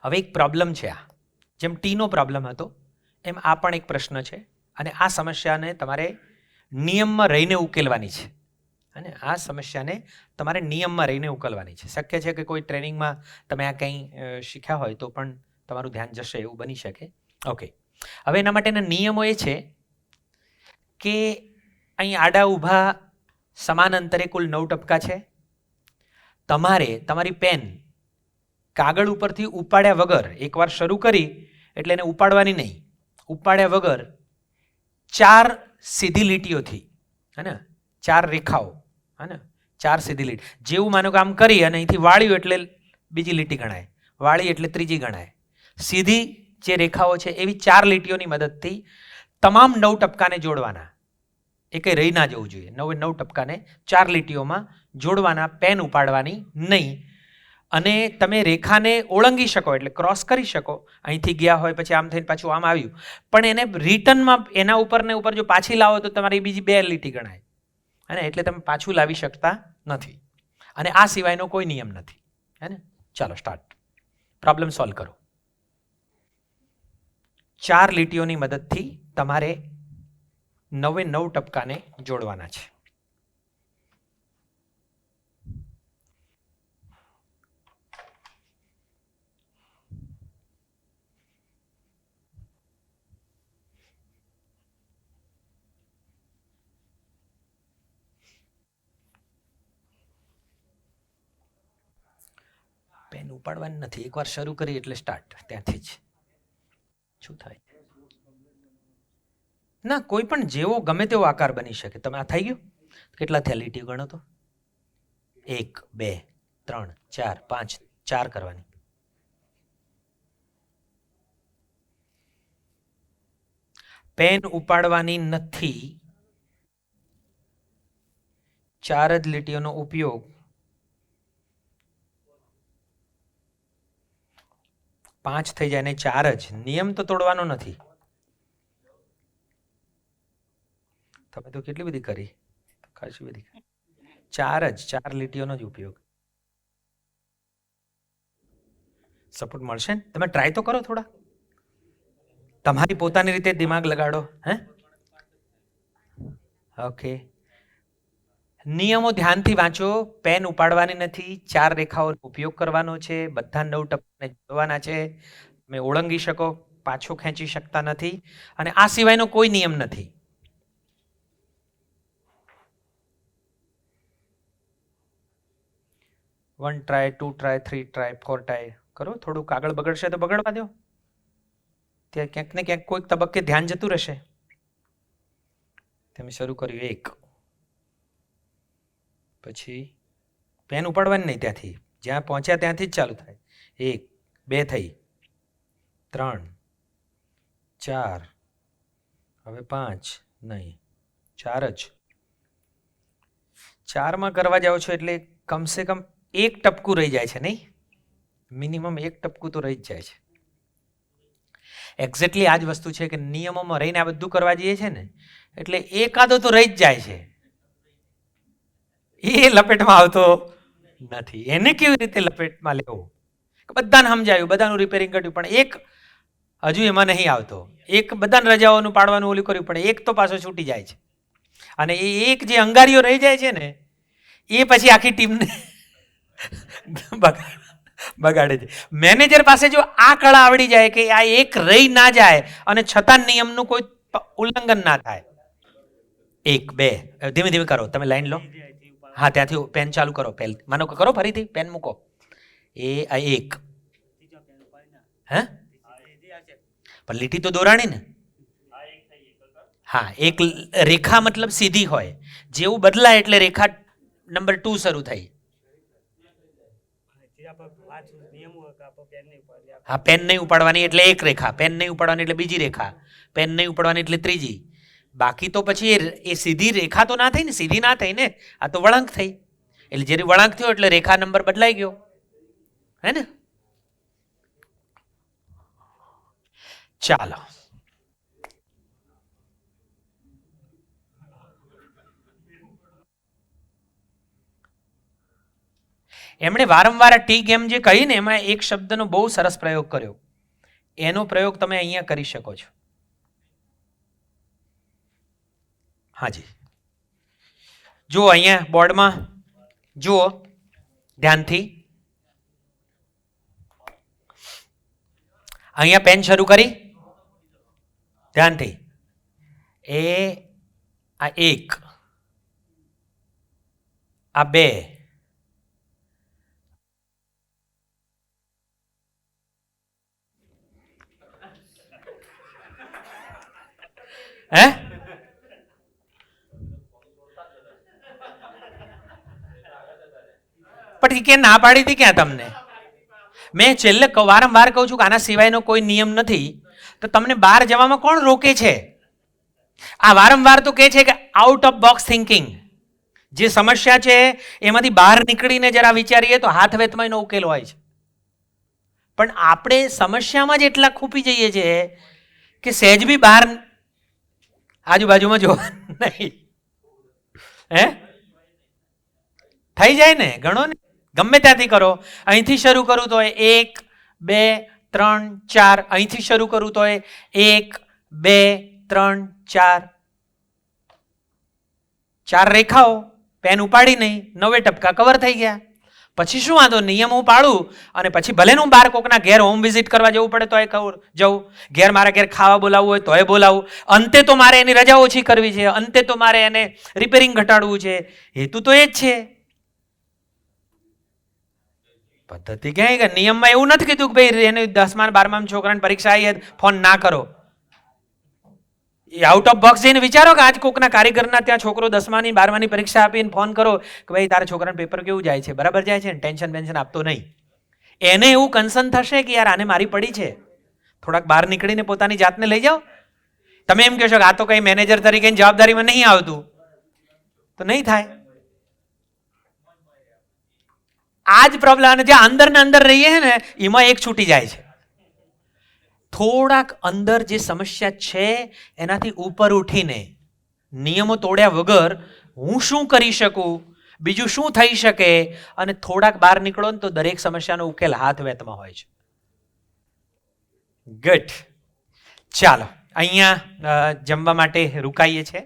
A: હવે એક પ્રોબ્લેમ છે, આ જેમ ટીનો પ્રોબ્લેમ હતો એમ આ પણ એક પ્રશ્ન છે અને આ સમસ્યાને તમારે નિયમમાં રહીને ઉકેલવાની છે. અને આ સમસ્યાને તમારે નિયમમાં રહીને ઉકેલવાની છે. શક્ય છે કે કોઈ ટ્રેનિંગમાં તમે આ કંઈ શીખ્યા હોય તો પણ તમારું ધ્યાન જશે એવું બની શકે. ઓકે. હવે એના માટેના નિયમો એ છે કે અહીં આડા ઊભા સમાન અંતરે કુલ 9 ટપકા છે. તમારે તમારી પેન કાગળ ઉપરથી ઉપાડ્યા વગર એકવાર શરૂ કરી એટલે એને ઉપાડવાની નહીં, ઉપાડ્યા વગર 4 સીધી લીટીઓથી, હે ને, 4 રેખાઓ, હે ને, 4 સીધી લીટી, જેવું માનો કે આમ કરી અને અહીંથી વાળ્યું એટલે બીજી લીટી ગણાય, વાળી એટલે ત્રીજી ગણાય. સીધી જે રેખાઓ છે એવી 4 લીટીઓની મદદથી તમામ 9 ટપકાને જોડવાના. એ કંઈ રહી ના જવું જોઈએ. 9 ટપકાને 4 લીટીઓમાં જોડવાના, પેન ઉપાડવાની નહીં. અને તમે રેખાને ઓળંગી શકો એટલે ક્રોસ કરી શકો. અહીંથી ગયા હોય પછી આમ થઈને પાછું આમ આવ્યું, પણ એને રિટર્નમાં એના ઉપર ને ઉપર જો પાછી લાવો તો તમારી બીજી 2 લીટી ગણાય, હે ને, એટલે તમે પાછું લાવી શકતા નથી. અને આ સિવાયનો કોઈ નિયમ નથી, હે ને. ચાલો સ્ટાર્ટ. પ્રોબ્લેમ સોલ્વ કરો. 4 લીટીઓની મદદથી તમારે 9 ટપકાને જોડવાના છે. પેન ઉપાડવાની નથી, એકવાર શરૂ કરી એટલે સ્ટાર્ટ, ત્યાંથી જ શું થાય. ના, કોઈ પણ જેવો ગમે તેવો આકાર બની શકે. તમે આ થઈ ગયું, કેટલા થયા લીટીઓ ગણો તો? 1 2 3 4 5, 4 કરવાની. પેન ઉપાડવાની નથી, 4 જ લીટીઓનો ઉપયોગ 5 થઈ જાય ને 4 જ. નિયમ તો તોડવાનો નથી. તમે તો કેટલી બધી કરી, ખાસી બધી. 4 લીટીઓનો જ ઉપયોગ. સપોર્ટ મળશે ને? તમે ટ્રાય તો કરો, થોડા તમારી પોતાની રીતે દિમાગ લગાડો. હે, ઓકે. નિયમો ધ્યાનથી વાંચો. પેન ઉપાડવાની નથી, 4 રેખાઓનો ઉપયોગ કરવાનો છે, બધા 9 ટપકાને જોડવાના છે. તમે ઓળંગી શકો, પાછો ખેંચી શકતા નથી, અને આ સિવાયનો કોઈ નિયમ નથી. One try, 2 try, 3 try, 4 try કરો. થોડુંક આગળ બગડશે તો બગડવા દો. ત્યાં ક્યાંક ને ક્યાંક કોઈક તબક્કે ધ્યાન જતું રહેશે. તમે શરૂ કર્યું 1, પછી પેન ઉપાડવાની નહીં, ત્યાંથી જ્યાં પહોંચ્યા ત્યાંથી જ ચાલુ થાય. 1 2 થઈ, 3 4, હવે 5 નહીં, 4 જ. 4માં કરવા જાઓ છો એટલે કમસે કમ 1 ટપકું રહી જાય છે, નહીં? મિનિમમ 1 ટપકું તો રહી જ જાય છે. એક્ઝેક્ટલી આ જ વસ્તુ છે કે નિયમોમાં રહીને આ બધું કરવા જઈએ છે ને એટલે એકાદો તો રહી જ જાય છે. એ લપેટમાં આવતો નથી. એને કેવી રીતે લપેટમાં લેવો? બધાને સમજાયું, બધાનું રિપેરિંગ કર્યું, પણ એક હજુ એમાં નહીં આવતો. એક બધાને રજાઓનું પાડવાનું ઓલું કર્યું, પણ એક તો પાછો છૂટી જાય છે. અને એ એક જે અંગારીઓ રહી જાય છે ને એ પછી આખી ટીમને બગાડે છે. મેનેજર પાસે જો આ કળા આવડી જાય કે આ એક રહી ના જાય અને છતાં નિયમનું કોઈ ઉલ્લંઘન ના થાય. 1 2, ધીમે ધીમે કરો. તમે લાઈન લો. હા, ત્યાંથી પેન ચાલુ કરો. પેન માનો કે કરો, ફરીથી પેન મૂકો. એ આ 1, હે, પણ લીટી તો દોરાણી ને. હા, એક રેખા મતલબ સીધી હોય, જેવું બદલાય એટલે રેખા નંબર 2 શરૂ થઈ. હા, પેન નહીં ઉપાડવાની એટલે એક રેખા, પેન નહીં ઉપાડવાની એટલે બીજી રેખા, પેન નહીં ઉપાડવાની એટલે ત્રીજી. બાકી તો પછી એ સીધી રેખા તો ના થઈ ને, સીધી ના થઈ ને, આ તો વળાંક થઈ. એટલે જ્યારે વળાંક થયો એટલે રેખા નંબર બદલાઈ ગયો, હે ને. ચાલો, એમણે વારંવાર ટી ગેમ જે કહી ને એમાં એક શબ્દનો બહુ સરસ પ્રયોગ કર્યો. એનો પ્રયોગ તમે અહીંયા કરી શકો છો. હાજી, જુઓ અહીંયા બોર્ડમાં, જુઓ ધ્યાનથી. અહીંયા પેન શરૂ કરી, ધ્યાનથી. આ 1, આ 2, હે, પણ કે ના પાડી હતી ક્યાં તમને? મેં છેલ્લે વારંવાર કહું છું કે આના સિવાયનો કોઈ નિયમ નથી, તો તમને બહાર જવામાં કોણ રોકે છે? આ વારંવાર તો કહે છે કે આઉટ ઓફ બોક્સ થિંકિંગ, જે સમસ્યા છે એમાંથી બહાર નીકળીને જરા વિચારીએ તો હાથ વેતમાં એનો ઉકેલ હોય છે. પણ આપણે સમસ્યામાં જ એટલા ખૂપી જઈએ છીએ કે સહેજ બી બહાર આજુબાજુમાં જોવા નહીં. હે થઈ જાય ને ઘણો ને, ગમે ત્યાંથી કરો. અહીંથી શરૂ કરું તો 1 2 3 4, અહીંથી શરૂ કરું તો 1 2 3 4, 4 રેખાઓ, પેન ઉપાડી નહીં, 9 ટપકા કવર થઈ ગયા. પછી શું વાંધો, નિયમ હું પાડું અને પછી ભલે હું બાર કોકના ઘેર હોમ વિઝિટ કરવા જવું પડે તોય જવું, ઘેર મારા ઘેર ખાવા બોલાવવું હોય તોય બોલાવું. અંતે તો મારે એની રજા ઓછી કરવી છે, અંતે તો મારે એને રિપેરિંગ ઘટાડવું છે. હેતુ તો એ જ છે. પદ્ધતિ ક્યાંય કે નિયમમાં એવું નથી કીધું કે ભાઈ એને 10મા 12મા છોકરાની પરીક્ષા આવી ફોન ના કરો. એ આઉટ ઓફ બોક્સ જઈને વિચારો કે આજ કોકના કારીગરના ત્યાં છોકરો 10માની 12માની પરીક્ષા આપીને ફોન કરો કે ભાઈ તારા છોકરાનું પેપર કેવું જાય છે, બરાબર જાય છે, ટેન્શન બેન્શન આપતો નહીં. એને એવું કન્સર્ન થશે કે યાર આને મારી પડી છે, થોડાક બહાર નીકળીને પોતાની જાતને લઈ જાઓ. તમે એમ કહેશો કે આ તો કઈ મેનેજર તરીકેની જવાબદારીમાં નહીં આવતું, તો નહીં થાય. આ જ પ્રોબ્લેમ. અને જે અંદર ને અંદર રહીએ છે ને એમાં એક છૂટી જાય છે. થોડાક અંદર જે સમસ્યા છે એનાથી ઉપર ઉઠીને નિયમો તોડ્યા વગર હું શું કરી શકું, બીજું શું થઈ શકે, અને થોડાક બહાર નીકળો ને તો દરેક સમસ્યાનો ઉકેલ હાથ વેતમાં હોય છે. ગુડ. ચાલો અહીંયા જમવા માટે રોકાઈએ છીએ.